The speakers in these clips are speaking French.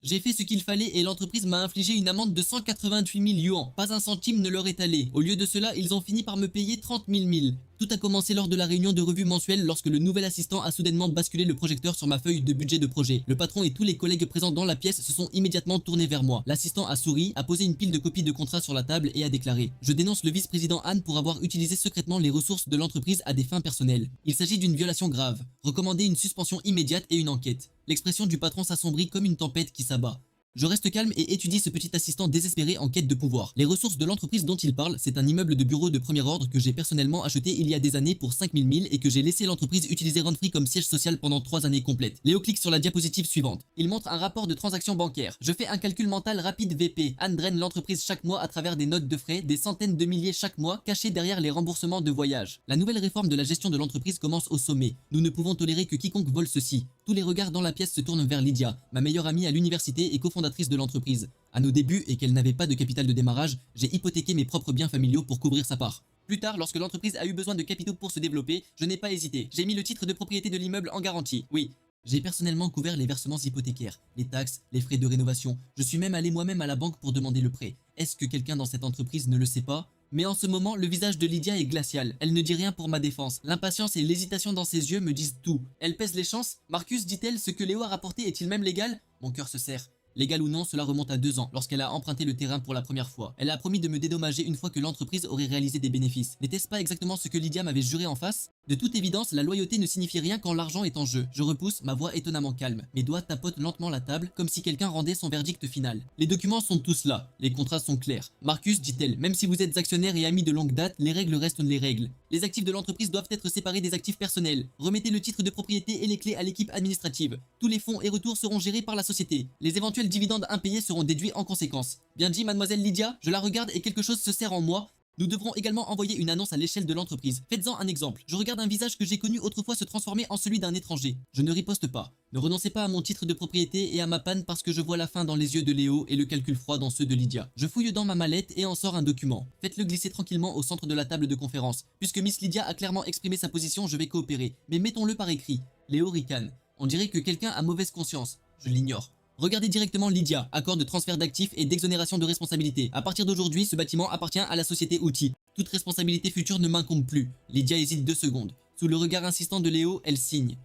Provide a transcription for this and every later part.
J'ai fait ce qu'il fallait et l'entreprise m'a infligé une amende de 188 000 yuans. Pas un centime ne leur est allé. Au lieu de cela, ils ont fini par me payer 30 000 000. Tout a commencé lors de la réunion de revue mensuelle lorsque le nouvel assistant a soudainement basculé le projecteur sur ma feuille de budget de projet. Le patron et tous les collègues présents dans la pièce se sont immédiatement tournés vers moi. L'assistant a souri, a posé une pile de copies de contrats sur la table et a déclaré: Je dénonce le vice-président Han pour avoir utilisé secrètement les ressources de l'entreprise à des fins personnelles. Il s'agit d'une violation grave. Recommandez une suspension immédiate et une enquête. L'expression du patron s'assombrit comme une tempête qui s'abat. Je reste calme et étudie ce petit assistant désespéré en quête de pouvoir. Les ressources de l'entreprise dont il parle, c'est un immeuble de bureau de premier ordre que j'ai personnellement acheté il y a des années pour 5 000 000 et que j'ai laissé l'entreprise utiliser Rentfree comme siège social pendant 3 années complètes. Léo clique sur la diapositive suivante. Il montre un rapport de transaction bancaire. Je fais un calcul mental rapide VP. Anne draine l'entreprise chaque mois à travers des notes de frais, des centaines de milliers chaque mois, cachés derrière les remboursements de voyage. La nouvelle réforme de la gestion de l'entreprise commence au sommet. Nous ne pouvons tolérer que quiconque vole ceci. Tous les regards dans la pièce se tournent vers Lydia, ma meilleure amie à l'université et cofondatrice de l'entreprise. À nos débuts et qu'elle n'avait pas de capital de démarrage, j'ai hypothéqué mes propres biens familiaux pour couvrir sa part. Plus tard, lorsque l'entreprise a eu besoin de capitaux pour se développer, je n'ai pas hésité. J'ai mis le titre de propriété de l'immeuble en garantie. Oui, j'ai personnellement couvert les versements hypothécaires, les taxes, les frais de rénovation. Je suis même allé moi-même à la banque pour demander le prêt. Est-ce que quelqu'un dans cette entreprise ne le sait pas ? Mais en ce moment, le visage de Lydia est glacial. Elle ne dit rien pour ma défense. L'impatience et l'hésitation dans ses yeux me disent tout. Elle pèse les chances. Marcus, dit-elle, ce que Léo a rapporté est-il même légal ? Mon cœur se serre. Légal ou non, cela remonte à 2 ans, lorsqu'elle a emprunté le terrain pour la première fois. Elle a promis de me dédommager une fois que l'entreprise aurait réalisé des bénéfices. N'était-ce pas exactement ce que Lydia m'avait juré en face ? De toute évidence, la loyauté ne signifie rien quand l'argent est en jeu. Je repousse, ma voix étonnamment calme. Mes doigts tapotent lentement la table, comme si quelqu'un rendait son verdict final. Les documents sont tous là. Les contrats sont clairs. Marcus, dit-elle, même si vous êtes actionnaire et ami de longue date, les règles restent les règles. Les actifs de l'entreprise doivent être séparés des actifs personnels. Remettez le titre de propriété et les clés à l'équipe administrative. Tous les fonds et retours seront gérés par la société. Les éventuels dividendes impayés seront déduits en conséquence. Bien dit, mademoiselle Lydia, je la regarde et quelque chose se serre en moi. Nous devrons également envoyer une annonce à l'échelle de l'entreprise. Faites-en un exemple. Je regarde un visage que j'ai connu autrefois se transformer en celui d'un étranger. Je ne riposte pas. Ne renoncez pas à mon titre de propriété et à ma panne parce que je vois la fin dans les yeux de Léo et le calcul froid dans ceux de Lydia. Je fouille dans ma mallette et en sors un document. Faites-le glisser tranquillement au centre de la table de conférence. Puisque Miss Lydia a clairement exprimé sa position, je vais coopérer. Mais mettons-le par écrit. Léo ricane. On dirait que quelqu'un a mauvaise conscience. Je l'ignore. Regardez directement Lydia, accord de transfert d'actifs et d'exonération de responsabilité. À partir d'aujourd'hui, ce bâtiment appartient à la société Outil. Toute responsabilité future ne m'incombe plus. Lydia hésite 2 secondes. Sous le regard insistant de Léo, elle signe.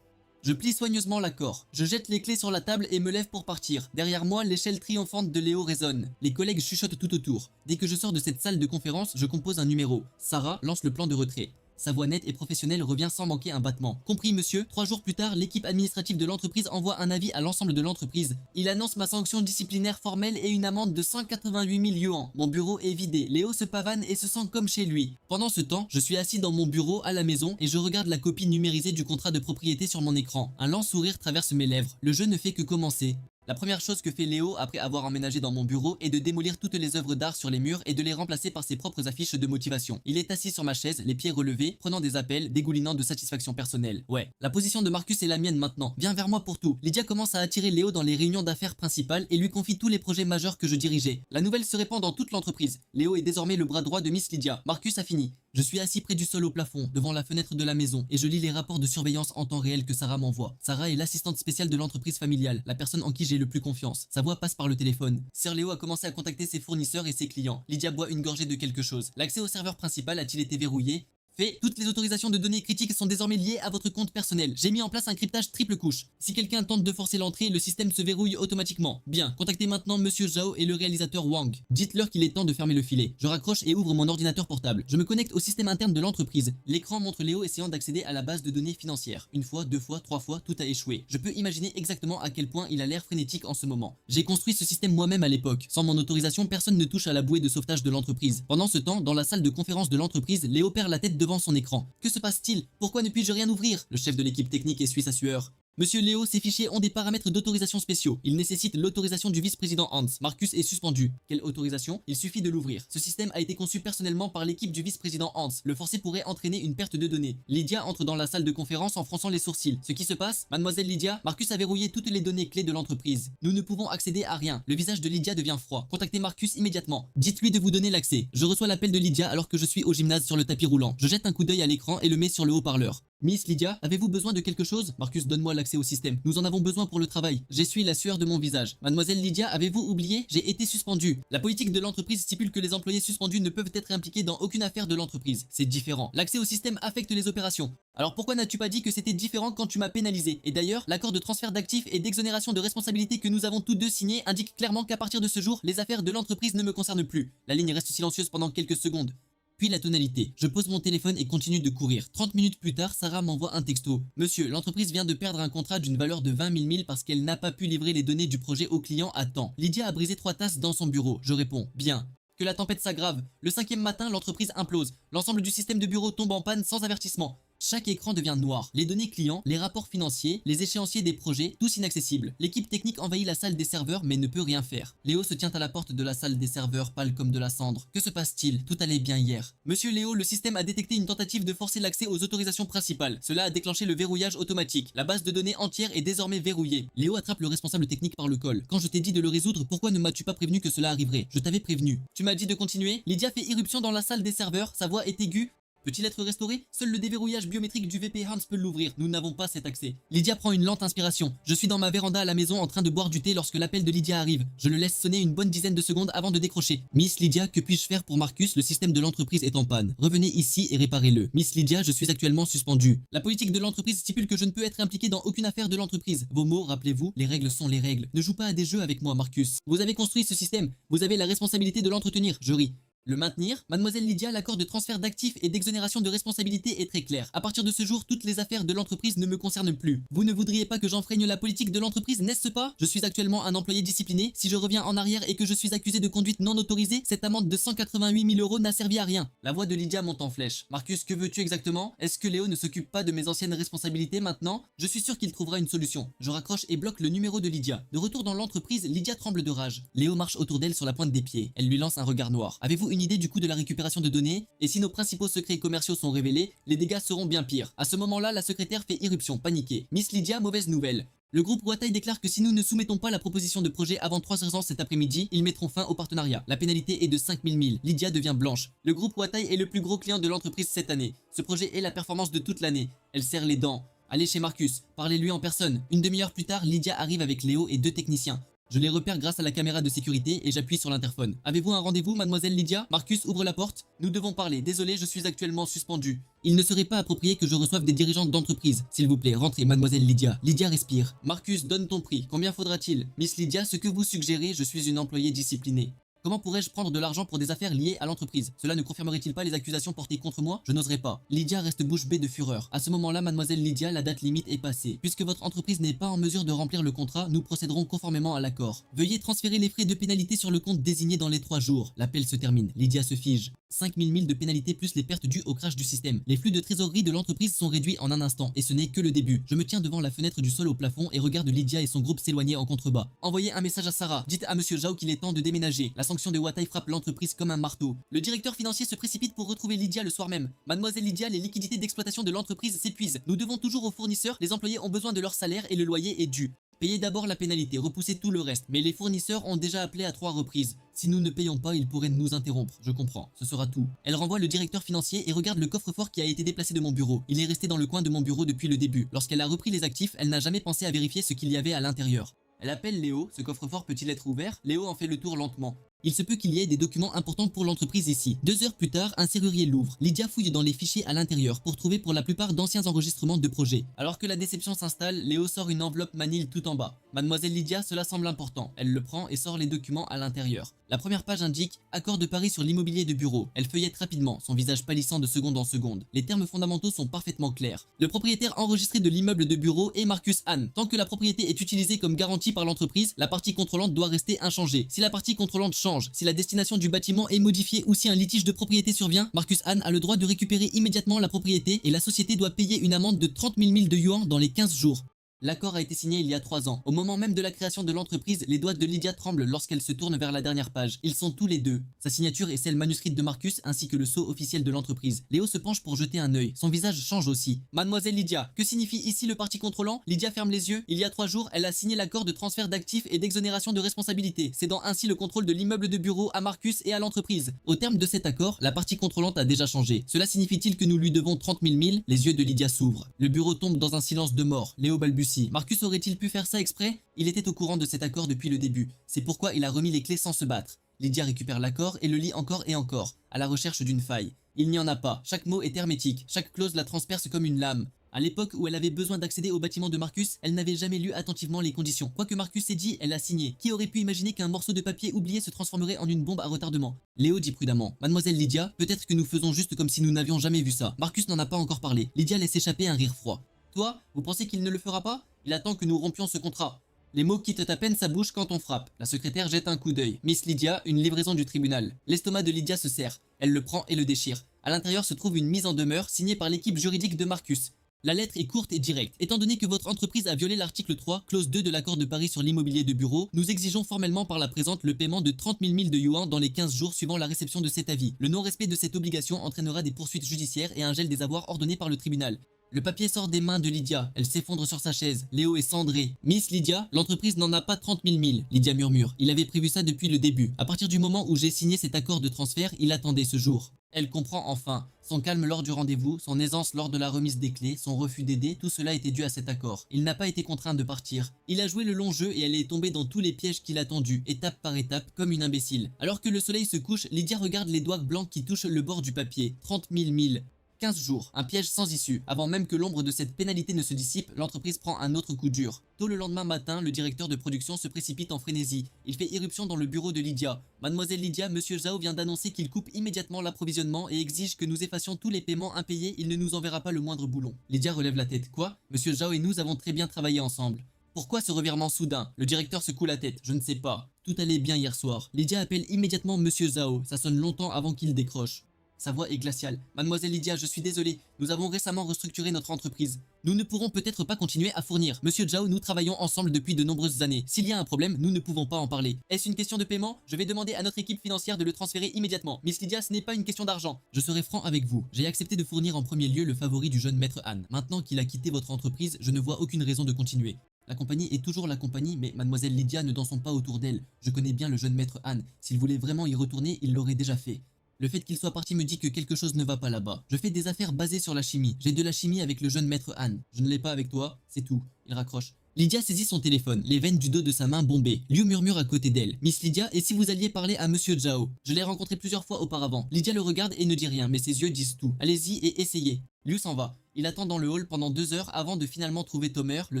Je plie soigneusement l'accord. Je jette les clés sur la table et me lève pour partir. Derrière moi, l'échelle triomphante de Léo résonne. Les collègues chuchotent tout autour. Dès que je sors de cette salle de conférence, je compose un numéro. Sarah lance le plan de retrait. Sa voix nette et professionnelle revient sans manquer un battement. Compris, monsieur. 3 jours plus tard, l'équipe administrative de l'entreprise envoie un avis à l'ensemble de l'entreprise. Il annonce ma sanction disciplinaire formelle et une amende de 188 000 yuans. Mon bureau est vidé. Léo se pavane et se sent comme chez lui. Pendant ce temps, je suis assis dans mon bureau à la maison et je regarde la copie numérisée du contrat de propriété sur mon écran. Un lent sourire traverse mes lèvres. Le jeu ne fait que commencer. La première chose que fait Léo après avoir emménagé dans mon bureau est de démolir toutes les œuvres d'art sur les murs et de les remplacer par ses propres affiches de motivation. Il est assis sur ma chaise, les pieds relevés, prenant des appels, dégoulinant de satisfaction personnelle. Ouais, la position de Marcus est la mienne maintenant. Viens vers moi pour tout. Lydia commence à attirer Léo dans les réunions d'affaires principales et lui confie tous les projets majeurs que je dirigeais. La nouvelle se répand dans toute l'entreprise. Léo est désormais le bras droit de Miss Lydia. Marcus a fini. Je suis assis près du sol au plafond, devant la fenêtre de la maison, et je lis les rapports de surveillance en temps réel que Sarah m'envoie. Sarah est l'assistante spéciale de l'entreprise familiale, la personne en qui j'ai le plus confiance. Sa voix passe par le téléphone. Sir Léo a commencé à contacter ses fournisseurs et ses clients. Lydia boit une gorgée de quelque chose. L'accès au serveur principal a-t-il été verrouillé ? Fait, toutes les autorisations de données critiques sont désormais liées à votre compte personnel. J'ai mis en place un cryptage triple couche. Si quelqu'un tente de forcer l'entrée, le système se verrouille automatiquement. Bien, contactez maintenant Monsieur Zhao et le réalisateur Wang. Dites-leur qu'il est temps de fermer le filet. Je raccroche et ouvre mon ordinateur portable. Je me connecte au système interne de l'entreprise. L'écran montre Léo essayant d'accéder à la base de données financières. 1 fois, 2 fois, 3 fois, tout a échoué. Je peux imaginer exactement à quel point il a l'air frénétique en ce moment. J'ai construit ce système moi-même à l'époque. Sans mon autorisation, personne ne touche à la bouée de sauvetage de l'entreprise. Pendant ce temps, dans la salle de conférence de l'entreprise, Léo perd la tête devant son écran. Que se passe-t-il? Pourquoi ne puis-je rien ouvrir? Le chef de l'équipe technique essuie sa sueur. Monsieur Léo, ces fichiers ont des paramètres d'autorisation spéciaux. Ils nécessitent l'autorisation du vice-président Hans. Marcus est suspendu. Quelle autorisation? Il suffit de l'ouvrir. Ce système a été conçu personnellement par l'équipe du vice-président Hans. Le forcer pourrait entraîner une perte de données. Lydia entre dans la salle de conférence en fronçant les sourcils. Ce qui se passe? Mademoiselle Lydia, Marcus a verrouillé toutes les données clés de l'entreprise. Nous ne pouvons accéder à rien. Le visage de Lydia devient froid. Contactez Marcus immédiatement. Dites-lui de vous donner l'accès. Je reçois l'appel de Lydia alors que je suis au gymnase sur le tapis roulant. Je jette un coup d'œil à l'écran et le mets sur le haut-parleur. Miss Lydia, avez-vous besoin de quelque chose? Marcus, donne-moi l'accès au système. Nous en avons besoin pour le travail. J'essuie la sueur de mon visage. Mademoiselle Lydia, avez-vous oublié? J'ai été suspendu. La politique de l'entreprise stipule que les employés suspendus ne peuvent être impliqués dans aucune affaire de l'entreprise. C'est différent. L'accès au système affecte les opérations. Alors pourquoi n'as-tu pas dit que c'était différent quand tu m'as pénalisé? Et d'ailleurs, l'accord de transfert d'actifs et d'exonération de responsabilité que nous avons tous deux signé indique clairement qu'à partir de ce jour, les affaires de l'entreprise ne me concernent plus. La ligne reste silencieuse pendant quelques secondes. Puis la tonalité. Je pose mon téléphone et continue de courir. 30 minutes plus tard, Sarah m'envoie un texto. Monsieur, l'entreprise vient de perdre un contrat d'une valeur de 20 000 000 parce qu'elle n'a pas pu livrer les données du projet au client à temps. Lydia a brisé 3 tasses dans son bureau. Je réponds, bien. Que la tempête s'aggrave. Le 5e matin, l'entreprise implose. L'ensemble du système de bureau tombe en panne sans avertissement. Chaque écran devient noir. Les données clients, les rapports financiers, les échéanciers des projets, tous inaccessibles. L'équipe technique envahit la salle des serveurs mais ne peut rien faire. Léo se tient à la porte de la salle des serveurs, pâle comme de la cendre. Que se passe-t-il? Tout allait bien hier. Monsieur Léo, le système a détecté une tentative de forcer l'accès aux autorisations principales. Cela a déclenché le verrouillage automatique. La base de données entière est désormais verrouillée. Léo attrape le responsable technique par le col. Quand je t'ai dit de le résoudre, pourquoi ne m'as-tu pas prévenu que cela arriverait? Je t'avais prévenu. Tu m'as dit de continuer? Lydia fait irruption dans la salle des serveurs. Sa voix est aiguë. Peut-il être restauré? Seul le déverrouillage biométrique du VP Hans peut l'ouvrir. Nous n'avons pas cet accès. Lydia prend une lente inspiration. Je suis dans ma véranda à la maison en train de boire du thé lorsque l'appel de Lydia arrive. Je le laisse sonner une bonne dizaine de secondes avant de décrocher. Miss Lydia, que puis-je faire pour Marcus? Le système de l'entreprise est en panne. Revenez ici et réparez-le. Miss Lydia, je suis actuellement suspendu. La politique de l'entreprise stipule que je ne peux être impliqué dans aucune affaire de l'entreprise. Vos mots, rappelez-vous, les règles sont les règles. Ne joue pas à des jeux avec moi, Marcus. Vous avez construit ce système. Vous avez la responsabilité de l'entretenir. Je ris. Le maintenir? Mademoiselle Lydia, l'accord de transfert d'actifs et d'exonération de responsabilité est très clair. À partir de ce jour, toutes les affaires de l'entreprise ne me concernent plus. Vous ne voudriez pas que j'enfreigne la politique de l'entreprise, n'est-ce pas? Je suis actuellement un employé discipliné. Si je reviens en arrière et que je suis accusé de conduite non autorisée, cette amende de 188 000 € n'a servi à rien. La voix de Lydia monte en flèche. Marcus, que veux-tu exactement? Est-ce que Léo ne s'occupe pas de mes anciennes responsabilités maintenant? Je suis sûr qu'il trouvera une solution. Je raccroche et bloque le numéro de Lydia. De retour dans l'entreprise, Lydia tremble de rage. Léo marche autour d'elle sur la pointe des pieds. Elle lui lance un regard noir. Avez-vous une idée du coût de la récupération de données? Et si nos principaux secrets commerciaux sont révélés, les dégâts seront bien pires. À ce moment-là, la secrétaire fait irruption, paniquée. Miss Lydia, mauvaise nouvelle. Le groupe Huatai déclare que si nous ne soumettons pas la proposition de projet avant 3 heures cet après-midi, ils mettront fin au partenariat. La pénalité est de 5 000 000. Lydia devient blanche. Le groupe Huatai est le plus gros client de l'entreprise cette année. Ce projet est la performance de toute l'année. Elle serre les dents. Allez chez Marcus, parlez-lui en personne. Une demi-heure plus tard, Lydia arrive avec Léo et 2 techniciens. Je les repère grâce à la caméra de sécurité et j'appuie sur l'interphone. Avez-vous un rendez-vous, mademoiselle Lydia? Marcus ouvre la porte. Nous devons parler. Désolé, je suis actuellement suspendu. Il ne serait pas approprié que je reçoive des dirigeants d'entreprise. S'il vous plaît, rentrez, mademoiselle Lydia. Lydia respire. Marcus, donne ton prix. Combien faudra-t-il? Miss Lydia, ce que vous suggérez, je suis une employée disciplinée. Comment pourrais-je prendre de l'argent pour des affaires liées à l'entreprise? Cela ne confirmerait-il pas les accusations portées contre moi? Je n'oserais pas. Lydia reste bouche bée de fureur. À ce moment-là, mademoiselle Lydia, la date limite est passée. Puisque votre entreprise n'est pas en mesure de remplir le contrat, nous procéderons conformément à l'accord. Veuillez transférer les frais de pénalité sur le compte désigné dans les 3 jours. L'appel se termine. Lydia se fige. 5 000 000 de pénalité plus les pertes dues au crash du système. Les flux de trésorerie de l'entreprise sont réduits en un instant. Et ce n'est que le début. Je me tiens devant la fenêtre du sol au plafond et regarde Lydia et son groupe s'éloigner en contrebas. Envoyez un message à Sarah. Dites à monsieur Zhao qu'il est temps de déménager. La sanction de Huatai frappe l'entreprise comme un marteau. Le directeur financier se précipite pour retrouver Lydia le soir même. Mademoiselle Lydia, les liquidités d'exploitation de l'entreprise s'épuisent. Nous devons toujours aux fournisseurs, les employés ont besoin de leur salaire et le loyer est dû. Payez d'abord la pénalité, repoussez tout le reste. Mais les fournisseurs ont déjà appelé à 3 reprises. Si nous ne payons pas, ils pourraient nous interrompre. Je comprends, ce sera tout. Elle renvoie le directeur financier et regarde le coffre-fort qui a été déplacé de mon bureau. Il est resté dans le coin de mon bureau depuis le début. Lorsqu'elle a repris les actifs, elle n'a jamais pensé à vérifier ce qu'il y avait à l'intérieur. Elle appelle Léo. Ce coffre-fort peut-il être ouvert? Léo en fait le tour lentement. Il se peut qu'il y ait des documents importants pour l'entreprise ici. 2 heures plus tard, un serrurier l'ouvre. Lydia fouille dans les fichiers à l'intérieur pour trouver pour la plupart d'anciens enregistrements de projets. Alors que la déception s'installe, Léo sort une enveloppe manille tout en bas. Mademoiselle Lydia, cela semble important. Elle le prend et sort les documents à l'intérieur. La première page indique « Accord de Paris sur l'immobilier de bureau ». Elle feuillette rapidement, son visage pâlissant de seconde en seconde. Les termes fondamentaux sont parfaitement clairs. Le propriétaire enregistré de l'immeuble de bureau est Marcus Hahn. Tant que la propriété est utilisée comme garantie par l'entreprise, la partie contrôlante doit rester inchangée. Si la partie contrôlante change, si la destination du bâtiment est modifiée ou si un litige de propriété survient, Marcus Hahn a le droit de récupérer immédiatement la propriété et la société doit payer une amende de 30 000 de yuan dans les 15 jours. L'accord a été signé il y a 3 ans. Au moment même de la création de l'entreprise, les doigts de Lydia tremblent lorsqu'elle se tourne vers la dernière page. Ils sont tous les deux. Sa signature est celle manuscrite de Marcus ainsi que le sceau officiel de l'entreprise. Léo se penche pour jeter un œil. Son visage change aussi. Mademoiselle Lydia, que signifie ici le parti contrôlant? Lydia ferme les yeux. Il y a 3 jours, elle a signé l'accord de transfert d'actifs et d'exonération de responsabilité, cédant ainsi le contrôle de l'immeuble de bureau à Marcus et à l'entreprise. Au terme de cet accord, la partie contrôlante a déjà changé. Cela signifie-t-il que nous lui devons 30 000 milles? Les yeux de Lydia s'ouvrent. Le bureau tombe dans un silence de mort. Léo balbutie. Marcus aurait-il pu faire ça exprès? Il était au courant de cet accord depuis le début. C'est pourquoi il a remis les clés sans se battre. Lydia récupère l'accord et le lit encore et encore, à la recherche d'une faille. Il n'y en a pas. Chaque mot est hermétique. Chaque clause la transperce comme une lame. À l'époque où elle avait besoin d'accéder au bâtiment de Marcus, elle n'avait jamais lu attentivement les conditions. Quoi que Marcus ait dit, elle a signé. Qui aurait pu imaginer qu'un morceau de papier oublié se transformerait en une bombe à retardement? Léo dit prudemment. Mademoiselle Lydia, peut-être que nous faisons juste comme si nous n'avions jamais vu ça. Marcus n'en a pas encore parlé. Lydia laisse échapper un rire froid. Toi, vous pensez qu'il ne le fera pas? Il attend que nous rompions ce contrat. Les mots quittent à peine sa bouche quand on frappe. La secrétaire jette un coup d'œil. Miss Lydia, une livraison du tribunal. L'estomac de Lydia se serre. Elle le prend et le déchire. À l'intérieur se trouve une mise en demeure signée par l'équipe juridique de Marcus. La lettre est courte et directe. Étant donné que votre entreprise a violé l'article 3, clause 2 de l'accord de Paris sur l'immobilier de bureau, nous exigeons formellement par la présente le paiement de 30 000 milles de yuan dans les 15 jours suivant la réception de cet avis. Le non-respect de cette obligation entraînera des poursuites judiciaires et un gel des avoirs ordonné par le tribunal. Le papier sort des mains de Lydia. Elle s'effondre sur sa chaise. Léo est cendré. Miss Lydia, l'entreprise n'en a pas 30 000 milles. Lydia murmure. Il avait prévu ça depuis le début. À partir du moment où j'ai signé cet accord de transfert, il attendait ce jour. Elle comprend enfin. Son calme lors du rendez-vous, son aisance lors de la remise des clés, son refus d'aider, tout cela était dû à cet accord. Il n'a pas été contraint de partir. Il a joué le long jeu et elle est tombée dans tous les pièges qu'il a tendus, étape par étape, comme une imbécile. Alors que le soleil se couche, Lydia regarde les doigts blancs qui touchent le bord du papier. 30 000 milles. 15 jours, un piège sans issue. Avant même que l'ombre de cette pénalité ne se dissipe, l'entreprise prend un autre coup dur. Tôt le lendemain matin, le directeur de production se précipite en frénésie. Il fait irruption dans le bureau de Lydia. Mademoiselle Lydia, Monsieur Zhao vient d'annoncer qu'il coupe immédiatement l'approvisionnement et exige que nous effacions tous les paiements impayés, il ne nous enverra pas le moindre boulon. Lydia relève la tête. Quoi? Monsieur Zhao et nous avons très bien travaillé ensemble. Pourquoi ce revirement soudain? Le directeur secoue la tête. Je ne sais pas. Tout allait bien hier soir. Lydia appelle immédiatement Monsieur Zhao. Ça sonne longtemps avant qu'il décroche. Sa voix est glaciale. Mademoiselle Lydia, je suis désolé. Nous avons récemment restructuré notre entreprise. Nous ne pourrons peut-être pas continuer à fournir. Monsieur Zhao, nous travaillons ensemble depuis de nombreuses années. S'il y a un problème, nous ne pouvons pas en parler. Est-ce une question de paiement? Je vais demander à notre équipe financière de le transférer immédiatement. Miss Lydia, ce n'est pas une question d'argent. Je serai franc avec vous. J'ai accepté de fournir en premier lieu le favori du jeune maître Han. Maintenant qu'il a quitté votre entreprise, je ne vois aucune raison de continuer. La compagnie est toujours la compagnie, mais mademoiselle Lydia ne dansons pas autour d'elle. Je connais bien le jeune maître Han. S'il voulait vraiment y retourner, il l'aurait déjà fait. Le fait qu'il soit parti me dit que quelque chose ne va pas là-bas. Je fais des affaires basées sur la chimie. J'ai de la chimie avec le jeune maître Han. Je ne l'ai pas avec toi, c'est tout. Il raccroche. Lydia saisit son téléphone, les veines du dos de sa main bombées. Liu murmure à côté d'elle. Miss Lydia, et si vous alliez parler à Monsieur Zhao? Je l'ai rencontré plusieurs fois auparavant. Lydia le regarde et ne dit rien, mais ses yeux disent tout. Allez-y et essayez. Liu s'en va. Il attend dans le hall pendant 2 heures avant de finalement trouver Tomer, le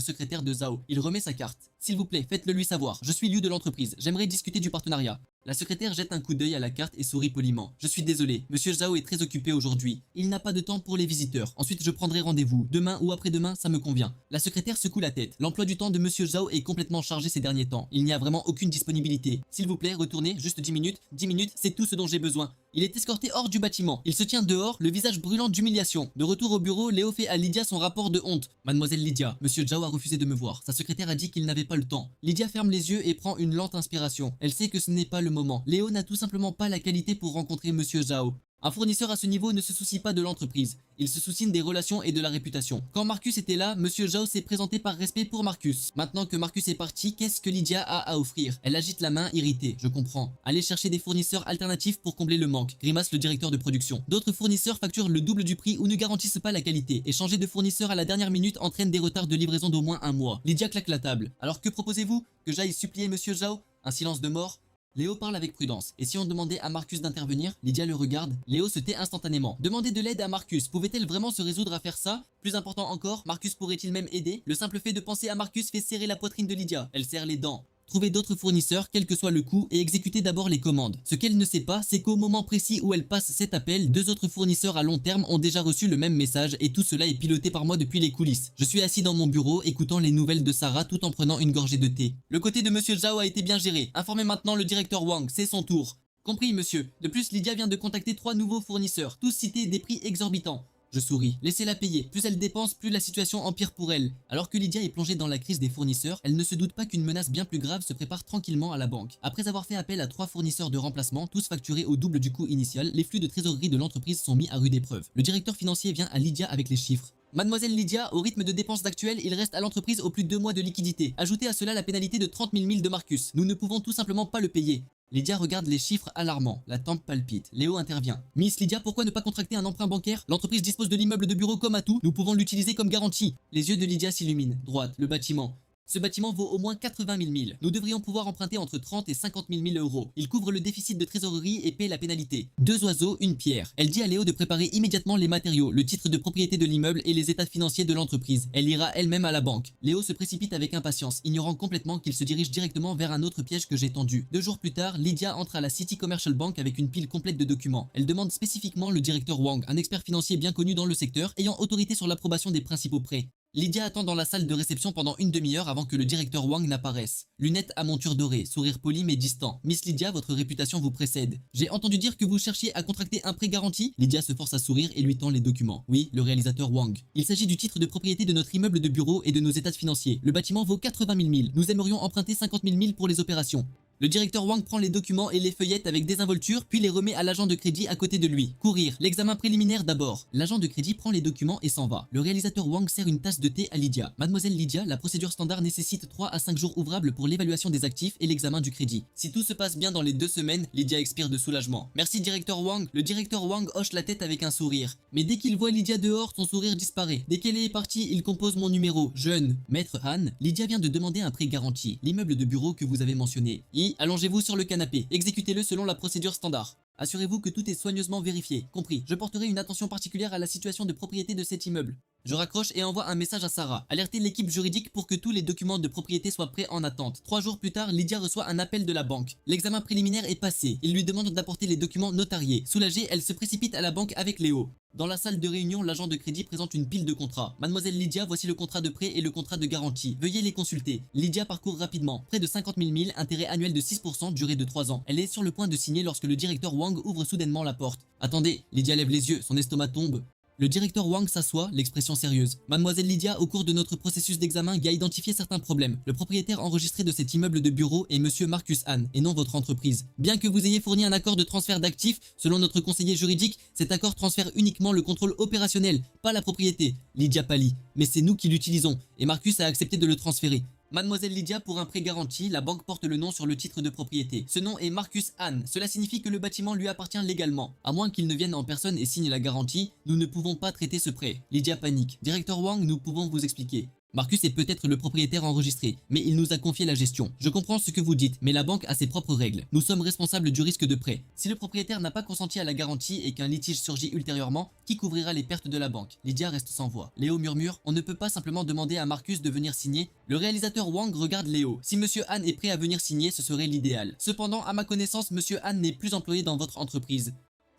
secrétaire de Zhao. Il remet sa carte. S'il vous plaît, faites-le lui savoir. Je suis Liu de l'entreprise. J'aimerais discuter du partenariat. La secrétaire jette un coup d'œil à la carte et sourit poliment. Je suis désolé, Monsieur Zhao est très occupé aujourd'hui. Il n'a pas de temps pour les visiteurs. Ensuite, je prendrai rendez-vous. Demain ou après-demain, ça me convient. La secrétaire secoue la tête. L'emploi du temps de Monsieur Zhao est complètement chargé ces derniers temps. Il n'y a vraiment aucune disponibilité. S'il vous plaît, retournez, juste 10 minutes. 10 minutes, c'est tout ce dont j'ai besoin. Il est escorté hors du bâtiment. Il se tient dehors, le visage brûlant d'humiliation. De retour au bureau, Léo fait à Lydia son rapport de honte. Mademoiselle Lydia, Monsieur Zhao a refusé de me voir. Sa secrétaire a dit qu'il n'avait pas le temps. Lydia ferme les yeux et prend une lente inspiration. Elle sait que ce n'est pas le moment. Léo n'a tout simplement pas la qualité pour rencontrer Monsieur Zhao. Un fournisseur à ce niveau ne se soucie pas de l'entreprise. Il se soucie des relations et de la réputation. Quand Marcus était là, Monsieur Zhao s'est présenté par respect pour Marcus. Maintenant que Marcus est parti, qu'est-ce que Lydia a à offrir? Elle agite la main, irritée. Je comprends. Allez chercher des fournisseurs alternatifs pour combler le manque, grimace le directeur de production. D'autres fournisseurs facturent le double du prix ou ne garantissent pas la qualité. Et changer de fournisseur à la dernière minute entraîne des retards de livraison d'au moins 1 mois. Lydia claque la table. Alors que proposez-vous? Que j'aille supplier Monsieur Zhao? Un silence de mort. Léo parle avec prudence. Et si on demandait à Marcus d'intervenir? Lydia le regarde. Léo se tait instantanément. Demander de l'aide à Marcus. Pouvait-elle vraiment se résoudre à faire ça? Plus important encore, Marcus pourrait-il même aider? Le simple fait de penser à Marcus fait serrer la poitrine de Lydia. Elle serre les dents. Trouver d'autres fournisseurs, quel que soit le coût, et exécuter d'abord les commandes. Ce qu'elle ne sait pas, c'est qu'au moment précis où elle passe cet appel, 2 autres fournisseurs à long terme ont déjà reçu le même message et tout cela est piloté par moi depuis les coulisses. Je suis assis dans mon bureau, écoutant les nouvelles de Sarah tout en prenant une gorgée de thé. Le côté de Monsieur Zhao a été bien géré. Informez maintenant le directeur Wang, c'est son tour. Compris, monsieur. De plus, Lydia vient de contacter 3 nouveaux fournisseurs, tous cités des prix exorbitants. Je souris. Laissez-la payer. Plus elle dépense, plus la situation empire pour elle. Alors que Lydia est plongée dans la crise des fournisseurs, elle ne se doute pas qu'une menace bien plus grave se prépare tranquillement à la banque. Après avoir fait appel à 3 fournisseurs de remplacement, tous facturés au double du coût initial, les flux de trésorerie de l'entreprise sont mis à rude épreuve. Le directeur financier vient à Lydia avec les chiffres. Mademoiselle Lydia, au rythme de dépenses d'actuel, il reste à l'entreprise au plus de 2 mois de liquidité. Ajoutez à cela la pénalité de 30 000 de Marcus. Nous ne pouvons tout simplement pas le payer. Lydia regarde les chiffres alarmants, la tempe palpite. Léo intervient. Miss Lydia, pourquoi ne pas contracter un emprunt bancaire? L'entreprise dispose de l'immeuble de bureau comme atout, nous pouvons l'utiliser comme garantie. Les yeux de Lydia s'illuminent. Droite, le bâtiment. Ce bâtiment vaut au moins 80 000. Nous devrions pouvoir emprunter entre 30 et 50 000 euros. Il couvre le déficit de trésorerie et paie la pénalité. 2 oiseaux, une pierre. Elle dit à Léo de préparer immédiatement les matériaux, le titre de propriété de l'immeuble et les états financiers de l'entreprise. Elle ira elle-même à la banque. Léo se précipite avec impatience, ignorant complètement qu'il se dirige directement vers un autre piège que j'ai tendu. 2 jours plus tard, Lydia entre à la City Commercial Bank avec une pile complète de documents. Elle demande spécifiquement le directeur Wang, un expert financier bien connu dans le secteur, ayant autorité sur l'approbation des principaux prêts. Lydia attend dans la salle de réception pendant une demi-heure avant que le directeur Wang n'apparaisse. Lunettes à monture dorée, sourire poli mais distant. Miss Lydia, votre réputation vous précède. J'ai entendu dire que vous cherchiez à contracter un prêt garanti? Lydia se force à sourire et lui tend les documents. Oui, le réalisateur Wang. Il s'agit du titre de propriété de notre immeuble de bureau et de nos états financiers. Le bâtiment vaut 80 000. Nous aimerions emprunter 50 000 pour les opérations. Le directeur Wang prend les documents et les feuillette avec désinvolture, puis les remet à l'agent de crédit à côté de lui. Courir, l'examen préliminaire d'abord. L'agent de crédit prend les documents et s'en va. Le réalisateur Wang sert une tasse de thé à Lydia. Mademoiselle Lydia, la procédure standard nécessite 3 à 5 jours ouvrables pour l'évaluation des actifs et l'examen du crédit. Si tout se passe bien dans les 2 semaines, Lydia expire de soulagement. Merci directeur Wang. Le directeur Wang hoche la tête avec un sourire. Mais dès qu'il voit Lydia dehors, son sourire disparaît. Dès qu'elle est partie, il compose mon numéro. Jeune. Maître Han, Lydia vient de demander un prêt garanti. L'immeuble de bureau que vous avez mentionné. Allongez-vous sur le canapé. Exécutez-le selon la procédure standard. Assurez-vous que tout est soigneusement vérifié. Compris. Je porterai une attention particulière à la situation de propriété de cet immeuble. Je raccroche et envoie un message à Sarah. Alertez l'équipe juridique pour que tous les documents de propriété soient prêts en attente. 3 jours plus tard, Lydia reçoit un appel de la banque. L'examen préliminaire est passé. Il lui demande d'apporter les documents notariés. Soulagée, elle se précipite à la banque avec Léo. Dans la salle de réunion, l'agent de crédit présente une pile de contrats. Mademoiselle Lydia, voici le contrat de prêt et le contrat de garantie. Veuillez les consulter. Lydia parcourt rapidement. Près de 50 000, intérêt annuel de 6%, durée de 3 ans. Elle est sur le point de signer lorsque le directeur Wang ouvre soudainement la porte. Attendez, Lydia lève les yeux, son estomac tombe. Le directeur Wang s'assoit, l'expression sérieuse. Mademoiselle Lydia, au cours de notre processus d'examen, a identifié certains problèmes. Le propriétaire enregistré de cet immeuble de bureau est monsieur Marcus Han, et non votre entreprise. Bien que vous ayez fourni un accord de transfert d'actifs, selon notre conseiller juridique, cet accord transfère uniquement le contrôle opérationnel, pas la propriété. Lydia pâlit. Mais c'est nous qui l'utilisons, et Marcus a accepté de le transférer. Mademoiselle Lydia, pour un prêt garanti, la banque porte le nom sur le titre de propriété. Ce nom est Marcus Han. Cela signifie que le bâtiment lui appartient légalement. À moins qu'il ne vienne en personne et signe la garantie, nous ne pouvons pas traiter ce prêt. Lydia panique. Directeur Wang, nous pouvons vous expliquer. Marcus est peut-être le propriétaire enregistré, mais il nous a confié la gestion. Je comprends ce que vous dites, mais la banque a ses propres règles. Nous sommes responsables du risque de prêt. Si le propriétaire n'a pas consenti à la garantie et qu'un litige surgit ultérieurement, qui couvrira les pertes de la banque? Lydia reste sans voix. Léo murmure, on ne peut pas simplement demander à Marcus de venir signer. Le réalisateur Wang regarde Léo. Si monsieur Han est prêt à venir signer, ce serait l'idéal. Cependant, à ma connaissance, monsieur Han n'est plus employé dans votre entreprise.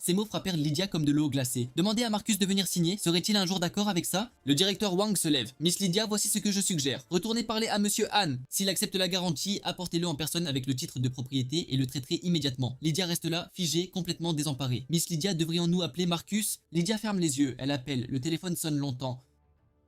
Ces mots frappèrent Lydia comme de l'eau glacée. Demander à Marcus de venir signer, serait-il un jour d'accord avec ça? Le directeur Wang se lève. Miss Lydia, voici ce que je suggère. Retournez parler à monsieur Han. S'il accepte la garantie, apportez-le en personne avec le titre de propriété et le traiterez immédiatement. Lydia reste là, figée, complètement désemparée. Miss Lydia, devrions-nous appeler Marcus? Lydia ferme les yeux, elle appelle, le téléphone sonne longtemps.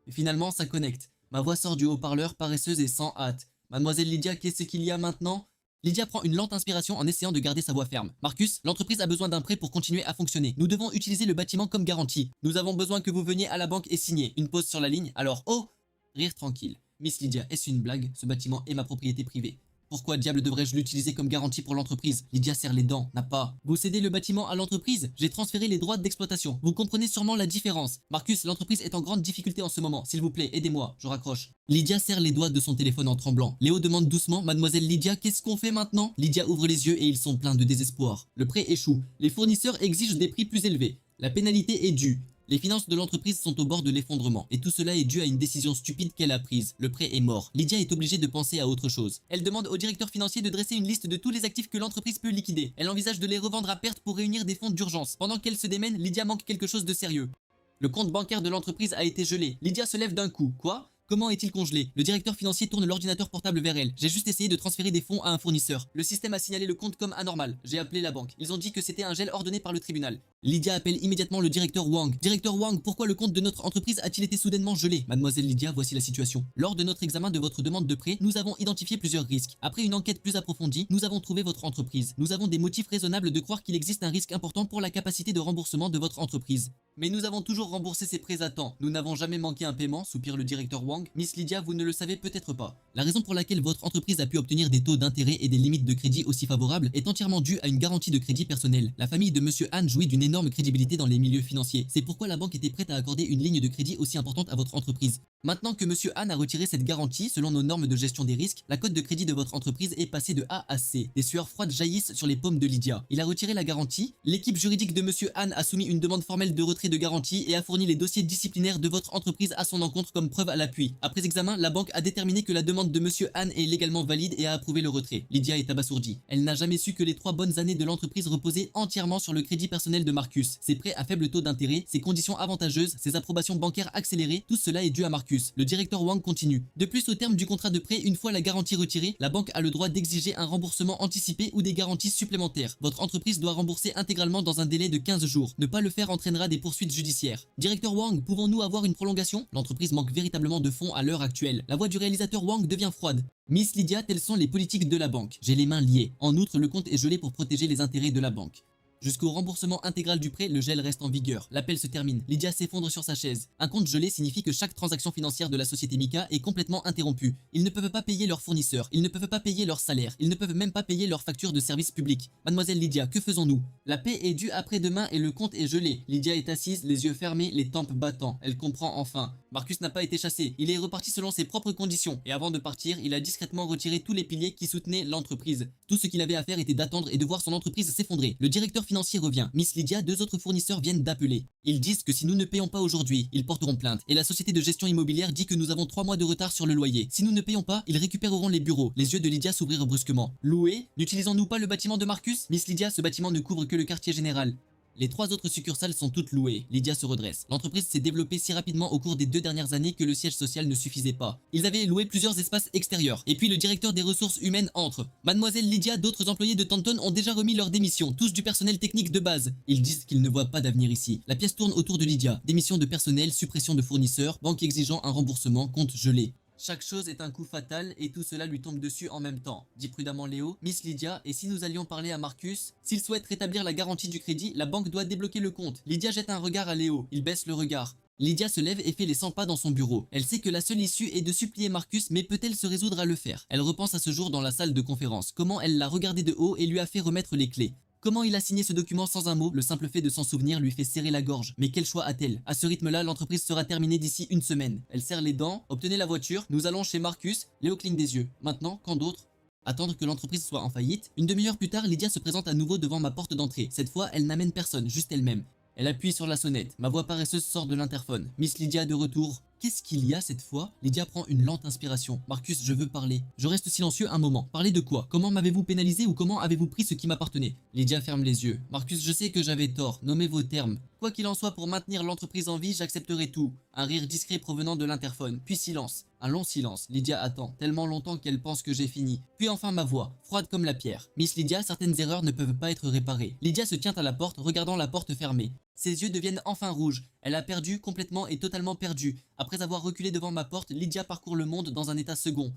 Et finalement, ça connecte. Ma voix sort du haut-parleur, paresseuse et sans hâte. Mademoiselle Lydia, qu'est-ce qu'il y a maintenant? Lydia prend une lente inspiration en essayant de garder sa voix ferme. Marcus, l'entreprise a besoin d'un prêt pour continuer à fonctionner. Nous devons utiliser le bâtiment comme garantie. Nous avons besoin que vous veniez à la banque et signer. Une pause sur la ligne, alors oh! Rire tranquille. Miss Lydia, est-ce une blague? Ce bâtiment est ma propriété privée. Pourquoi diable devrais-je l'utiliser comme garantie pour l'entreprise? Lydia serre les dents, n'a pas. Vous cédez le bâtiment à l'entreprise? J'ai transféré les droits d'exploitation. Vous comprenez sûrement la différence. Marcus, l'entreprise est en grande difficulté en ce moment. S'il vous plaît, aidez-moi. Je raccroche. Lydia serre les doigts de son téléphone en tremblant. Léo demande doucement, Mademoiselle Lydia, qu'est-ce qu'on fait maintenant? Lydia ouvre les yeux et ils sont pleins de désespoir. Le prêt échoue. Les fournisseurs exigent des prix plus élevés. La pénalité est due. Les finances de l'entreprise sont au bord de l'effondrement, et tout cela est dû à une décision stupide qu'elle a prise. Le prêt est mort. Lydia est obligée de penser à autre chose. Elle demande au directeur financier de dresser une liste de tous les actifs que l'entreprise peut liquider. Elle envisage de les revendre à perte pour réunir des fonds d'urgence. Pendant qu'elle se démène, Lydia manque quelque chose de sérieux. Le compte bancaire de l'entreprise a été gelé. Lydia se lève d'un coup. Quoi? Comment est-il congelé? Le directeur financier tourne l'ordinateur portable vers elle. J'ai juste essayé de transférer des fonds à un fournisseur. Le système a signalé le compte comme anormal. J'ai appelé la banque. Ils ont dit que c'était un gel ordonné par le tribunal. Lydia appelle immédiatement le directeur Wang. Directeur Wang, pourquoi le compte de notre entreprise a-t-il été soudainement gelé? Mademoiselle Lydia, voici la situation. Lors de notre examen de votre demande de prêt, nous avons identifié plusieurs risques. Après une enquête plus approfondie, nous avons trouvé votre entreprise. Nous avons des motifs raisonnables de croire qu'il existe un risque important pour la capacité de remboursement de votre entreprise. Mais nous avons toujours remboursé ces prêts à temps. Nous n'avons jamais manqué un paiement, soupire le directeur Wang. Miss Lydia, vous ne le savez peut-être pas. La raison pour laquelle votre entreprise a pu obtenir des taux d'intérêt et des limites de crédit aussi favorables est entièrement due à une garantie de crédit personnel. La famille de Monsieur Han jouit d'une énorme crédibilité dans les milieux financiers. C'est pourquoi la banque était prête à accorder une ligne de crédit aussi importante à votre entreprise. Maintenant que Monsieur Han a retiré cette garantie, selon nos normes de gestion des risques, la cote de crédit de votre entreprise est passée de A à C. Des sueurs froides jaillissent sur les paumes de Lydia. Il a retiré la garantie. L'équipe juridique de Monsieur Han a soumis une demande formelle de retrait de garantie et a fourni les dossiers disciplinaires de votre entreprise à son encontre comme preuve à l'appui. Après examen, la banque a déterminé que la demande de Monsieur Han est légalement valide et a approuvé le retrait. Lydia est abasourdie. Elle n'a jamais su que les 3 bonnes années de l'entreprise reposaient entièrement sur le crédit personnel de Marcus. Ses prêts à faible taux d'intérêt, ses conditions avantageuses, ses approbations bancaires accélérées, tout cela est dû à Marcus. Le directeur Wang continue. De plus, au terme du contrat de prêt, une fois la garantie retirée, la banque a le droit d'exiger un remboursement anticipé ou des garanties supplémentaires. Votre entreprise doit rembourser intégralement dans un délai de 15 jours. Ne pas le faire entraînera des poursuites judiciaires. Directeur Wang, pouvons-nous avoir une prolongation? L'entreprise manque véritablement de fonds à l'heure actuelle. La voix du réalisateur Wang devient froide. Miss Lydia, telles sont les politiques de la banque. J'ai les mains liées. En outre, le compte est gelé pour protéger les intérêts de la banque. Jusqu'au remboursement intégral du prêt, le gel reste en vigueur. L'appel se termine. Lydia s'effondre sur sa chaise. Un compte gelé signifie que chaque transaction financière de la société Mika est complètement interrompue. Ils ne peuvent pas payer leurs fournisseurs, ils ne peuvent pas payer leurs salaires, ils ne peuvent même pas payer leurs factures de services publics. Mademoiselle Lydia, que faisons-nous? La paix est due après-demain et le compte est gelé. Lydia est assise, les yeux fermés, les tempes battant. Elle comprend enfin. Marcus n'a pas été chassé. Il est reparti selon ses propres conditions. Et avant de partir, il a discrètement retiré tous les piliers qui soutenaient l'entreprise. Tout ce qu'il avait à faire était d'attendre et de voir son entreprise s'effondrer. Le directeur financier revient. Miss Lydia, 2 autres fournisseurs viennent d'appeler. Ils disent que si nous ne payons pas aujourd'hui, ils porteront plainte. Et la société de gestion immobilière dit que nous avons 3 mois de retard sur le loyer. Si nous ne payons pas, ils récupéreront les bureaux. Les yeux de Lydia s'ouvrirent brusquement. Louer? N'utilisons-nous pas le bâtiment de Marcus? Miss Lydia, ce bâtiment ne couvre que le quartier général. Les 3 autres succursales sont toutes louées. Lydia se redresse. L'entreprise s'est développée si rapidement au cours des 2 dernières années que le siège social ne suffisait pas. Ils avaient loué plusieurs espaces extérieurs. Et puis le directeur des ressources humaines entre. Mademoiselle Lydia, d'autres employés de Tanton ont déjà remis leur démission, tous du personnel technique de base. Ils disent qu'ils ne voient pas d'avenir ici. La pièce tourne autour de Lydia. Démission de personnel, suppression de fournisseurs, banque exigeant un remboursement, compte gelé. Chaque chose est un coup fatal et tout cela lui tombe dessus en même temps, dit prudemment Léo. Miss Lydia, et si nous allions parler à Marcus? S'il souhaite rétablir la garantie du crédit, la banque doit débloquer le compte. Lydia jette un regard à Léo, il baisse le regard. Lydia se lève et fait les 100 pas dans son bureau. Elle sait que la seule issue est de supplier Marcus, mais peut-elle se résoudre à le faire? Elle repense à ce jour dans la salle de conférence, comment elle l'a regardé de haut et lui a fait remettre les clés. Comment il a signé ce document sans un mot? Le simple fait de s'en souvenir lui fait serrer la gorge. Mais quel choix a-t-elle? À ce rythme-là, l'entreprise sera terminée d'ici une semaine. Elle serre les dents. Obtenez la voiture. Nous allons chez Marcus. Léo cligne des yeux. Maintenant, quand d'autres? Attendre que l'entreprise soit en faillite. Une demi-heure plus tard, Lydia se présente à nouveau devant ma porte d'entrée. Cette fois, elle n'amène personne, juste elle-même. Elle appuie sur la sonnette. Ma voix paresseuse sort de l'interphone. Miss Lydia de retour. Qu'est-ce qu'il y a cette fois? Lydia prend une lente inspiration. Marcus, je veux parler. Je reste silencieux un moment. Parler de quoi? Comment m'avez-vous pénalisé ou comment avez-vous pris ce qui m'appartenait? Lydia ferme les yeux. Marcus, je sais que j'avais tort. Nommez vos termes. Quoi qu'il en soit, pour maintenir l'entreprise en vie, j'accepterai tout. Un rire discret provenant de l'interphone. Puis silence. Un long silence. Lydia attend, tellement longtemps qu'elle pense que j'ai fini. Puis enfin ma voix, froide comme la pierre. Miss Lydia, certaines erreurs ne peuvent pas être réparées. Lydia se tient à la porte, regardant la porte fermée. Ses yeux deviennent enfin rouges. Elle a perdu, complètement et totalement perdu. Après avoir reculé devant ma porte, Lydia parcourt le monde dans un état second.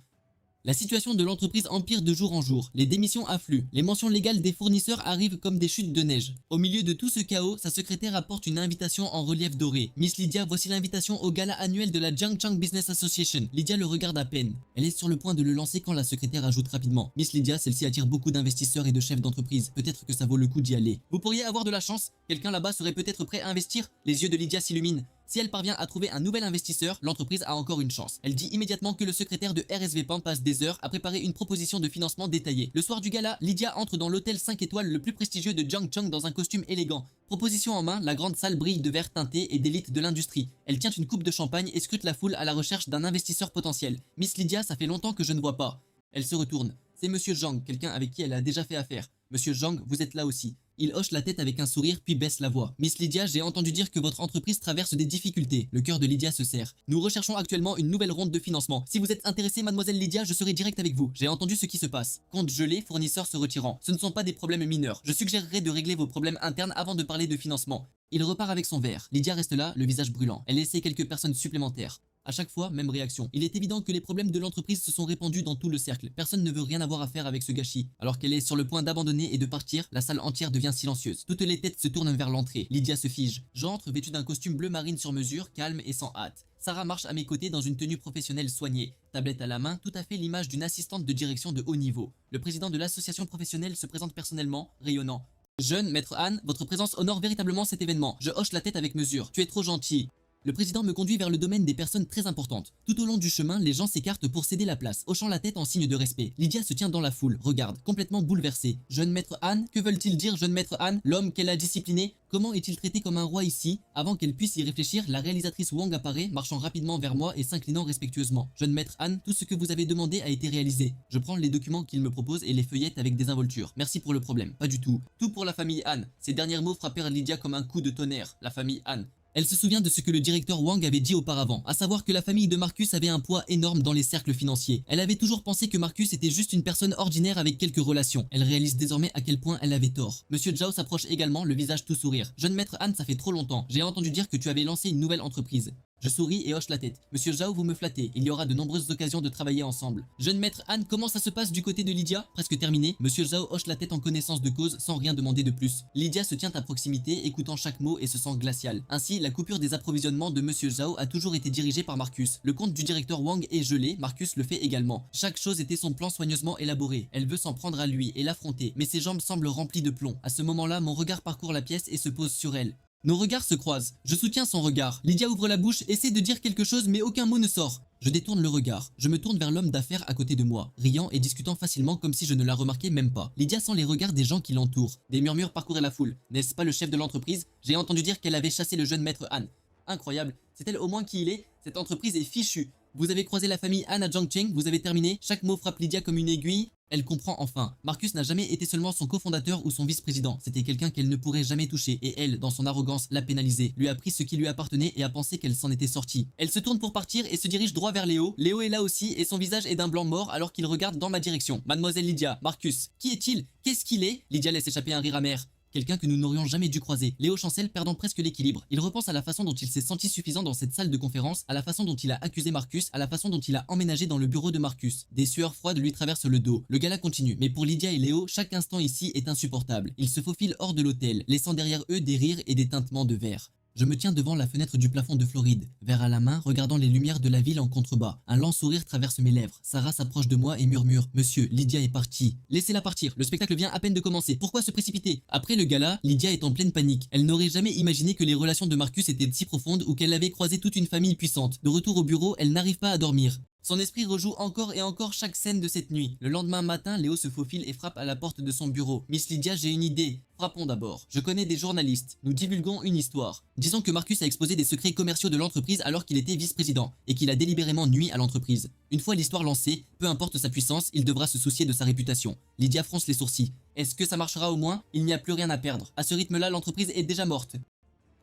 La situation de l'entreprise empire de jour en jour. Les démissions affluent. Les mentions légales des fournisseurs arrivent comme des chutes de neige. Au milieu de tout ce chaos, sa secrétaire apporte une invitation en relief doré. Miss Lydia, voici l'invitation au gala annuel de la Jiangchang Business Association. Lydia le regarde à peine. Elle est sur le point de le lancer quand la secrétaire ajoute rapidement. Miss Lydia, celle-ci attire beaucoup d'investisseurs et de chefs d'entreprise. Peut-être que ça vaut le coup d'y aller. Vous pourriez avoir de la chance. Quelqu'un là-bas serait peut-être prêt à investir. Les yeux de Lydia s'illuminent. Si elle parvient à trouver un nouvel investisseur, l'entreprise a encore une chance. Elle dit immédiatement que le secrétaire de RSV Pan passe des heures à préparer une proposition de financement détaillée. Le soir du gala, Lydia entre dans l'hôtel 5 étoiles le plus prestigieux de Jiangchang dans un costume élégant. Proposition en main, la grande salle brille de verre teinté et d'élite de l'industrie. Elle tient une coupe de champagne et scrute la foule à la recherche d'un investisseur potentiel. Miss Lydia, ça fait longtemps que je ne vois pas. Elle se retourne. C'est Monsieur Zhang, quelqu'un avec qui elle a déjà fait affaire. Monsieur Zhang, vous êtes là aussi. Il hoche la tête avec un sourire puis baisse la voix. Miss Lydia, j'ai entendu dire que votre entreprise traverse des difficultés. Le cœur de Lydia se serre. Nous recherchons actuellement une nouvelle ronde de financement. Si vous êtes intéressée, mademoiselle Lydia, je serai direct avec vous. J'ai entendu ce qui se passe. Compte gelé, fournisseur se retirant. Ce ne sont pas des problèmes mineurs. Je suggérerais de régler vos problèmes internes avant de parler de financement. Il repart avec son verre. Lydia reste là, le visage brûlant. Elle essaie quelques personnes supplémentaires. À chaque fois, même réaction. Il est évident que les problèmes de l'entreprise se sont répandus dans tout le cercle. Personne ne veut rien avoir à faire avec ce gâchis. Alors qu'elle est sur le point d'abandonner et de partir, la salle entière devient silencieuse. Toutes les têtes se tournent vers l'entrée. Lydia se fige. J'entre, vêtue d'un costume bleu marine sur mesure, calme et sans hâte. Sarah marche à mes côtés dans une tenue professionnelle soignée. Tablette à la main, tout à fait l'image d'une assistante de direction de haut niveau. Le président de l'association professionnelle se présente personnellement, rayonnant. Jeune maître Anne, votre présence honore véritablement cet événement. Je hoche la tête avec mesure. Tu es trop gentil. Le président me conduit vers le domaine des personnes très importantes. Tout au long du chemin, les gens s'écartent pour céder la place, hochant la tête en signe de respect. Lydia se tient dans la foule, regarde, complètement bouleversée. Jeune maître Anne, que veulent-ils dire jeune maître Anne? L'homme qu'elle a discipliné? Comment est-il traité comme un roi ici? Avant qu'elle puisse y réfléchir, la réalisatrice Wang apparaît, marchant rapidement vers moi et s'inclinant respectueusement. Jeune maître Anne, tout ce que vous avez demandé a été réalisé. Je prends les documents qu'il me propose et les feuillette avec désinvolture. Merci pour le problème. Pas du tout. Tout pour la famille Anne. Ces derniers mots frappèrent Lydia comme un coup de tonnerre. La famille Anne. Elle se souvient de ce que le directeur Wang avait dit auparavant, à savoir que la famille de Marcus avait un poids énorme dans les cercles financiers. Elle avait toujours pensé que Marcus était juste une personne ordinaire avec quelques relations. Elle réalise désormais à quel point elle avait tort. Monsieur Zhao s'approche également, le visage tout sourire. Jeune maître Anne, ça fait trop longtemps. J'ai entendu dire que tu avais lancé une nouvelle entreprise. Je souris et hoche la tête. Monsieur Zhao, vous me flattez. Il y aura de nombreuses occasions de travailler ensemble. Jeune maître Anne, comment ça se passe du côté de Lydia? Presque terminé. Monsieur Zhao hoche la tête en connaissance de cause sans rien demander de plus. Lydia se tient à proximité, écoutant chaque mot et se sent glaciale. Ainsi, la coupure des approvisionnements de Monsieur Zhao a toujours été dirigée par Marcus. Le compte du directeur Wang est gelé, Marcus le fait également. Chaque chose était son plan soigneusement élaboré. Elle veut s'en prendre à lui et l'affronter, mais ses jambes semblent remplies de plomb. À ce moment-là, mon regard parcourt la pièce et se pose sur elle. Nos regards se croisent. Je soutiens son regard. Lydia ouvre la bouche, essaie de dire quelque chose, mais aucun mot ne sort. Je détourne le regard. Je me tourne vers l'homme d'affaires à côté de moi, riant et discutant facilement comme si je ne la remarquais même pas. Lydia sent les regards des gens qui l'entourent. Des murmures parcouraient la foule. N'est-ce pas le chef de l'entreprise? J'ai entendu dire qu'elle avait chassé le jeune maître Anne. Incroyable. Sait-elle au moins qui il est? Cette entreprise est fichue. Vous avez croisé la famille Anne à Zhangcheng, vous avez terminé. Chaque mot frappe Lydia comme une aiguille. Elle comprend enfin. Marcus n'a jamais été seulement son cofondateur ou son vice-président. C'était quelqu'un qu'elle ne pourrait jamais toucher. Et elle, dans son arrogance, l'a pénalisé. Lui a pris ce qui lui appartenait et a pensé qu'elle s'en était sortie. Elle se tourne pour partir et se dirige droit vers Léo. Léo est là aussi et son visage est d'un blanc mort alors qu'il regarde dans ma direction. Mademoiselle Lydia, Marcus, qui est-il? Qu'est-ce qu'il est? Lydia laisse échapper un rire amer. Quelqu'un que nous n'aurions jamais dû croiser. Léo chancelle, perdant presque l'équilibre. Il repense à la façon dont il s'est senti suffisant dans cette salle de conférence, à la façon dont il a accusé Marcus, à la façon dont il a emménagé dans le bureau de Marcus. Des sueurs froides lui traversent le dos. Le gala continue, mais pour Lydia et Léo, chaque instant ici est insupportable. Ils se faufilent hors de l'hôtel, laissant derrière eux des rires et des tintements de verre. Je me tiens devant la fenêtre du plafond de Floride, verre à la main, regardant les lumières de la ville en contrebas. Un lent sourire traverse mes lèvres. Sarah s'approche de moi et murmure: Monsieur, Lydia est partie. Laissez-la partir, le spectacle vient à peine de commencer. Pourquoi se précipiter? Après le gala, Lydia est en pleine panique. Elle n'aurait jamais imaginé que les relations de Marcus étaient si profondes ou qu'elle avait croisé toute une famille puissante. De retour au bureau, elle n'arrive pas à dormir. Son esprit rejoue encore et encore chaque scène de cette nuit. Le lendemain matin, Léo se faufile et frappe à la porte de son bureau. Miss Lydia, j'ai une idée. Frappons d'abord. Je connais des journalistes. Nous divulguons une histoire. Disons que Marcus a exposé des secrets commerciaux de l'entreprise alors qu'il était vice-président et qu'il a délibérément nui à l'entreprise. Une fois l'histoire lancée, peu importe sa puissance, il devra se soucier de sa réputation. Lydia fronce les sourcils. Est-ce que ça marchera au moins? Il n'y a plus rien à perdre. À ce rythme-là, l'entreprise est déjà morte.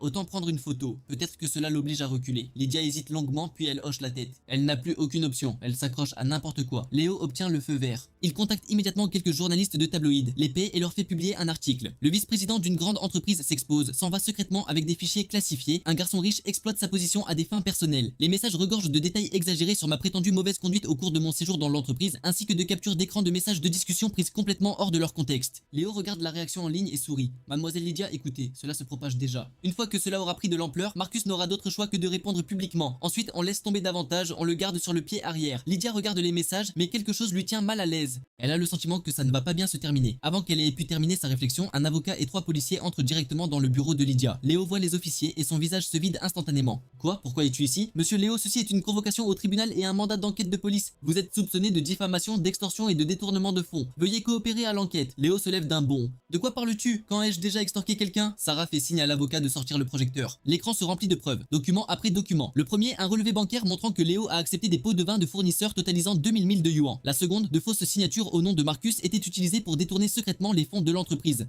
Autant prendre une photo, peut-être que cela l'oblige à reculer. Lydia hésite longuement puis elle hoche la tête. Elle n'a plus aucune option, elle s'accroche à n'importe quoi. Léo obtient le feu vert. Il contacte immédiatement quelques journalistes de tabloïds, les paie et leur fait publier un article. Le vice-président d'une grande entreprise s'expose, s'en va secrètement avec des fichiers classifiés. Un garçon riche exploite sa position à des fins personnelles. Les messages regorgent de détails exagérés sur ma prétendue mauvaise conduite au cours de mon séjour dans l'entreprise, ainsi que de captures d'écran de messages de discussion prises complètement hors de leur contexte. Léo regarde la réaction en ligne et sourit. Mademoiselle Lydia, écoutez, cela se propage déjà. Une fois que cela aura pris de l'ampleur, Marcus n'aura d'autre choix que de répondre publiquement. Ensuite, on laisse tomber davantage, on le garde sur le pied arrière. Lydia regarde les messages, mais quelque chose lui tient mal à l'aise. Elle a le sentiment que ça ne va pas bien se terminer. Avant qu'elle ait pu terminer sa réflexion, un avocat et 3 policiers entrent directement dans le bureau de Lydia. Léo voit les officiers et son visage se vide instantanément. Quoi? Pourquoi es-tu ici? Monsieur Léo, ceci est une convocation au tribunal et un mandat d'enquête de police. Vous êtes soupçonné de diffamation, d'extorsion et de détournement de fonds. Veuillez coopérer à l'enquête. Léo se lève d'un bond. De quoi parles-tu? Quand ai-je déjà extorqué quelqu'un? Sarah fait signe à l'avocat de sortir le projecteur. L'écran se remplit de preuves, document après document. Le premier, un relevé bancaire montrant que Léo a accepté des pots de vin de fournisseurs totalisant 2000 000 de yuan. La seconde, de fausses signatures au nom de Marcus étaient utilisées pour détourner secrètement les fonds de l'entreprise.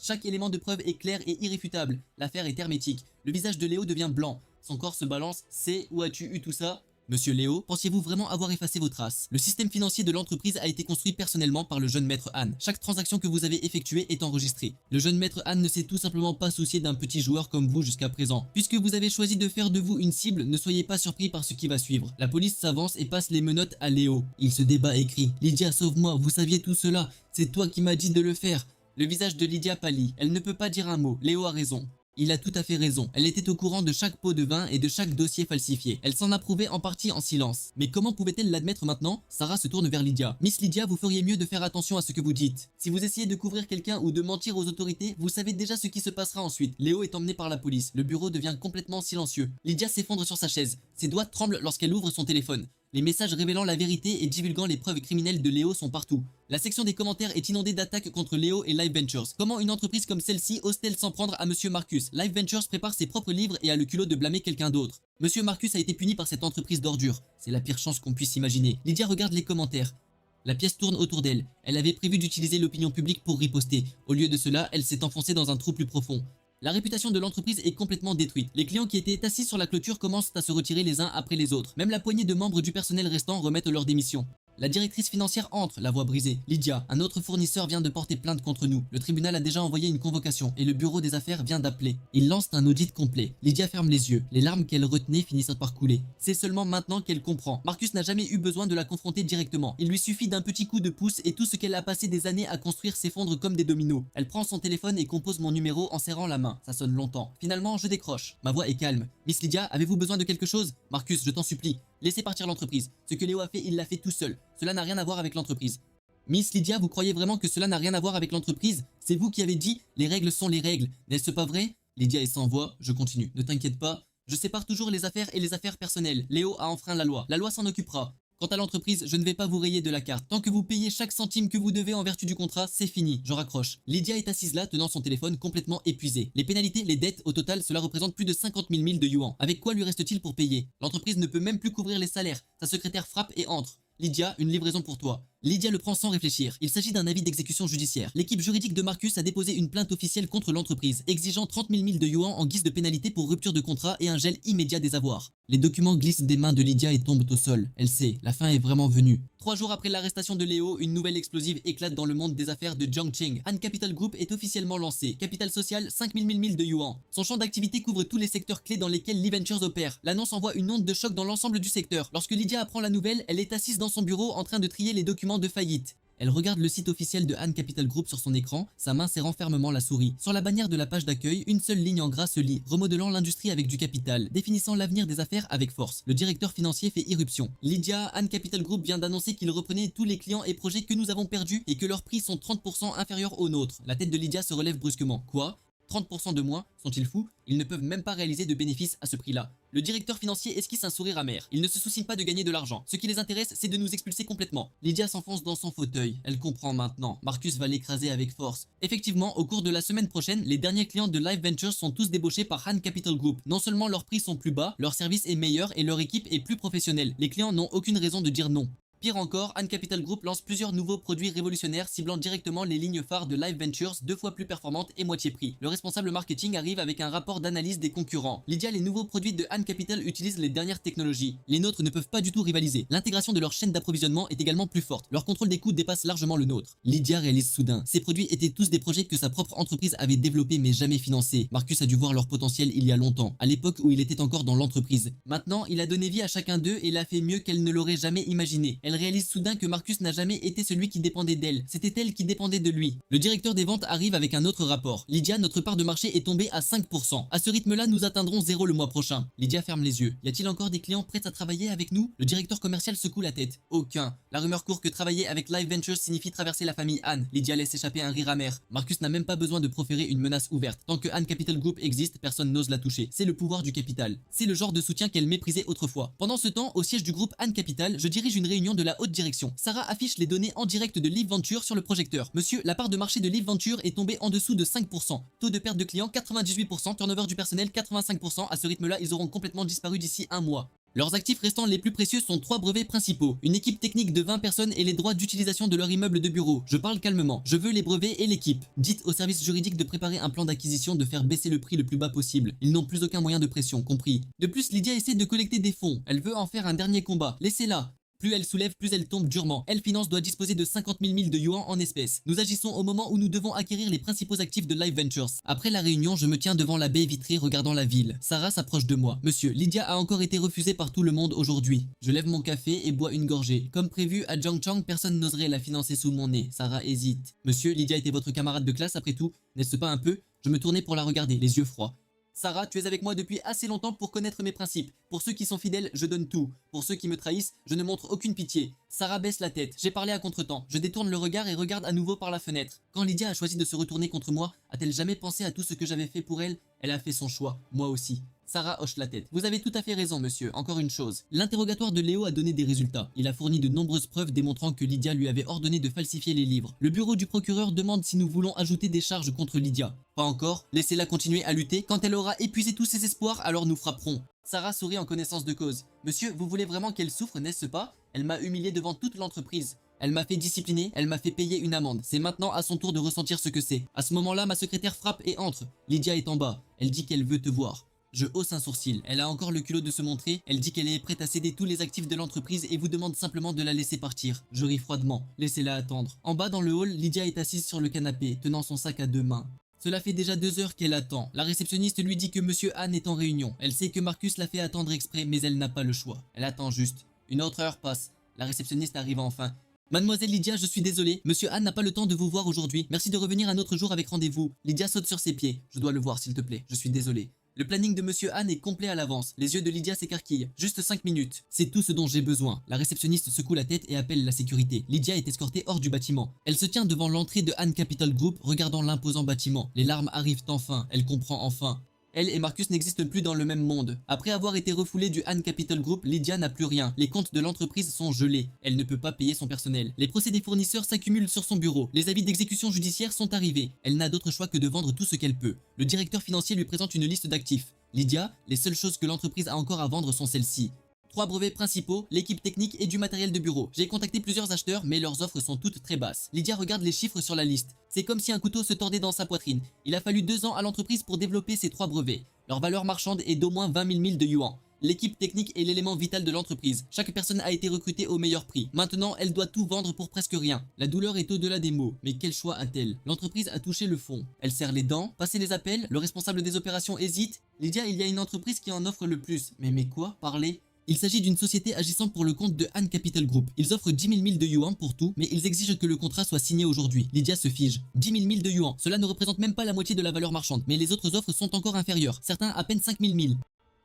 Chaque élément de preuve est clair et irréfutable. L'affaire est hermétique. Le visage de Léo devient blanc. Son corps se balance. C'est où as-tu eu tout ça? Monsieur Léo, pensiez-vous vraiment avoir effacé vos traces? Le système financier de l'entreprise a été construit personnellement par le jeune maître Han. Chaque transaction que vous avez effectuée est enregistrée. Le jeune maître Han ne s'est tout simplement pas soucié d'un petit joueur comme vous jusqu'à présent. Puisque vous avez choisi de faire de vous une cible, ne soyez pas surpris par ce qui va suivre. La police s'avance et passe les menottes à Léo. Il se débat et crie: Lydia, sauve-moi, vous saviez tout cela, c'est toi qui m'as dit de le faire. Le visage de Lydia pâlit. Elle ne peut pas dire un mot. Léo a raison. Il a tout à fait raison. Elle était au courant de chaque pot de vin et de chaque dossier falsifié. Elle s'en approuvait en partie en silence. Mais comment pouvait-elle l'admettre maintenant? Sarah se tourne vers Lydia. Miss Lydia, vous feriez mieux de faire attention à ce que vous dites. Si vous essayez de couvrir quelqu'un ou de mentir aux autorités, vous savez déjà ce qui se passera ensuite. Léo est emmené par la police. Le bureau devient complètement silencieux. Lydia s'effondre sur sa chaise. Ses doigts tremblent lorsqu'elle ouvre son téléphone. Les messages révélant la vérité et divulguant les preuves criminelles de Léo sont partout. La section des commentaires est inondée d'attaques contre Léo et Live Ventures. Comment une entreprise comme celle-ci ose-t-elle s'en prendre à Monsieur Marcus? Live Ventures prépare ses propres livres et a le culot de blâmer quelqu'un d'autre. Monsieur Marcus a été puni par cette entreprise d'ordures. C'est la pire chance qu'on puisse imaginer. Lydia regarde les commentaires. La pièce tourne autour d'elle. Elle avait prévu d'utiliser l'opinion publique pour riposter. Au lieu de cela, elle s'est enfoncée dans un trou plus profond. La réputation de l'entreprise est complètement détruite. Les clients qui étaient assis sur la clôture commencent à se retirer les uns après les autres. Même la poignée de membres du personnel restant remettent leur démission. La directrice financière entre, la voix brisée. Lydia, un autre fournisseur vient de porter plainte contre nous. Le tribunal a déjà envoyé une convocation et le bureau des affaires vient d'appeler. Ils lancent un audit complet. Lydia ferme les yeux. Les larmes qu'elle retenait finissent par couler. C'est seulement maintenant qu'elle comprend. Marcus n'a jamais eu besoin de la confronter directement. Il lui suffit d'un petit coup de pouce et tout ce qu'elle a passé des années à construire s'effondre comme des dominos. Elle prend son téléphone et compose mon numéro en serrant la main. Ça sonne longtemps. Finalement, je décroche. Ma voix est calme. Miss Lydia, avez-vous besoin de quelque chose? Marcus, je t'en supplie. Laissez partir l'entreprise. Ce que Léo a fait, il l'a fait tout seul. Cela n'a rien à voir avec l'entreprise. Miss Lydia, vous croyez vraiment que cela n'a rien à voir avec l'entreprise? C'est vous qui avez dit « les règles sont les règles ». N'est-ce pas vrai? Lydia est sans voix. Je continue. Ne t'inquiète pas. Je sépare toujours les affaires et les affaires personnelles. Léo a enfreint la loi. La loi s'en occupera. Quant à l'entreprise, je ne vais pas vous rayer de la carte. Tant que vous payez chaque centime que vous devez en vertu du contrat, c'est fini. Je raccroche. Lydia est assise là, tenant son téléphone complètement épuisé. Les pénalités, les dettes, au total, cela représente plus de 50 000 de yuan. Avec quoi lui reste-t-il pour payer? L'entreprise ne peut même plus couvrir les salaires. Sa secrétaire frappe et entre. Lydia, une livraison pour toi. Lydia le prend sans réfléchir. Il s'agit d'un avis d'exécution judiciaire. L'équipe juridique de Marcus a déposé une plainte officielle contre l'entreprise, exigeant 30 000 de yuan en guise de pénalité pour rupture de contrat et un gel immédiat des avoirs. Les documents glissent des mains de Lydia et tombent au sol. Elle sait, la fin est vraiment venue. 3 jours après l'arrestation de Léo, une nouvelle explosive éclate dans le monde des affaires de Jiangqing. Han Capital Group est officiellement lancé. Capital social, 5 000 de yuan. Son champ d'activité couvre tous les secteurs clés dans lesquels Lee Ventures opère. L'annonce envoie une onde de choc dans l'ensemble du secteur. Lorsque Lydia apprend la nouvelle, elle est assise dans son bureau en train de trier les documents de faillite. Elle regarde le site officiel de Han Capital Group sur son écran, sa main serrant fermement la souris. Sur la bannière de la page d'accueil, une seule ligne en gras se lit, remodelant l'industrie avec du capital, définissant l'avenir des affaires avec force. Le directeur financier fait irruption. Lydia, Han Capital Group vient d'annoncer qu'il reprenait tous les clients et projets que nous avons perdus et que leurs prix sont 30% inférieurs aux nôtres. La tête de Lydia se relève brusquement. Quoi? 30% de moins? Sont-ils fous? Ils ne peuvent même pas réaliser de bénéfices à ce prix-là. Le directeur financier esquisse un sourire amer. Ils ne se soucient pas de gagner de l'argent. Ce qui les intéresse, c'est de nous expulser complètement. Lydia s'enfonce dans son fauteuil. Elle comprend maintenant. Marcus va l'écraser avec force. Effectivement, au cours de la semaine prochaine, les derniers clients de Live Ventures sont tous débauchés par Han Capital Group. Non seulement leurs prix sont plus bas, leur service est meilleur et leur équipe est plus professionnelle. Les clients n'ont aucune raison de dire non. Pire encore, Han Capital Group lance plusieurs nouveaux produits révolutionnaires ciblant directement les lignes phares de Live Ventures, 2 fois plus performantes et moitié prix. Le responsable marketing arrive avec un rapport d'analyse des concurrents. Lydia, les nouveaux produits de Han Capital utilisent les dernières technologies. Les nôtres ne peuvent pas du tout rivaliser. L'intégration de leur chaîne d'approvisionnement est également plus forte. Leur contrôle des coûts dépasse largement le nôtre. Lydia réalise soudain. Ces produits étaient tous des projets que sa propre entreprise avait développés mais jamais financés. Marcus a dû voir leur potentiel il y a longtemps, à l'époque où il était encore dans l'entreprise. Maintenant, il a donné vie à chacun d'eux et l'a fait mieux qu'elle ne l'aurait jamais imaginé. Elle réalise soudain que Marcus n'a jamais été celui qui dépendait d'elle, c'était elle qui dépendait de lui. Le directeur des ventes arrive avec un autre rapport. Lydia, notre part de marché est tombée à 5%. À ce rythme-là, nous atteindrons 0 le mois prochain. Lydia ferme les yeux. Y a-t-il encore des clients prêts à travailler avec nous? Le directeur commercial secoue la tête. Aucun. La rumeur court que travailler avec Live Ventures signifie traverser la famille Han. Lydia laisse échapper un rire amer. Marcus n'a même pas besoin de proférer une menace ouverte. Tant que Han Capital Group existe, personne n'ose la toucher. C'est le pouvoir du capital. C'est le genre de soutien qu'elle méprisait autrefois. Pendant ce temps, au siège du groupe Han Capital, je dirige une réunion de la haute direction. Sarah affiche les données en direct de Live Ventures sur le projecteur. Monsieur, la part de marché de Live Ventures est tombée en dessous de 5%. Taux de perte de clients 98%, turnover du personnel 85%. À ce rythme-là, ils auront complètement disparu d'ici un mois. Leurs actifs restants les plus précieux sont 3 brevets principaux, une équipe technique de 20 personnes et les droits d'utilisation de leur immeuble de bureau. Je parle calmement, je veux les brevets et l'équipe. Dites au service juridique de préparer un plan d'acquisition, de faire baisser le prix le plus bas possible. Ils n'ont plus aucun moyen de pression, compris. De plus, Lydia essaie de collecter des fonds. Elle veut en faire un dernier combat. Laissez-la. Plus elle soulève, plus elle tombe durement. Elle Finance doit disposer de 50 000 de yuan en espèces. Nous agissons au moment où nous devons acquérir les principaux actifs de Live Ventures. Après la réunion, je me tiens devant la baie vitrée regardant la ville. Sarah s'approche de moi. Monsieur, Lydia a encore été refusée par tout le monde aujourd'hui. Je lève mon café et bois une gorgée. Comme prévu, à Zhangchang, personne n'oserait la financer sous mon nez. Sarah hésite. Monsieur, Lydia était votre camarade de classe après tout, n'est-ce pas un peu? Je me tournais pour la regarder, les yeux froids. Sarah, tu es avec moi depuis assez longtemps pour connaître mes principes. Pour ceux qui sont fidèles, je donne tout. Pour ceux qui me trahissent, je ne montre aucune pitié. Sarah baisse la tête. J'ai parlé à contretemps. Je détourne le regard et regarde à nouveau par la fenêtre. Quand Lydia a choisi de se retourner contre moi, a-t-elle jamais pensé à tout ce que j'avais fait pour elle? Elle a fait son choix, moi aussi. Sarah hoche la tête. Vous avez tout à fait raison, monsieur. Encore une chose. L'interrogatoire de Léo a donné des résultats. Il a fourni de nombreuses preuves démontrant que Lydia lui avait ordonné de falsifier les livres. Le bureau du procureur demande si nous voulons ajouter des charges contre Lydia. Pas encore. Laissez-la continuer à lutter. Quand elle aura épuisé tous ses espoirs, alors nous frapperons. Sarah sourit en connaissance de cause. Monsieur, vous voulez vraiment qu'elle souffre, n'est-ce pas? Elle m'a humilié devant toute l'entreprise. Elle m'a fait discipliner, elle m'a fait payer une amende. C'est maintenant à son tour de ressentir ce que c'est. À ce moment-là, ma secrétaire frappe et entre. Lydia est en bas. Elle dit qu'elle veut te voir. Je hausse un sourcil. Elle a encore le culot de se montrer. Elle dit qu'elle est prête à céder tous les actifs de l'entreprise et vous demande simplement de la laisser partir. Je ris froidement. Laissez-la attendre. En bas dans le hall, Lydia est assise sur le canapé, tenant son sac à 2 mains. Cela fait déjà 2 heures qu'elle attend. La réceptionniste lui dit que Monsieur Han est en réunion. Elle sait que Marcus l'a fait attendre exprès, mais elle n'a pas le choix. Elle attend juste. Une autre heure passe. La réceptionniste arrive enfin. Mademoiselle Lydia, je suis désolé. Monsieur Han n'a pas le temps de vous voir aujourd'hui. Merci de revenir un autre jour avec rendez-vous. Lydia saute sur ses pieds. Je dois le voir, s'il te plaît. Je suis désolé. Le planning de Monsieur Han est complet à l'avance. Les yeux de Lydia s'écarquillent. Juste 5 minutes. C'est tout ce dont j'ai besoin. La réceptionniste secoue la tête et appelle la sécurité. Lydia est escortée hors du bâtiment. Elle se tient devant l'entrée de Han Capital Group, regardant l'imposant bâtiment. Les larmes arrivent enfin. Elle comprend enfin. Elle et Marcus n'existent plus dans le même monde. Après avoir été refoulée du Han Capital Group, Lydia n'a plus rien. Les comptes de l'entreprise sont gelés. Elle ne peut pas payer son personnel. Les procès des fournisseurs s'accumulent sur son bureau. Les avis d'exécution judiciaire sont arrivés. Elle n'a d'autre choix que de vendre tout ce qu'elle peut. Le directeur financier lui présente une liste d'actifs. Lydia, les seules choses que l'entreprise a encore à vendre sont celles-ci. 3 brevets principaux, l'équipe technique et du matériel de bureau. J'ai contacté plusieurs acheteurs, mais leurs offres sont toutes très basses. Lydia regarde les chiffres sur la liste. C'est comme si un couteau se tordait dans sa poitrine. Il a fallu 2 ans à l'entreprise pour développer ces 3 brevets. Leur valeur marchande est d'au moins 20 000 de yuan. L'équipe technique est l'élément vital de l'entreprise. Chaque personne a été recrutée au meilleur prix. Maintenant, elle doit tout vendre pour presque rien. La douleur est au-delà des mots. Mais quel choix a-t-elle? L'entreprise a touché le fond. Elle serre les dents, passer les appels, le responsable des opérations hésite. Lydia, il y a une entreprise qui en offre le plus. Mais quoi? Parler? Il s'agit d'une société agissant pour le compte de Han Capital Group. Ils offrent 10 000 de yuan pour tout, mais ils exigent que le contrat soit signé aujourd'hui. Lydia se fige. 10 000 de yuan, cela ne représente même pas la moitié de la valeur marchande, mais les autres offres sont encore inférieures, certains à peine 5 000.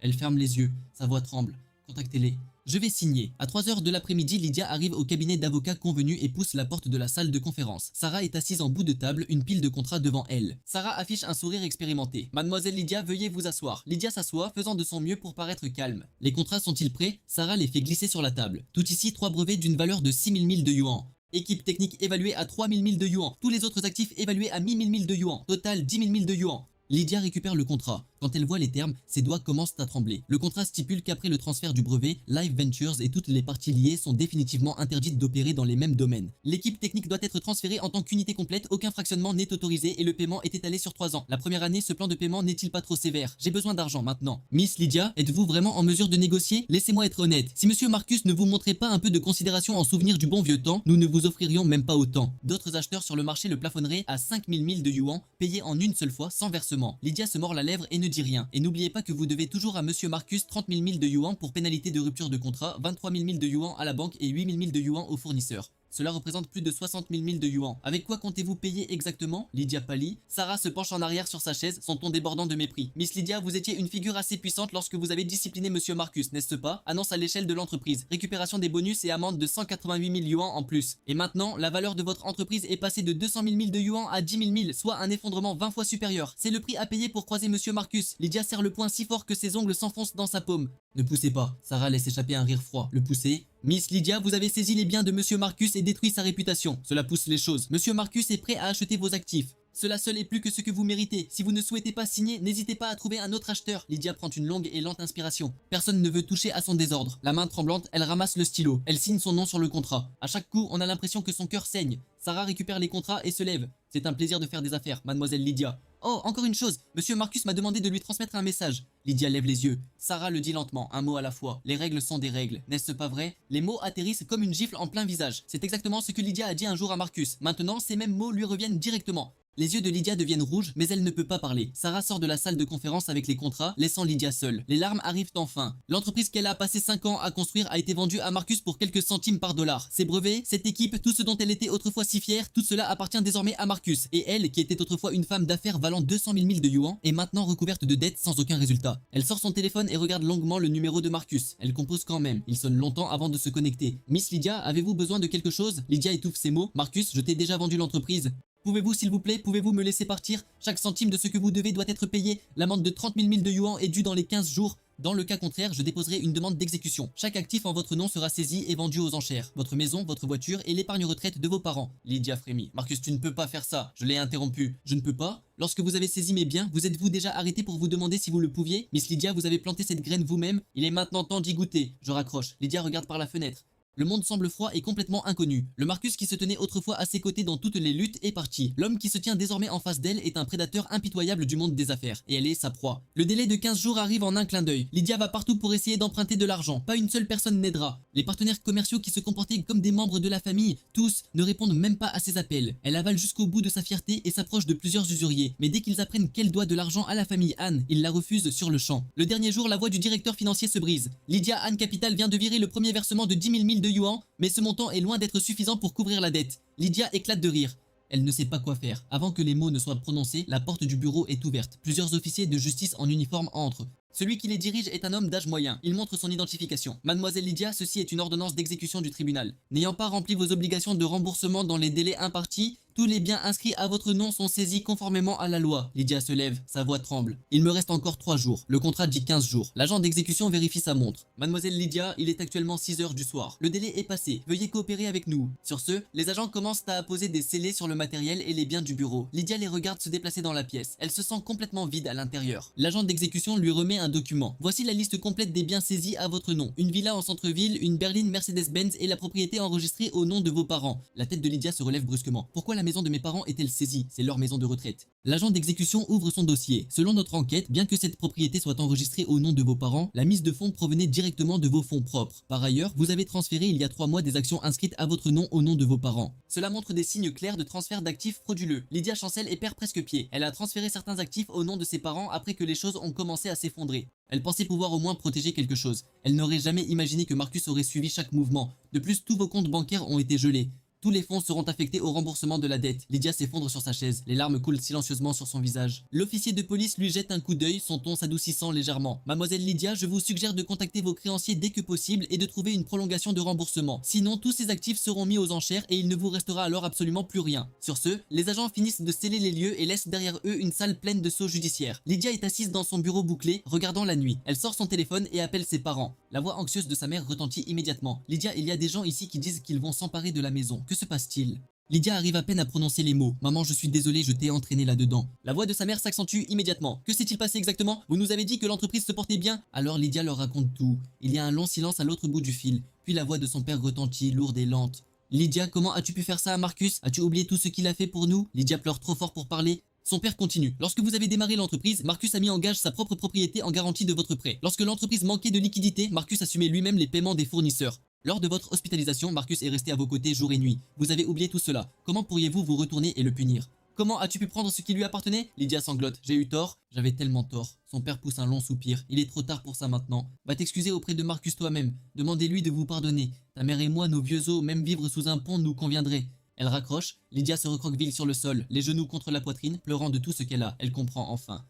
Elle ferme les yeux, sa voix tremble. Contactez-les. Je vais signer. À 3 heures de l'après-midi, Lydia arrive au cabinet d'avocats convenu et pousse la porte de la salle de conférence. Sarah est assise en bout de table, une pile de contrats devant elle. Sarah affiche un sourire expérimenté. Mademoiselle Lydia, veuillez vous asseoir. Lydia s'assoit, faisant de son mieux pour paraître calme. Les contrats sont-ils prêts? Sarah les fait glisser sur la table. Tout ici, 3 brevets d'une valeur de 6 000 de yuan. Équipe technique évaluée à 3 000 de yuan. Tous les autres actifs évalués à 1 000 de yuan. Total 10 000 de yuan. Lydia récupère le contrat. Quand elle voit les termes, ses doigts commencent à trembler. Le contrat stipule qu'après le transfert du brevet, Live Ventures et toutes les parties liées sont définitivement interdites d'opérer dans les mêmes domaines. L'équipe technique doit être transférée en tant qu'unité complète, aucun fractionnement n'est autorisé et le paiement est étalé sur 3 ans. La première année, ce plan de paiement n'est-il pas trop sévère? J'ai besoin d'argent maintenant. Miss Lydia, êtes-vous vraiment en mesure de négocier? Laissez-moi être honnête. Si Monsieur Marcus ne vous montrait pas un peu de considération en souvenir du bon vieux temps, nous ne vous offririons même pas autant. D'autres acheteurs sur le marché le plafonneraient à 5 000 de yuan, payés en une seule fois sans versement. Lydia se mord la lèvre et ne dit rien. Et n'oubliez pas que vous devez toujours à Monsieur Marcus 30 000 de yuan pour pénalité de rupture de contrat, 23 000 de yuan à la banque et 8 000 de yuan aux fournisseurs. Cela représente plus de 60 000 de yuan. Avec quoi comptez-vous payer exactement? Lydia pâlit. Sarah se penche en arrière sur sa chaise, son ton débordant de mépris. Miss Lydia, vous étiez une figure assez puissante lorsque vous avez discipliné Monsieur Marcus, n'est-ce pas? Annonce à l'échelle de l'entreprise. Récupération des bonus et amende de 188 000 yuan en plus. Et maintenant, la valeur de votre entreprise est passée de 200 000 de yuan à 10 000, soit un effondrement 20 fois supérieur. C'est le prix à payer pour croiser Monsieur Marcus. Lydia serre le poing si fort que ses ongles s'enfoncent dans sa paume. Ne poussez pas. Sarah laisse échapper un rire froid. Le pousser. Miss Lydia, vous avez saisi les biens de Monsieur Marcus et détruit sa réputation. Cela pousse les choses. Monsieur Marcus est prêt à acheter vos actifs. Cela seul est plus que ce que vous méritez. Si vous ne souhaitez pas signer, n'hésitez pas à trouver un autre acheteur. Lydia prend une longue et lente inspiration. Personne ne veut toucher à son désordre. La main tremblante, elle ramasse le stylo. Elle signe son nom sur le contrat. À chaque coup, on a l'impression que son cœur saigne. Sarah récupère les contrats et se lève. C'est un plaisir de faire des affaires, mademoiselle Lydia. Oh, encore une chose, monsieur Marcus m'a demandé de lui transmettre un message. Lydia lève les yeux. Sarah le dit lentement, un mot à la fois. Les règles sont des règles, n'est-ce pas vrai? Les mots atterrissent comme une gifle en plein visage. C'est exactement ce que Lydia a dit un jour à Marcus. Maintenant, ces mêmes mots lui reviennent directement. Les yeux de Lydia deviennent rouges, mais elle ne peut pas parler. Sarah sort de la salle de conférence avec les contrats, laissant Lydia seule. Les larmes arrivent enfin. L'entreprise qu'elle a passé 5 ans à construire a été vendue à Marcus pour quelques centimes par dollar. Ses brevets, cette équipe, tout ce dont elle était autrefois si fière, tout cela appartient désormais à Marcus. Et elle, qui était autrefois une femme d'affaires valant 200 000 de yuan, est maintenant recouverte de dettes sans aucun résultat. Elle sort son téléphone et regarde longuement le numéro de Marcus. Elle compose quand même. Il sonne longtemps avant de se connecter. Miss Lydia, avez-vous besoin de quelque chose? Lydia étouffe ses mots. Marcus, je t'ai déjà vendu l'entreprise. Pouvez-vous s'il vous plaît, pouvez-vous me laisser partir? Chaque centime de ce que vous devez doit être payé. L'amende de 30 000 de yuan est due dans les 15 jours. Dans le cas contraire, je déposerai une demande d'exécution. Chaque actif en votre nom sera saisi et vendu aux enchères. Votre maison, votre voiture et l'épargne retraite de vos parents. Lydia frémit. Marcus, tu ne peux pas faire ça. Je l'ai interrompu. Je ne peux pas? Lorsque vous avez saisi mes biens, vous êtes-vous déjà arrêté pour vous demander si vous le pouviez? Miss Lydia, vous avez planté cette graine vous-même. Il est maintenant temps d'y goûter. Je raccroche. Lydia regarde par la fenêtre. Le monde semble froid et complètement inconnu. Le Marcus qui se tenait autrefois à ses côtés dans toutes les luttes est parti. L'homme qui se tient désormais en face d'elle est un prédateur impitoyable du monde des affaires, et elle est sa proie. Le délai de 15 jours arrive en un clin d'œil. Lydia va partout pour essayer d'emprunter de l'argent. Pas une seule personne n'aidera. Les partenaires commerciaux qui se comportaient comme des membres de la famille, tous, ne répondent même pas à ses appels. Elle avale jusqu'au bout de sa fierté et s'approche de plusieurs usuriers. Mais dès qu'ils apprennent qu'elle doit de l'argent à la famille Anne, ils la refusent sur le champ. Le dernier jour, la voix du directeur financier se brise. Lydia Anne Capital vient de virer le premier versement de 10 000 de yuan, mais ce montant est loin d'être suffisant pour couvrir la dette. Lydia éclate de rire. Elle ne sait pas quoi faire. Avant que les mots ne soient prononcés, la porte du bureau est ouverte. Plusieurs officiers de justice en uniforme entrent. Celui qui les dirige est un homme d'âge moyen. Il montre son identification. Mademoiselle Lydia, ceci est une ordonnance d'exécution du tribunal. N'ayant pas rempli vos obligations de remboursement dans les délais impartis, tous les biens inscrits à votre nom sont saisis conformément à la loi. Lydia se lève, sa voix tremble. Il me reste encore 3 jours. Le contrat dit 15 jours. L'agent d'exécution vérifie sa montre. Mademoiselle Lydia, il est actuellement 6 heures du soir. Le délai est passé. Veuillez coopérer avec nous. Sur ce, les agents commencent à apposer des scellés sur le matériel et les biens du bureau. Lydia les regarde se déplacer dans la pièce. Elle se sent complètement vide à l'intérieur. L'agent d'exécution lui remet un document. Voici la liste complète des biens saisis à votre nom. Une villa en centre-ville, une berline Mercedes-Benz et la propriété enregistrée au nom de vos parents. La tête de Lydia se relève brusquement. Pourquoi la maison de mes parents est-elle saisie? C'est leur maison de retraite. L'agent d'exécution ouvre son dossier. Selon notre enquête, bien que cette propriété soit enregistrée au nom de vos parents, la mise de fonds provenait directement de vos fonds propres. Par ailleurs, vous avez transféré il y a 3 mois des actions inscrites à votre nom au nom de vos parents. Cela montre des signes clairs de transfert d'actifs frauduleux. Lydia chancelle et perd presque pied. Elle a transféré certains actifs au nom de ses parents après que les choses ont commencé à s'effondrer. Elle pensait pouvoir au moins protéger quelque chose. Elle n'aurait jamais imaginé que Marcus aurait suivi chaque mouvement. De plus, tous vos comptes bancaires ont été gelés. Tous les fonds seront affectés au remboursement de la dette. Lydia s'effondre sur sa chaise. Les larmes coulent silencieusement sur son visage. L'officier de police lui jette un coup d'œil, son ton s'adoucissant légèrement. Mademoiselle Lydia, je vous suggère de contacter vos créanciers dès que possible et de trouver une prolongation de remboursement. Sinon, tous ces actifs seront mis aux enchères et il ne vous restera alors absolument plus rien. Sur ce, les agents finissent de sceller les lieux et laissent derrière eux une salle pleine de sceaux judiciaires. Lydia est assise dans son bureau bouclé, regardant la nuit. Elle sort son téléphone et appelle ses parents. La voix anxieuse de sa mère retentit immédiatement. Lydia, il y a des gens ici qui disent qu'ils vont s'emparer de la maison. Que se passe-t-il? Lydia arrive à peine à prononcer les mots. Maman, je suis désolée, je t'ai entraîné là-dedans. La voix de sa mère s'accentue immédiatement. Que s'est-il passé exactement? Vous nous avez dit que l'entreprise se portait bien? Alors Lydia leur raconte tout. Il y a un long silence à l'autre bout du fil. Puis la voix de son père retentit, lourde et lente. Lydia, comment as-tu pu faire ça à Marcus? As-tu oublié tout ce qu'il a fait pour nous? Lydia pleure trop fort pour parler. Son père continue. Lorsque vous avez démarré l'entreprise, Marcus a mis en gage sa propre propriété en garantie de votre prêt. Lorsque l'entreprise manquait de liquidité, Marcus assumait lui-même les paiements des fournisseurs. Lors de votre hospitalisation, Marcus est resté à vos côtés jour et nuit. Vous avez oublié tout cela. Comment pourriez-vous vous retourner et le punir? Comment as-tu pu prendre ce qui lui appartenait? Lydia sanglote. J'ai eu tort. J'avais tellement tort. Son père pousse un long soupir. Il est trop tard pour ça maintenant. Va t'excuser auprès de Marcus toi-même. Demandez-lui de vous pardonner. Ta mère et moi, nos vieux os, même vivre sous un pont nous conviendrait. Elle raccroche. Lydia se recroqueville sur le sol, les genoux contre la poitrine, pleurant de tout ce qu'elle a. Elle comprend enfin.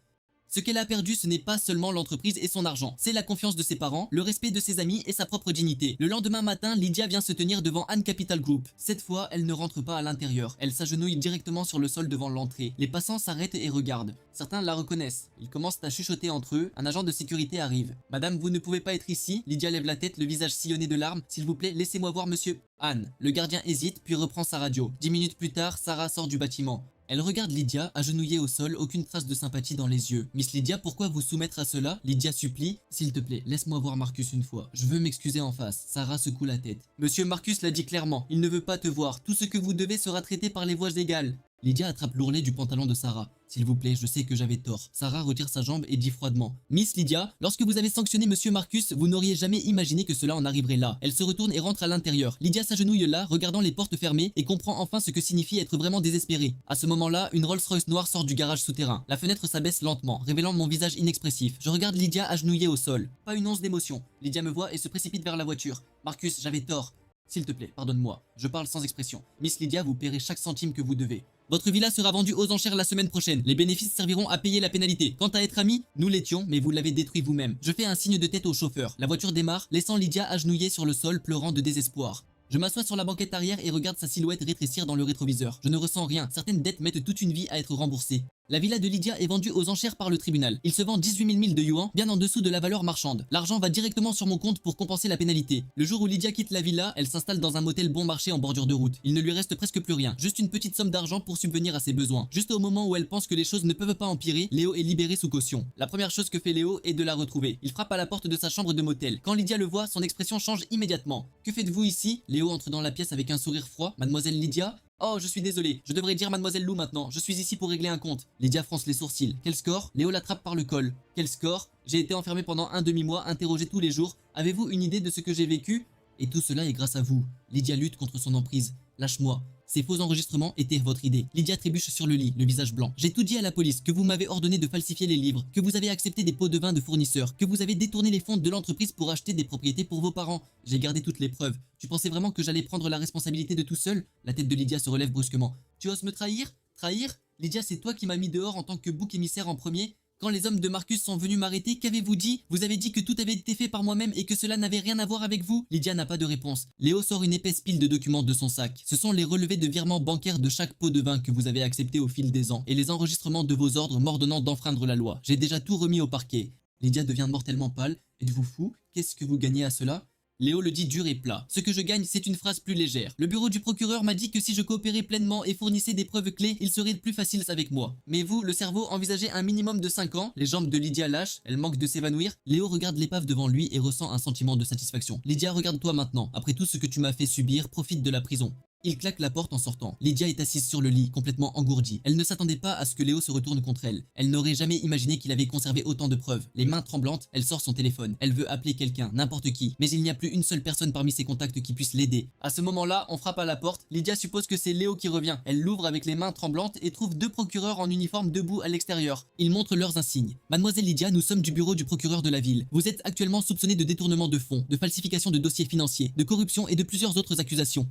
Ce qu'elle a perdu, ce n'est pas seulement l'entreprise et son argent, c'est la confiance de ses parents, le respect de ses amis et sa propre dignité. Le lendemain matin, Lydia vient se tenir devant Anne Capital Group. Cette fois, elle ne rentre pas à l'intérieur, elle s'agenouille directement sur le sol devant l'entrée. Les passants s'arrêtent et regardent. Certains la reconnaissent. Ils commencent à chuchoter entre eux. Un agent de sécurité arrive. Madame, vous ne pouvez pas être ici. Lydia lève la tête, le visage sillonné de larmes. S'il vous plaît, laissez-moi voir monsieur. Anne. Le gardien hésite, puis reprend sa radio. 10 minutes plus tard, Sarah sort du bâtiment. Elle regarde Lydia, agenouillée au sol, aucune trace de sympathie dans les yeux. Miss Lydia, pourquoi vous soumettre à cela? Lydia supplie. S'il te plaît, laisse-moi voir Marcus une fois. Je veux m'excuser en face. Sarah secoue la tête. Monsieur Marcus l'a dit clairement, il ne veut pas te voir. Tout ce que vous devez sera traité par les voies légales. Lydia attrape l'ourlet du pantalon de Sarah. S'il vous plaît, je sais que j'avais tort. Sarah retire sa jambe et dit froidement. Miss Lydia, lorsque vous avez sanctionné Monsieur Marcus, vous n'auriez jamais imaginé que cela en arriverait là. Elle se retourne et rentre à l'intérieur. Lydia s'agenouille là, regardant les portes fermées et comprend enfin ce que signifie être vraiment désespérée. À ce moment-là, une Rolls-Royce noire sort du garage souterrain. La fenêtre s'abaisse lentement, révélant mon visage inexpressif. Je regarde Lydia agenouillée au sol. Pas une once d'émotion. Lydia me voit et se précipite vers la voiture. Marcus, j'avais tort. S'il te plaît, pardonne-moi. Je parle sans expression. Miss Lydia, vous paierez chaque centime que vous devez. Votre villa sera vendue aux enchères la semaine prochaine. Les bénéfices serviront à payer la pénalité. Quant à être amis, nous l'étions, mais vous l'avez détruit vous-même. Je fais un signe de tête au chauffeur. La voiture démarre, laissant Lydia agenouillée sur le sol, pleurant de désespoir. Je m'assois sur la banquette arrière et regarde sa silhouette rétrécir dans le rétroviseur. Je ne ressens rien. Certaines dettes mettent toute une vie à être remboursées. La villa de Lydia est vendue aux enchères par le tribunal. Il se vend 18 000 milles de yuan, bien en dessous de la valeur marchande. L'argent va directement sur mon compte pour compenser la pénalité. Le jour où Lydia quitte la villa, elle s'installe dans un motel bon marché en bordure de route. Il ne lui reste presque plus rien, juste une petite somme d'argent pour subvenir à ses besoins. Juste au moment où elle pense que les choses ne peuvent pas empirer, Léo est libéré sous caution. La première chose que fait Léo est de la retrouver. Il frappe à la porte de sa chambre de motel. Quand Lydia le voit, son expression change immédiatement. Que faites-vous ici? Léo entre dans la pièce avec un sourire froid. Mademoiselle Lydia? Oh, je suis désolé, je devrais dire Mademoiselle Lou maintenant, je suis ici pour régler un compte. Lydia fronce les sourcils. Quel score? Léo l'attrape par le col. Quel score? J'ai été enfermé pendant un demi-mois, interrogé tous les jours. Avez-vous une idée de ce que j'ai vécu? Et tout cela est grâce à vous. Lydia lutte contre son emprise. Lâche-moi. Ces faux enregistrements étaient votre idée. Lydia trébuche sur le lit, le visage blanc. J'ai tout dit à la police, que vous m'avez ordonné de falsifier les livres, que vous avez accepté des pots de vin de fournisseurs, que vous avez détourné les fonds de l'entreprise pour acheter des propriétés pour vos parents. J'ai gardé toutes les preuves. Tu pensais vraiment que j'allais prendre la responsabilité de tout seul? La tête de Lydia se relève brusquement. Tu oses me trahir? Trahir? Lydia, c'est toi qui m'as mis dehors en tant que bouc émissaire en premier? Quand les hommes de Marcus sont venus m'arrêter, qu'avez-vous dit? Vous avez dit que tout avait été fait par moi-même et que cela n'avait rien à voir avec vous? Lydia n'a pas de réponse. Léo sort une épaisse pile de documents de son sac. Ce sont les relevés de virements bancaires de chaque pot de vin que vous avez accepté au fil des ans et les enregistrements de vos ordres m'ordonnant d'enfreindre la loi. J'ai déjà tout remis au parquet. Lydia devient mortellement pâle. Êtes-vous fou? Qu'est-ce que vous gagnez à cela? Léo le dit dur et plat. Ce que je gagne, c'est une phrase plus légère. Le bureau du procureur m'a dit que si je coopérais pleinement et fournissais des preuves clés, il serait plus facile avec moi. Mais vous, le cerveau, envisagez un minimum de 5 ans. Les jambes de Lydia lâchent, elle manque de s'évanouir. Léo regarde l'épave devant lui et ressent un sentiment de satisfaction. Lydia, regarde-toi maintenant. Après tout ce que tu m'as fait subir, profite de la prison. Il claque la porte en sortant. Lydia est assise sur le lit, complètement engourdie. Elle ne s'attendait pas à ce que Léo se retourne contre elle. Elle n'aurait jamais imaginé qu'il avait conservé autant de preuves. Les mains tremblantes, elle sort son téléphone. Elle veut appeler quelqu'un, n'importe qui. Mais il n'y a plus une seule personne parmi ses contacts qui puisse l'aider. À ce moment-là, on frappe à la porte. Lydia suppose que c'est Léo qui revient. Elle l'ouvre avec les mains tremblantes et trouve 2 procureurs en uniforme debout à l'extérieur. Ils montrent leurs insignes. Mademoiselle Lydia, nous sommes du bureau du procureur de la ville. Vous êtes actuellement soupçonnée de détournement de fonds, de falsification de dossiers financiers, de corruption et de plusieurs autres accusations.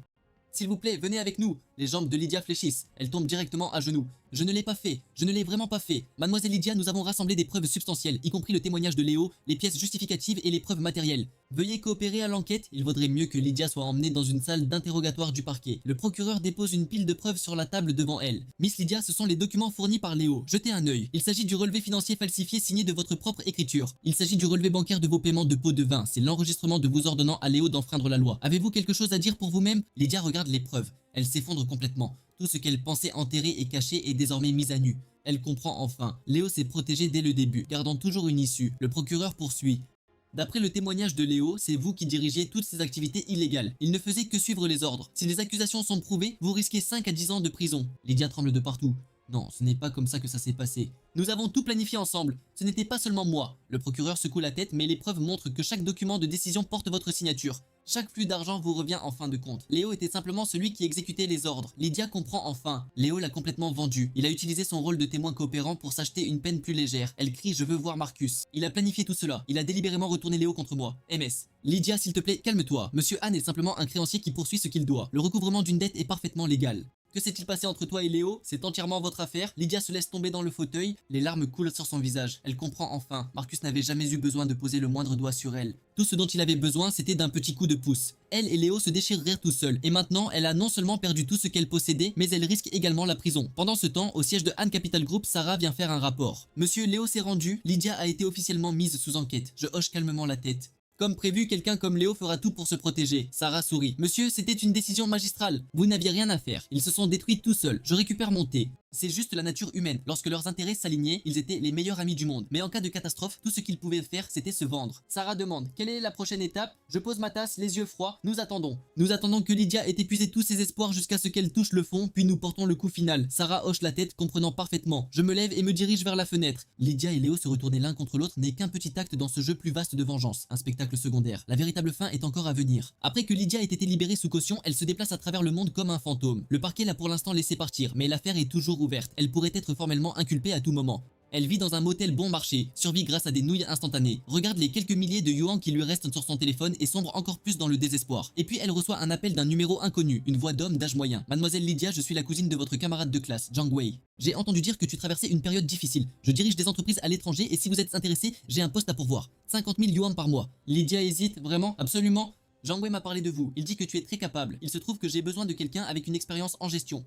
S'il vous plaît, venez avec nous. Les jambes de Lydia fléchissent. Elle tombe directement à genoux. Je ne l'ai pas fait. Je ne l'ai vraiment pas fait. Mademoiselle Lydia, nous avons rassemblé des preuves substantielles, y compris le témoignage de Léo, les pièces justificatives et les preuves matérielles. Veuillez coopérer à l'enquête. Il vaudrait mieux que Lydia soit emmenée dans une salle d'interrogatoire du parquet. Le procureur dépose une pile de preuves sur la table devant elle. Miss Lydia, ce sont les documents fournis par Léo. Jetez un œil. Il s'agit du relevé financier falsifié signé de votre propre écriture. Il s'agit du relevé bancaire de vos paiements de pots de vin. C'est l'enregistrement de vous ordonnant à Léo d'enfreindre la loi. Avez-vous quelque chose à dire pour vous-même? Lydia regarde les preuves. Elle s'effondre complètement. Tout ce qu'elle pensait enterré et caché est désormais mis à nu. Elle comprend enfin. Léo s'est protégé dès le début, gardant toujours une issue. Le procureur poursuit. D'après le témoignage de Léo, c'est vous qui dirigiez toutes ces activités illégales. Il ne faisait que suivre les ordres. Si les accusations sont prouvées, vous risquez 5 à 10 ans de prison. Lydia tremble de partout. Non, ce n'est pas comme ça que ça s'est passé. Nous avons tout planifié ensemble. Ce n'était pas seulement moi. Le procureur secoue la tête, mais les preuves montrent que chaque document de décision porte votre signature. Chaque flux d'argent vous revient en fin de compte. Léo était simplement celui qui exécutait les ordres. Lydia comprend enfin. Léo l'a complètement vendu. Il a utilisé son rôle de témoin coopérant pour s'acheter une peine plus légère. Elle crie « Je veux voir Marcus ». Il a planifié tout cela. Il a délibérément retourné Léo contre moi. MS. Lydia, s'il te plaît, calme-toi. Monsieur Anne est simplement un créancier qui poursuit ce qu'il doit. Le recouvrement d'une dette est parfaitement légal. Que s'est-il passé entre toi et Léo? C'est entièrement votre affaire. Lydia se laisse tomber dans le fauteuil. Les larmes coulent sur son visage. Elle comprend enfin. Marcus n'avait jamais eu besoin de poser le moindre doigt sur elle. Tout ce dont il avait besoin, c'était d'un petit coup de pouce. Elle et Léo se déchirèrent tout seuls. Et maintenant, elle a non seulement perdu tout ce qu'elle possédait, mais elle risque également la prison. Pendant ce temps, au siège de Anne Capital Group, Sarah vient faire un rapport. Monsieur Léo s'est rendu. Lydia a été officiellement mise sous enquête. Je hoche calmement la tête. Comme prévu, quelqu'un comme Léo fera tout pour se protéger. Sarah sourit. Monsieur, c'était une décision magistrale. Vous n'aviez rien à faire. Ils se sont détruits tout seuls. Je récupère mon thé. C'est juste la nature humaine. Lorsque leurs intérêts s'alignaient, ils étaient les meilleurs amis du monde. Mais en cas de catastrophe, tout ce qu'ils pouvaient faire, c'était se vendre. Sarah demande: quelle est la prochaine étape? Je pose ma tasse, les yeux froids. Nous attendons. Nous attendons que Lydia ait épuisé tous ses espoirs jusqu'à ce qu'elle touche le fond, puis nous portons le coup final. Sarah hoche la tête, comprenant parfaitement. Je me lève et me dirige vers la fenêtre. Lydia et Léo se retourner l'un contre l'autre n'est qu'un petit acte dans ce jeu plus vaste de vengeance, un spectacle secondaire. La véritable fin est encore à venir. Après que Lydia ait été libérée sous caution, elle se déplace à travers le monde comme un fantôme. Le parquet l'a pour l'instant laissé partir, mais l'affaire est toujours ouverte. Elle pourrait être formellement inculpée à tout moment. Elle vit dans un motel bon marché, survit grâce à des nouilles instantanées, regarde les quelques milliers de yuan qui lui restent sur son téléphone et sombre encore plus dans le désespoir. Et puis elle reçoit un appel d'un numéro inconnu, une voix d'homme d'âge moyen. Mademoiselle Lydia, je suis la cousine de votre camarade de classe, Zhang Wei. J'ai entendu dire que tu traversais une période difficile. Je dirige des entreprises à l'étranger et si vous êtes intéressé, j'ai un poste à pourvoir. 50 000 yuan par mois. Lydia hésite, vraiment? Absolument? Zhang Wei m'a parlé de vous, il dit que tu es très capable. Il se trouve que j'ai besoin de quelqu'un avec une expérience en gestion.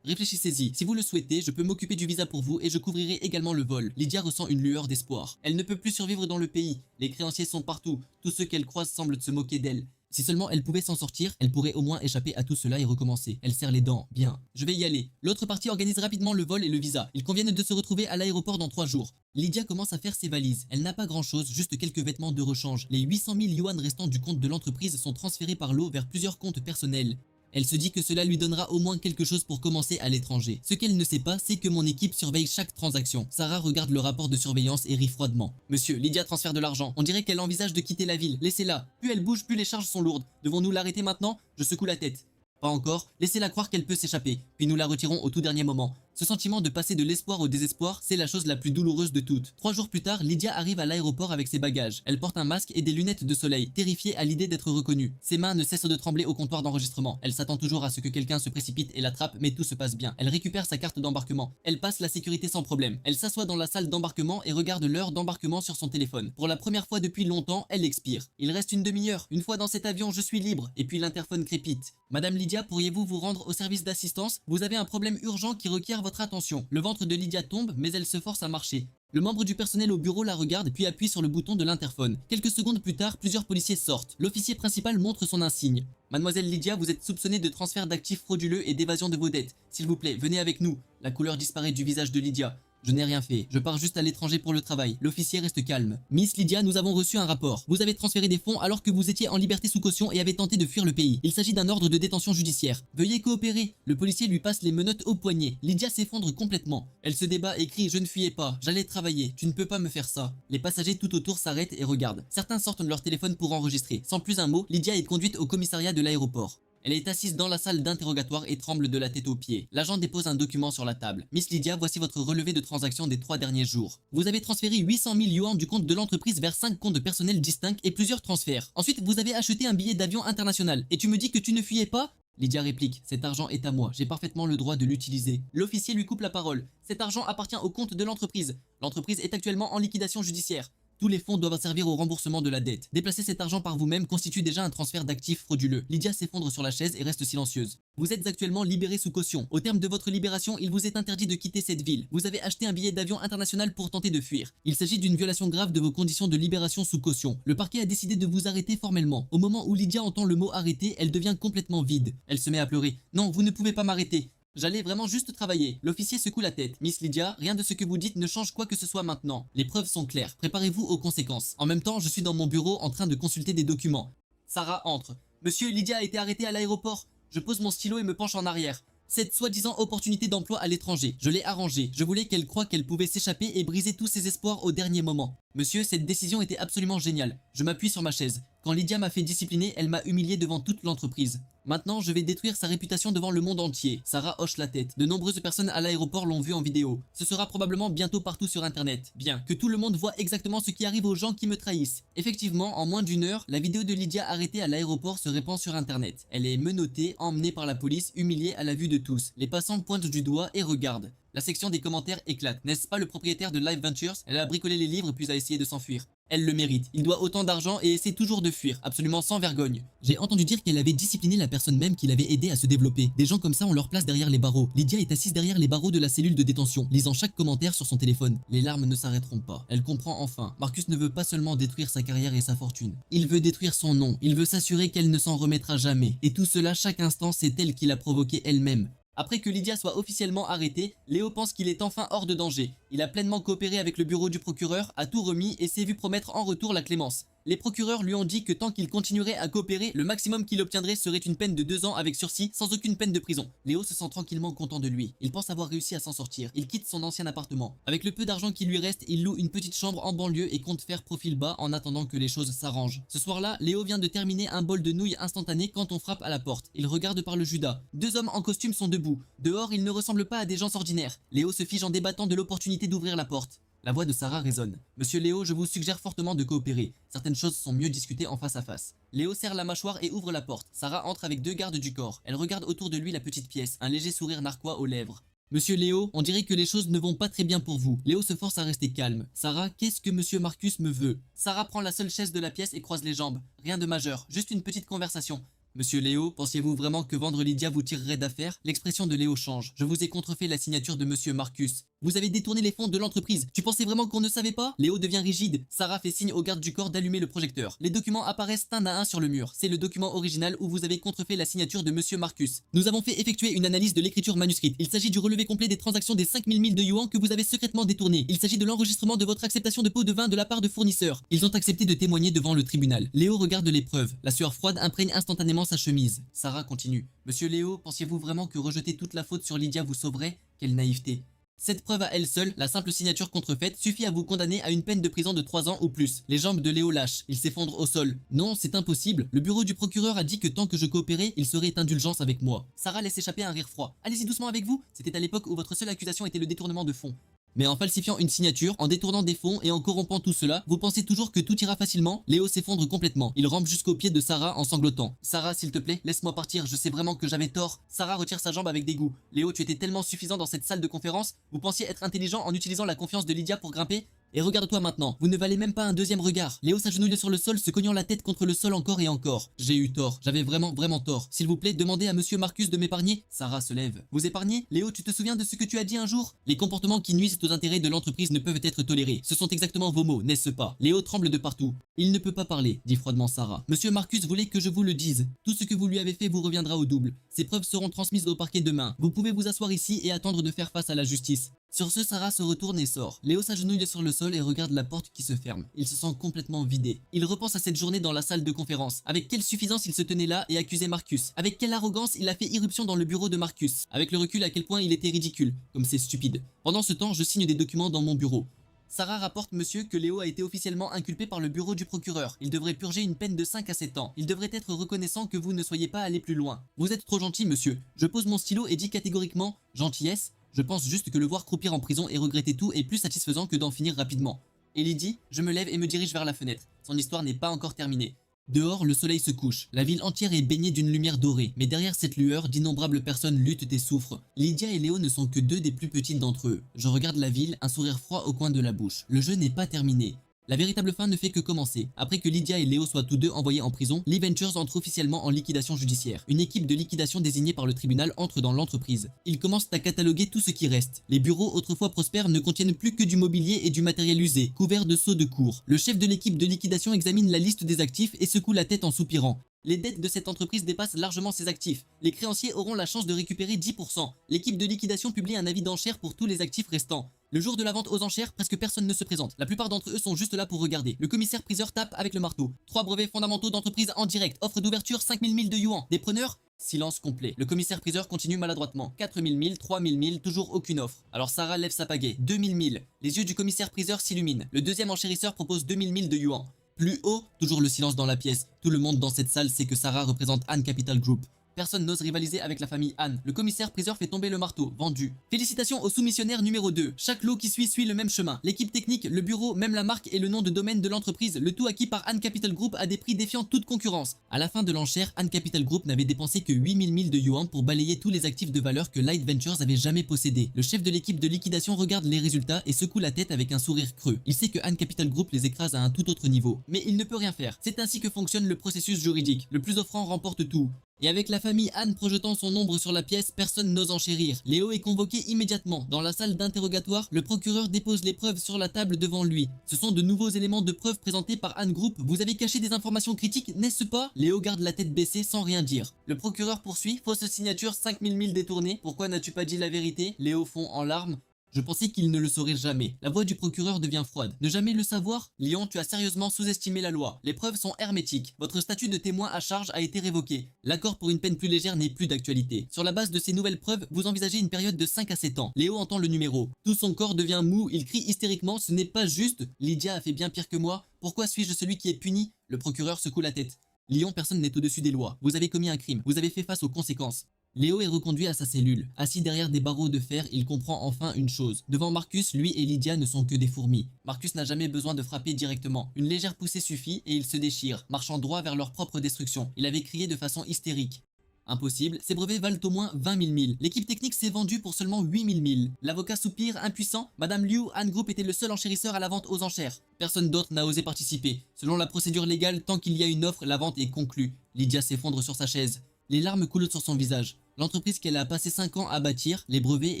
Réfléchissez-y, si vous le souhaitez, je peux m'occuper du visa pour vous et je couvrirai également le vol. Lydia ressent une lueur d'espoir. Elle ne peut plus survivre dans le pays, les créanciers sont partout, tous ceux qu'elle croise semblent se moquer d'elle. Si seulement elle pouvait s'en sortir, elle pourrait au moins échapper à tout cela et recommencer. Elle serre les dents. Bien, je vais y aller. L'autre partie organise rapidement le vol et le visa. Ils conviennent de se retrouver à l'aéroport dans 3 jours. Lydia commence à faire ses valises. Elle n'a pas grand chose, juste quelques vêtements de rechange. Les 800 000 yuan restants du compte de l'entreprise sont transférés par lot vers plusieurs comptes personnels. Elle se dit que cela lui donnera au moins quelque chose pour commencer à l'étranger. Ce qu'elle ne sait pas, c'est que mon équipe surveille chaque transaction. Sarah regarde le rapport de surveillance et rit froidement. Monsieur, Lydia transfère de l'argent. On dirait qu'elle envisage de quitter la ville. Laissez-la. Plus elle bouge, plus les charges sont lourdes. Devons-nous l'arrêter maintenant? Je secoue la tête. Pas encore. Laissez-la croire qu'elle peut s'échapper. Puis nous la retirons au tout dernier moment. Ce sentiment de passer de l'espoir au désespoir, c'est la chose la plus douloureuse de toutes. 3 jours plus tard, Lydia arrive à l'aéroport avec ses bagages. Elle porte un masque et des lunettes de soleil, terrifiée à l'idée d'être reconnue. Ses mains ne cessent de trembler au comptoir d'enregistrement. Elle s'attend toujours à ce que quelqu'un se précipite et l'attrape, mais tout se passe bien. Elle récupère sa carte d'embarquement. Elle passe la sécurité sans problème. Elle s'assoit dans la salle d'embarquement et regarde l'heure d'embarquement sur son téléphone. Pour la première fois depuis longtemps, elle expire. Il reste une demi-heure. Une fois dans cet avion, je suis libre. Et puis l'interphone crépite. Madame Lydia, pourriez-vous vous rendre au service d'assistance? Vous avez un problème urgent qui requiert votre attention. Le ventre de Lydia tombe, mais elle se force à marcher. Le membre du personnel au bureau la regarde puis appuie sur le bouton de l'interphone. Quelques secondes plus tard, plusieurs policiers sortent. L'officier principal montre son insigne. Mademoiselle Lydia, vous êtes soupçonnée de transfert d'actifs frauduleux et d'évasion de vos dettes. S'il vous plaît, venez avec nous. La couleur disparaît du visage de Lydia. Je n'ai rien fait, je pars juste à l'étranger pour le travail. L'officier reste calme. Miss Lydia, nous avons reçu un rapport. Vous avez transféré des fonds alors que vous étiez en liberté sous caution et avez tenté de fuir le pays. Il s'agit d'un ordre de détention judiciaire. Veuillez coopérer. Le policier lui passe les menottes au poignet. Lydia s'effondre complètement. Elle se débat et crie: je ne fuyais pas, j'allais travailler, tu ne peux pas me faire ça. Les passagers tout autour s'arrêtent et regardent. Certains sortent de leur téléphone pour enregistrer. Sans plus un mot, Lydia est conduite au commissariat de l'aéroport. Elle est assise dans la salle d'interrogatoire et tremble de la tête aux pieds. L'agent dépose un document sur la table. Miss Lydia, voici votre relevé de transaction des 3 derniers jours. Vous avez transféré 800 000 yuan du compte de l'entreprise vers 5 comptes personnels distincts et plusieurs transferts. Ensuite, vous avez acheté un billet d'avion international. Et tu me dis que tu ne fuyais pas? Lydia réplique: cet argent est à moi, j'ai parfaitement le droit de l'utiliser. L'officier lui coupe la parole. Cet argent appartient au compte de l'entreprise. L'entreprise est actuellement en liquidation judiciaire. Tous les fonds doivent servir au remboursement de la dette. Déplacer cet argent par vous-même constitue déjà un transfert d'actifs frauduleux. Lydia s'effondre sur la chaise et reste silencieuse. Vous êtes actuellement libéré sous caution. Au terme de votre libération, il vous est interdit de quitter cette ville. Vous avez acheté un billet d'avion international pour tenter de fuir. Il s'agit d'une violation grave de vos conditions de libération sous caution. Le parquet a décidé de vous arrêter formellement. Au moment où Lydia entend le mot arrêter, elle devient complètement vide. Elle se met à pleurer. Non, vous ne pouvez pas m'arrêter. J'allais vraiment juste travailler. L'officier secoue la tête. Miss Lydia, rien de ce que vous dites ne change quoi que ce soit maintenant. Les preuves sont claires. Préparez-vous aux conséquences. En même temps, je suis dans mon bureau en train de consulter des documents. Sarah entre. Monsieur, Lydia a été arrêtée à l'aéroport. Je pose mon stylo et me penche en arrière. Cette soi-disant opportunité d'emploi à l'étranger, je l'ai arrangée. Je voulais qu'elle croie qu'elle pouvait s'échapper et briser tous ses espoirs au dernier moment. Monsieur, cette décision était absolument géniale. Je m'appuie sur ma chaise. Quand Lydia m'a fait discipliner, elle m'a humilié devant toute l'entreprise. Maintenant, je vais détruire sa réputation devant le monde entier. Sarah hoche la tête. De nombreuses personnes à l'aéroport l'ont vue en vidéo. Ce sera probablement bientôt partout sur internet. Bien, que tout le monde voit exactement ce qui arrive aux gens qui me trahissent. Effectivement, en moins d'1 heure, la vidéo de Lydia arrêtée à l'aéroport se répand sur internet. Elle est menottée, emmenée par la police, humiliée à la vue de tous. Les passants pointent du doigt et regardent. La section des commentaires éclate. N'est-ce pas le propriétaire de Live Ventures? Elle a bricolé les livres puis a essayé de s'enfuir. Elle le mérite. Il doit autant d'argent et essaie toujours de fuir, absolument sans vergogne. J'ai entendu dire qu'elle avait discipliné la personne même qui l'avait aidé à se développer. Des gens comme ça ont leur place derrière les barreaux. Lydia est assise derrière les barreaux de la cellule de détention, lisant chaque commentaire sur son téléphone. Les larmes ne s'arrêteront pas. Elle comprend enfin. Marcus ne veut pas seulement détruire sa carrière et sa fortune. Il veut détruire son nom. Il veut s'assurer qu'elle ne s'en remettra jamais. Et tout cela chaque instant, c'est elle qui l'a provoqué elle-même. Après que Lydia soit officiellement arrêtée, Léo pense qu'il est enfin hors de danger. Il a pleinement coopéré avec le bureau du procureur, a tout remis et s'est vu promettre en retour la clémence. Les procureurs lui ont dit que tant qu'il continuerait à coopérer, le maximum qu'il obtiendrait serait une peine de 2 ans avec sursis sans aucune peine de prison. Léo se sent tranquillement content de lui. Il pense avoir réussi à s'en sortir. Il quitte son ancien appartement. Avec le peu d'argent qui lui reste, il loue une petite chambre en banlieue et compte faire profil bas en attendant que les choses s'arrangent. Ce soir-là, Léo vient de terminer un bol de nouilles instantané quand on frappe à la porte. Il regarde par le Judas. 2 hommes en costume sont debout. Dehors, ils ne ressemblent pas à des gens ordinaires. Léo se fige en débattant de l'opportunité d'ouvrir la porte. La voix de Sarah résonne. Monsieur Léo, je vous suggère fortement de coopérer. Certaines choses sont mieux discutées en face à face. Léo serre la mâchoire et ouvre la porte. Sarah entre avec 2 gardes du corps. Elle regarde autour de lui la petite pièce, un léger sourire narquois aux lèvres. Monsieur Léo, on dirait que les choses ne vont pas très bien pour vous. Léo se force à rester calme. Sarah, qu'est-ce que Monsieur Marcus me veut? Sarah prend la seule chaise de la pièce et croise les jambes. Rien de majeur, juste une petite conversation. Monsieur Léo, pensiez-vous vraiment que vendre Lydia vous tirerait d'affaire? L'expression de Léo change. Je vous ai contrefait la signature de Monsieur Marcus. Vous avez détourné les fonds de l'entreprise. Tu pensais vraiment qu'on ne savait pas? Léo devient rigide. Sarah fait signe au garde du corps d'allumer le projecteur. Les documents apparaissent un à un sur le mur. C'est le document original où vous avez contrefait la signature de Monsieur Marcus. Nous avons fait effectuer une analyse de l'écriture manuscrite. Il s'agit du relevé complet des transactions des 5000 milles de yuan que vous avez secrètement détournées. Il s'agit de l'enregistrement de votre acceptation de pots de vin de la part de fournisseurs. Ils ont accepté de témoigner devant le tribunal. Léo regarde les preuves. La sueur froide imprègne instantanément sa chemise. Sarah continue. Monsieur Léo, pensiez-vous vraiment que rejeter toute la faute sur Lydia vous sauverait? Quelle naïveté. Cette preuve à elle seule, la simple signature contrefaite, suffit à vous condamner à une peine de prison de 3 ans ou plus. Les jambes de Léo lâchent, il s'effondre au sol. Non, c'est impossible. Le bureau du procureur a dit que tant que je coopérais, il serait indulgence avec moi. Sarah laisse échapper un rire froid. Allez-y doucement avec vous. C'était à l'époque où votre seule accusation était le détournement de fonds. Mais en falsifiant une signature, en détournant des fonds et en corrompant tout cela, vous pensez toujours que tout ira facilement? Léo s'effondre complètement. Il rampe jusqu'au pied de Sarah en sanglotant. Sarah, s'il te plaît, laisse-moi partir, je sais vraiment que j'avais tort. Sarah retire sa jambe avec dégoût. Léo, tu étais tellement suffisant dans cette salle de conférence. Vous pensiez être intelligent en utilisant la confiance de Lydia pour grimper? Et regarde-toi maintenant, vous ne valez même pas un deuxième regard. Léo s'agenouille sur le sol, se cognant la tête contre le sol encore et encore. J'ai eu tort, j'avais vraiment tort. S'il vous plaît, demandez à Monsieur Marcus de m'épargner. Sarah se lève. Vous épargner? Léo, tu te souviens de ce que tu as dit un jour? Les comportements qui nuisent aux intérêts de l'entreprise ne peuvent être tolérés. Ce sont exactement vos mots, n'est-ce pas? Léo tremble de partout. Il ne peut pas parler, dit froidement Sarah. Monsieur Marcus voulait que je vous le dise. Tout ce que vous lui avez fait vous reviendra au double. Ces preuves seront transmises au parquet demain. Vous pouvez vous asseoir ici et attendre de faire face à la justice. Sur ce, Sarah se retourne et sort. Léo s'agenouille sur le sol et regarde la porte qui se ferme. Il se sent complètement vidé. Il repense à cette journée dans la salle de conférence. Avec quelle suffisance il se tenait là et accusait Marcus. Avec quelle arrogance il a fait irruption dans le bureau de Marcus. Avec le recul à quel point il était ridicule. Comme c'est stupide. Pendant ce temps, je signe des documents dans mon bureau. Sarah rapporte monsieur que Léo a été officiellement inculpé par le bureau du procureur. Il devrait purger une peine de 5 à 7 ans. Il devrait être reconnaissant que vous ne soyez pas allé plus loin. Vous êtes trop gentil monsieur. Je pose mon stylo et dis catégoriquement « Gentillesse ». Je pense juste que le voir croupir en prison et regretter tout est plus satisfaisant que d'en finir rapidement. Ellie dit, je me lève et me dirige vers la fenêtre. Son histoire n'est pas encore terminée. Dehors, le soleil se couche. La ville entière est baignée d'une lumière dorée. Mais derrière cette lueur, d'innombrables personnes luttent et souffrent. Lydia et Léo ne sont que 2 des plus petites d'entre eux. Je regarde la ville, un sourire froid au coin de la bouche. Le jeu n'est pas terminé. La véritable fin ne fait que commencer. Après que Lydia et Léo soient tous 2 envoyés en prison, Lee Ventures entre officiellement en liquidation judiciaire. Une équipe de liquidation désignée par le tribunal entre dans l'entreprise. Ils commencent à cataloguer tout ce qui reste. Les bureaux autrefois prospères ne contiennent plus que du mobilier et du matériel usé, couverts de sceaux de cour. Le chef de l'équipe de liquidation examine la liste des actifs et secoue la tête en soupirant. Les dettes de cette entreprise dépassent largement ses actifs. Les créanciers auront la chance de récupérer 10%. L'équipe de liquidation publie un avis d'enchères pour tous les actifs restants. Le jour de la vente aux enchères, presque personne ne se présente. La plupart d'entre eux sont juste là pour regarder. Le commissaire-priseur tape avec le marteau. 3 brevets fondamentaux d'entreprise en direct. Offre d'ouverture 5000 milles de yuan. Des preneurs? Silence complet. Le commissaire-priseur continue maladroitement. 4000 milles, 3000 milles, toujours aucune offre. Alors Sarah lève sa pagaie. 2000 milles. Les yeux du commissaire-priseur s'illuminent. Le deuxième enchérisseur propose 2000 milles de yuan. Plus haut, toujours le silence dans la pièce. Tout le monde dans cette salle sait que Sarah représente Anne Capital Group. Personne n'ose rivaliser avec la famille Anne. Le commissaire-priseur fait tomber le marteau. Vendu. Félicitations au soumissionnaire numéro 2. Chaque lot qui suit le même chemin. L'équipe technique, le bureau, même la marque et le nom de domaine de l'entreprise. Le tout acquis par Anne Capital Group à des prix défiant toute concurrence. À la fin de l'enchère, Anne Capital Group n'avait dépensé que 8000 milles de yuan pour balayer tous les actifs de valeur que Light Ventures avait jamais possédés. Le chef de l'équipe de liquidation regarde les résultats et secoue la tête avec un sourire creux. Il sait que Anne Capital Group les écrase à un tout autre niveau. Mais il ne peut rien faire. C'est ainsi que fonctionne le processus juridique. Le plus offrant remporte tout. Et avec la famille Anne projetant son ombre sur la pièce, personne n'ose enchérir. Léo est convoqué immédiatement. Dans la salle d'interrogatoire, le procureur dépose les preuves sur la table devant lui. Ce sont de nouveaux éléments de preuve présentés par Anne Group. Vous avez caché des informations critiques, n'est-ce pas? Léo garde la tête baissée sans rien dire. Le procureur poursuit. Fausse signature, 5000 000 détournés. Pourquoi n'as-tu pas dit la vérité? Léo fond en larmes. Je pensais qu'il ne le saurait jamais. La voix du procureur devient froide. Ne jamais le savoir? Léon, tu as sérieusement sous-estimé la loi. Les preuves sont hermétiques. Votre statut de témoin à charge a été révoqué. L'accord pour une peine plus légère n'est plus d'actualité. Sur la base de ces nouvelles preuves, vous envisagez une période de 5 à 7 ans. Léo entend le numéro. Tout son corps devient mou, il crie hystériquement. Ce n'est pas juste. Lydia a fait bien pire que moi. Pourquoi suis-je celui qui est puni? Le procureur secoue la tête. Léon, personne n'est au-dessus des lois. Vous avez commis un crime. Vous avez fait face aux conséquences. Léo est reconduit à sa cellule. Assis derrière des barreaux de fer, il comprend enfin une chose. Devant Marcus, lui et Lydia ne sont que des fourmis. Marcus n'a jamais besoin de frapper directement. Une légère poussée suffit et ils se déchirent, marchant droit vers leur propre destruction. Il avait crié de façon hystérique. Impossible, ces brevets valent au moins 20 000 milles. L'équipe technique s'est vendue pour seulement 8 000 milles. L'avocat soupire, impuissant. Madame Liu, Anne Group était le seul enchérisseur à la vente aux enchères. Personne d'autre n'a osé participer. Selon la procédure légale, tant qu'il y a une offre, la vente est conclue. Lydia s'effondre sur sa chaise. Les larmes coulent sur son visage. L'entreprise qu'elle a passé 5 ans à bâtir, les brevets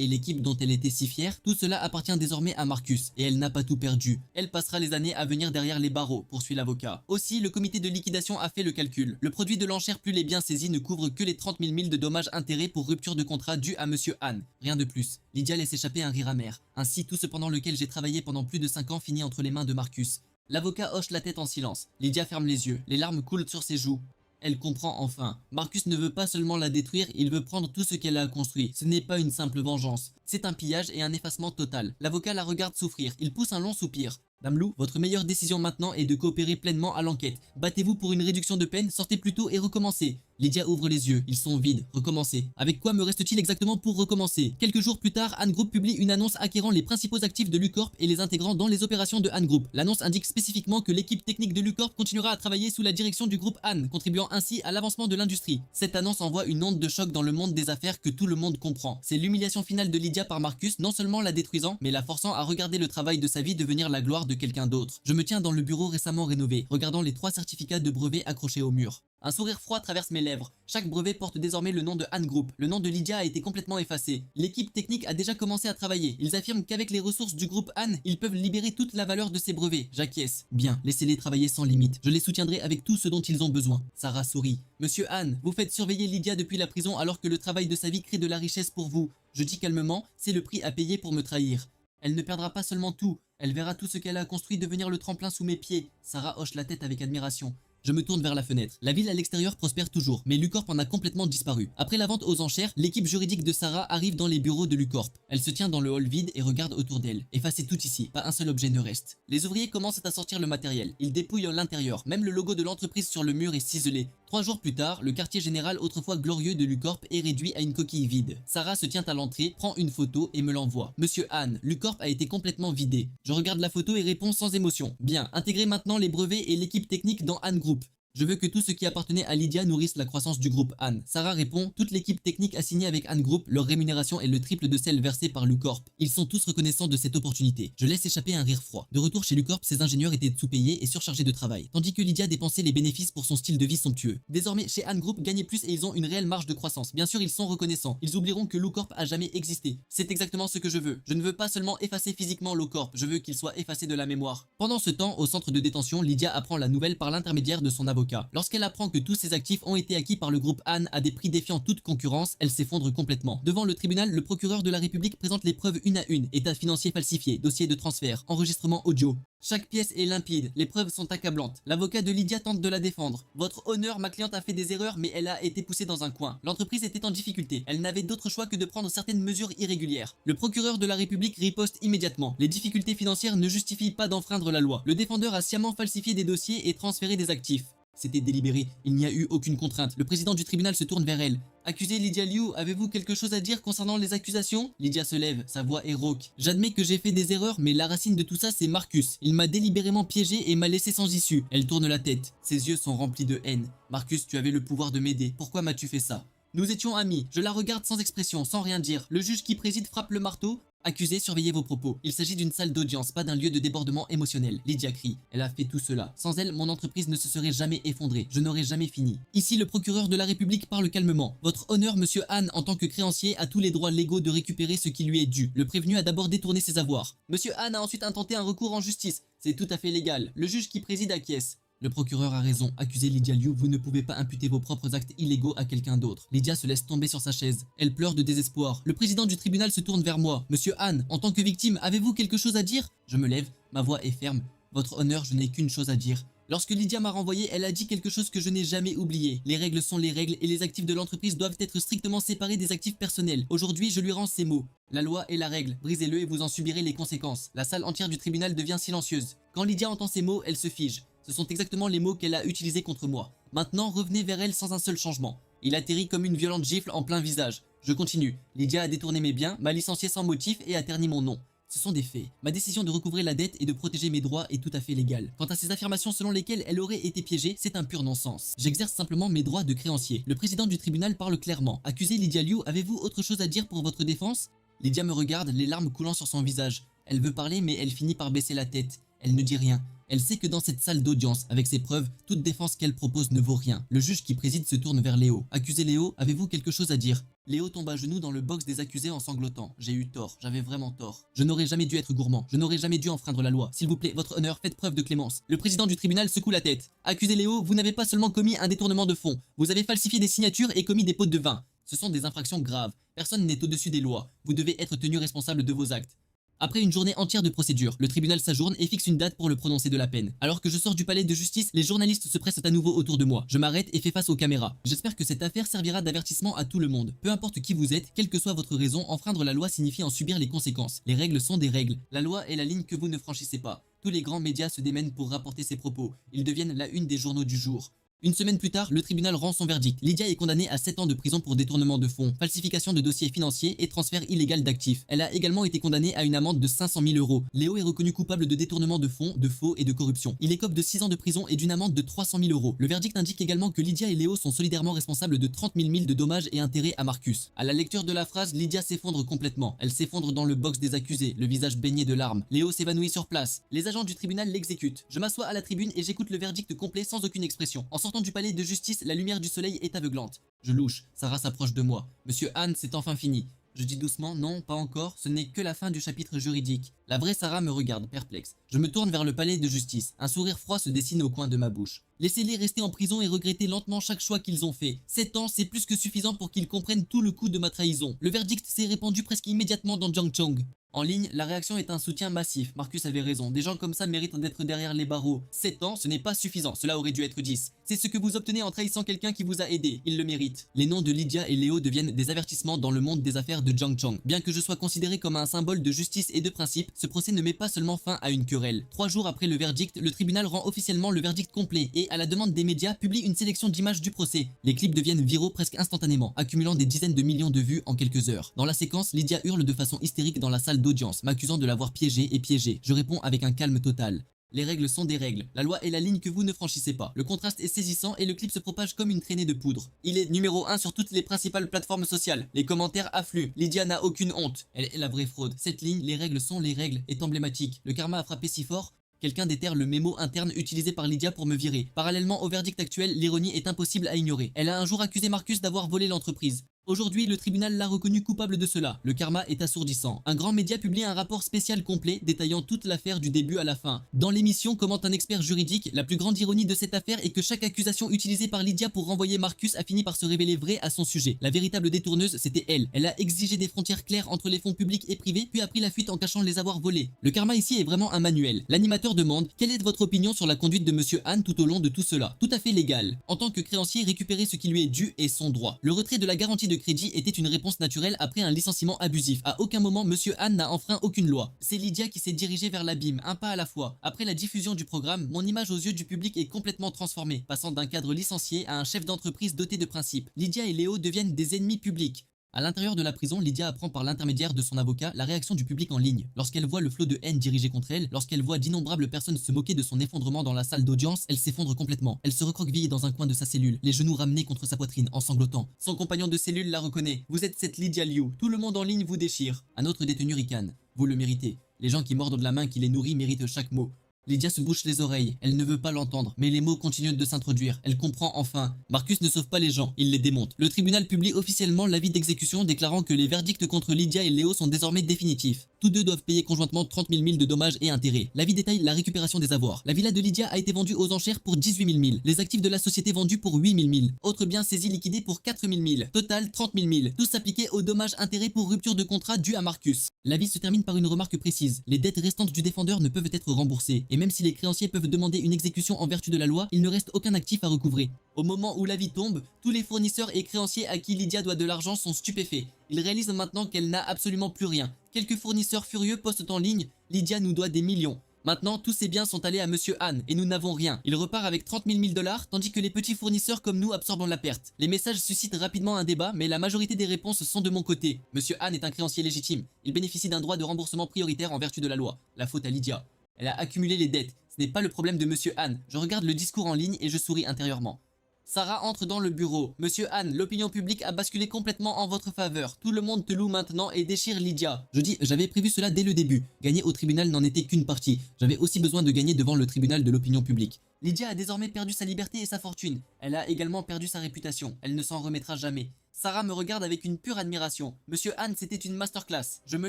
et l'équipe dont elle était si fière, tout cela appartient désormais à Marcus, et elle n'a pas tout perdu. Elle passera les années à venir derrière les barreaux, poursuit l'avocat. Aussi, le comité de liquidation a fait le calcul. Le produit de l'enchère plus les biens saisis ne couvre que les 30 000 milles de dommages-intérêts pour rupture de contrat dû à Monsieur Anne. Rien de plus. Lydia laisse échapper un rire amer. Ainsi, tout ce pendant lequel j'ai travaillé pendant plus de 5 ans finit entre les mains de Marcus. L'avocat hoche la tête en silence. Lydia ferme les yeux. Les larmes coulent sur ses joues. Elle comprend enfin. Marcus ne veut pas seulement la détruire, il veut prendre tout ce qu'elle a construit. Ce n'est pas une simple vengeance. C'est un pillage et un effacement total. L'avocat la regarde souffrir. Il pousse un long soupir. Dame Lou, votre meilleure décision maintenant est de coopérer pleinement à l'enquête. Battez-vous pour une réduction de peine, sortez plus tôt et recommencez. Lydia ouvre les yeux, ils sont vides. Recommencez. Avec quoi me reste-t-il exactement pour recommencer? Quelques jours plus tard, Anne Group publie une annonce acquérant les principaux actifs de l'Ucorp et les intégrant dans les opérations de Anne Group. L'annonce indique spécifiquement que l'équipe technique de l'Ucorp continuera à travailler sous la direction du groupe Anne, contribuant ainsi à l'avancement de l'industrie. Cette annonce envoie une onde de choc dans le monde des affaires que tout le monde comprend. C'est l'humiliation finale de Lydia par Marcus, non seulement la détruisant, mais la forçant à regarder le travail de sa vie devenir la gloire de quelqu'un d'autre. Je me tiens dans le bureau récemment rénové, regardant les 3 certificats de brevet accrochés au mur. Un sourire froid traverse mes lèvres. Chaque brevet porte désormais le nom de Anne Group. Le nom de Lydia a été complètement effacé. L'équipe technique a déjà commencé à travailler. Ils affirment qu'avec les ressources du groupe Anne, ils peuvent libérer toute la valeur de ces brevets. J'acquiesce. Bien, laissez-les travailler sans limite. Je les soutiendrai avec tout ce dont ils ont besoin. Sarah sourit. Monsieur Anne, vous faites surveiller Lydia depuis la prison alors que le travail de sa vie crée de la richesse pour vous. Je dis calmement, c'est le prix à payer pour me trahir. Elle ne perdra pas seulement tout, elle verra tout ce qu'elle a construit devenir le tremplin sous mes pieds. Sarah hoche la tête avec admiration. Je me tourne vers la fenêtre. La ville à l'extérieur prospère toujours, mais l'Ucorp en a complètement disparu. Après la vente aux enchères, l'équipe juridique de Sarah arrive dans les bureaux de l'Ucorp. Elle se tient dans le hall vide et regarde autour d'elle. Effacez tout ici, pas un seul objet ne reste. Les ouvriers commencent à sortir le matériel. Ils dépouillent l'intérieur. Même le logo de l'entreprise sur le mur est ciselé. 3 jours plus tard, le quartier général autrefois glorieux de l'Ucorp est réduit à une coquille vide. Sarah se tient à l'entrée, prend une photo et me l'envoie. Monsieur Anne, l'Ucorp a été complètement vidé. Je regarde la photo et réponds sans émotion. Bien, intégrez maintenant les brevets et l'équipe technique dans Anne Group. Je veux que tout ce qui appartenait à Lydia nourrisse la croissance du groupe Anne. Sarah répond, toute l'équipe technique a signé avec Anne Group, leur rémunération est le triple de celle versée par l'Ucorp. Ils sont tous reconnaissants de cette opportunité. Je laisse échapper un rire froid. De retour chez l'Ucorp, ses ingénieurs étaient sous-payés et surchargés de travail, tandis que Lydia dépensait les bénéfices pour son style de vie somptueux. Désormais, chez Anne Group, gagnez plus et ils ont une réelle marge de croissance. Bien sûr, ils sont reconnaissants. Ils oublieront que l'Ucorp a jamais existé. C'est exactement ce que je veux. Je ne veux pas seulement effacer physiquement l'Ucorp, je veux qu'il soit effacé de la mémoire. Pendant ce temps, au centre de détention, Lydia apprend la nouvelle par l'intermédiaire de son avocat. Lorsqu'elle apprend que tous ses actifs ont été acquis par le groupe Anne à des prix défiant toute concurrence, elle s'effondre complètement. Devant le tribunal, le procureur de la République présente les preuves une à une. État financier falsifié, dossier de transfert, enregistrement audio. Chaque pièce est limpide, les preuves sont accablantes. L'avocat de Lydia tente de la défendre. Votre honneur, ma cliente a fait des erreurs, mais elle a été poussée dans un coin. L'entreprise était en difficulté. Elle n'avait d'autre choix que de prendre certaines mesures irrégulières. Le procureur de la République riposte immédiatement. Les difficultés financières ne justifient pas d'enfreindre la loi. Le défendeur a sciemment falsifié des dossiers et transféré des actifs. C'était délibéré, il n'y a eu aucune contrainte. Le président du tribunal se tourne vers elle. Accusée Lydia Liu, avez-vous quelque chose à dire concernant les accusations? Lydia se lève, sa voix est rauque. J'admets que j'ai fait des erreurs, mais la racine de tout ça c'est Marcus. Il m'a délibérément piégé et m'a laissé sans issue. Elle tourne la tête, ses yeux sont remplis de haine. Marcus, tu avais le pouvoir de m'aider, pourquoi m'as-tu fait ça? Nous étions amis, je la regarde sans expression, sans rien dire. Le juge qui préside frappe le marteau. Accusé, surveillez vos propos. Il s'agit d'une salle d'audience, pas d'un lieu de débordement émotionnel. Lydia crie. Elle a fait tout cela. Sans elle, mon entreprise ne se serait jamais effondrée. Je n'aurais jamais fini. Ici, le procureur de la République parle calmement. Votre honneur, monsieur Han, en tant que créancier, a tous les droits légaux de récupérer ce qui lui est dû. Le prévenu a d'abord détourné ses avoirs. Monsieur Han a ensuite intenté un recours en justice. C'est tout à fait légal. Le juge qui préside acquiesce. Le procureur a raison, accusez Lydia Liu, vous ne pouvez pas imputer vos propres actes illégaux à quelqu'un d'autre. Lydia se laisse tomber sur sa chaise. Elle pleure de désespoir. Le président du tribunal se tourne vers moi. Monsieur Han, en tant que victime, avez-vous quelque chose à dire? Je me lève, ma voix est ferme. Votre honneur, je n'ai qu'une chose à dire. Lorsque Lydia m'a renvoyé, elle a dit quelque chose que je n'ai jamais oublié. Les règles sont les règles et les actifs de l'entreprise doivent être strictement séparés des actifs personnels. Aujourd'hui, je lui rends ces mots. La loi est la règle, brisez-le et vous en subirez les conséquences. La salle entière du tribunal devient silencieuse. Quand Lydia entend ces mots, elle se fige. Ce sont exactement les mots qu'elle a utilisés contre moi. Maintenant, revenez vers elle sans un seul changement. Il atterrit comme une violente gifle en plein visage. Je continue. Lydia a détourné mes biens, m'a licencié sans motif et a terni mon nom. Ce sont des faits. Ma décision de recouvrer la dette et de protéger mes droits est tout à fait légale. Quant à ces affirmations selon lesquelles elle aurait été piégée, c'est un pur non-sens. J'exerce simplement mes droits de créancier. Le président du tribunal parle clairement. Accusé Lydia Liu, avez-vous autre chose à dire pour votre défense? Lydia me regarde, les larmes coulant sur son visage. Elle veut parler mais elle finit par baisser la tête. Elle ne dit rien. Elle sait que dans cette salle d'audience, avec ses preuves, toute défense qu'elle propose ne vaut rien. Le juge qui préside se tourne vers Léo. Accusé Léo, avez-vous quelque chose à dire? Léo tombe à genoux dans le box des accusés en sanglotant. J'ai eu tort, j'avais vraiment tort. Je n'aurais jamais dû être gourmand, je n'aurais jamais dû enfreindre la loi. S'il vous plaît, votre honneur, faites preuve de clémence. Le président du tribunal secoue la tête. Accusé Léo, vous n'avez pas seulement commis un détournement de fonds, vous avez falsifié des signatures et commis des pots de vin. Ce sont des infractions graves. Personne n'est au-dessus des lois. Vous devez être tenu responsable de vos actes. Après une journée entière de procédure, le tribunal s'ajourne et fixe une date pour le prononcer de la peine. Alors que je sors du palais de justice, les journalistes se pressent à nouveau autour de moi. Je m'arrête et fais face aux caméras. J'espère que cette affaire servira d'avertissement à tout le monde. Peu importe qui vous êtes, quelle que soit votre raison, enfreindre la loi signifie en subir les conséquences. Les règles sont des règles. La loi est la ligne que vous ne franchissez pas. Tous les grands médias se démènent pour rapporter ces propos. Ils deviennent la une des journaux du jour. Une semaine plus tard, le tribunal rend son verdict. Lydia est condamnée à 7 ans de prison pour détournement de fonds, falsification de dossiers financiers et transfert illégal d'actifs. Elle a également été condamnée à une amende de 500 000 euros. Léo est reconnu coupable de détournement de fonds, de faux et de corruption. Il écope de 6 ans de prison et d'une amende de 300 000 euros. Le verdict indique également que Lydia et Léo sont solidairement responsables de 30 000 de dommages et intérêts à Marcus. À la lecture de la phrase, Lydia s'effondre complètement. Elle s'effondre dans le box des accusés, le visage baigné de larmes. Léo s'évanouit sur place. Les agents du tribunal l'exécutent. Je m'assois à la tribune et j'écoute le verdict complet sans aucune expression. En sortant du palais de justice, la lumière du soleil est aveuglante. Je louche, Sarah s'approche de moi. Monsieur Han, c'est enfin fini. Je dis doucement, non, pas encore, ce n'est que la fin du chapitre juridique. La vraie Sarah me regarde, perplexe. Je me tourne vers le palais de justice. Un sourire froid se dessine au coin de ma bouche. Laissez-les rester en prison et regretter lentement chaque choix qu'ils ont fait. 7 ans, c'est plus que suffisant pour qu'ils comprennent tout le coup de ma trahison. Le verdict s'est répandu presque immédiatement dans Jiangchong. En ligne, la réaction est un soutien massif. Marcus avait raison, des gens comme ça méritent d'être derrière les barreaux. 7 ans, ce n'est pas suffisant, cela aurait dû être 10. C'est ce que vous obtenez en trahissant quelqu'un qui vous a aidé, il le mérite. Les noms de Lydia et Léo deviennent des avertissements dans le monde des affaires de Jiangchong. Bien que je sois considéré comme un symbole de justice et de principe, ce procès ne met pas seulement fin à une querelle. 3 jours après le verdict, le tribunal rend officiellement le verdict complet et, à la demande des médias, publie une sélection d'images du procès. Les clips deviennent viraux presque instantanément, accumulant des dizaines de millions de vues en quelques heures. Dans la séquence, Lydia hurle de façon hystérique dans la salle d'audience, m'accusant de l'avoir piégée et piégée. Je réponds avec un calme total. Les règles sont des règles. La loi est la ligne que vous ne franchissez pas. Le contraste est saisissant et le clip se propage comme une traînée de poudre. Il est numéro 1 sur toutes les principales plateformes sociales. Les commentaires affluent. Lydia n'a aucune honte. Elle est la vraie fraude. Cette ligne, les règles sont les règles, est emblématique. Le karma a frappé si fort. Quelqu'un déterre le mémo interne utilisé par Lydia pour me virer. Parallèlement au verdict actuel, l'ironie est impossible à ignorer. Elle a un jour accusé Marcus d'avoir volé l'entreprise. Aujourd'hui, le tribunal l'a reconnu coupable de cela. Le karma est assourdissant. Un grand média publie un rapport spécial complet détaillant toute l'affaire du début à la fin. Dans l'émission, commente un expert juridique, la plus grande ironie de cette affaire est que chaque accusation utilisée par Lydia pour renvoyer Marcus a fini par se révéler vraie à son sujet. La véritable détourneuse, c'était elle. Elle a exigé des frontières claires entre les fonds publics et privés, puis a pris la fuite en cachant les avoirs volés. Le karma ici est vraiment un manuel. L'animateur demande « Quelle est votre opinion sur la conduite de Monsieur Han tout au long de tout cela ?» Tout à fait légal. En tant que créancier, récupérer ce qui lui est dû est son droit. Le retrait de la garantie de crédit était une réponse naturelle après un licenciement abusif. À aucun moment, Monsieur Han n'a enfreint aucune loi. C'est Lydia qui s'est dirigée vers l'abîme, un pas à la fois. Après la diffusion du programme, mon image aux yeux du public est complètement transformée, passant d'un cadre licencié à un chef d'entreprise doté de principes. Lydia et Léo deviennent des ennemis publics. À l'intérieur de la prison, Lydia apprend par l'intermédiaire de son avocat la réaction du public en ligne. Lorsqu'elle voit le flot de haine dirigé contre elle, lorsqu'elle voit d'innombrables personnes se moquer de son effondrement dans la salle d'audience, elle s'effondre complètement. Elle se recroqueville dans un coin de sa cellule, les genoux ramenés contre sa poitrine, en sanglotant. Son compagnon de cellule la reconnaît. Vous êtes cette Lydia Liu. Tout le monde en ligne vous déchire. Un autre détenu ricane. Vous le méritez. Les gens qui mordent de la main qui les nourrit méritent chaque mot. Lydia se bouche les oreilles, elle ne veut pas l'entendre, mais les mots continuent de s'introduire, elle comprend enfin. Marcus ne sauve pas les gens, il les démonte. Le tribunal publie officiellement l'avis d'exécution déclarant que les verdicts contre Lydia et Léo sont désormais définitifs. Tous deux doivent payer conjointement 30 000 000 de dommages et intérêts. L'avis détaille la récupération des avoirs. La villa de Lydia a été vendue aux enchères pour 18 000 000, les actifs de la société vendus pour 8 000 000, autres biens saisis liquidés pour 4 000 000, total 30 000 000, tous appliqués aux dommages-intérêts pour rupture de contrat dû à Marcus. L'avis se termine par une remarque précise, les dettes restantes du défendeur ne peuvent être remboursées, et même si les créanciers peuvent demander une exécution en vertu de la loi, il ne reste aucun actif à recouvrer. Au moment où l'avis tombe, tous les fournisseurs et créanciers à qui Lydia doit de l'argent sont stupéfaits. Ils réalisent maintenant qu'elle n'a absolument plus rien. Quelques fournisseurs furieux postent en ligne « Lydia nous doit des millions ». Maintenant, tous ces biens sont allés à Monsieur Han et nous n'avons rien. Il repart avec 30 000 $, tandis que les petits fournisseurs comme nous absorbent la perte. Les messages suscitent rapidement un débat, mais la majorité des réponses sont de mon côté. Monsieur Han est un créancier légitime. Il bénéficie d'un droit de remboursement prioritaire en vertu de la loi. La faute à Lydia. Elle a accumulé les dettes. Ce n'est pas le problème de Monsieur Han. Je regarde le discours en ligne et je souris intérieurement. Sarah entre dans le bureau. Monsieur Han, l'opinion publique a basculé complètement en votre faveur. Tout le monde te loue maintenant et déchire Lydia. Je dis, j'avais prévu cela dès le début. Gagner au tribunal n'en était qu'une partie. J'avais aussi besoin de gagner devant le tribunal de l'opinion publique. Lydia a désormais perdu sa liberté et sa fortune. Elle a également perdu sa réputation. Elle ne s'en remettra jamais. Sarah me regarde avec une pure admiration. Monsieur Han, c'était une masterclass. Je me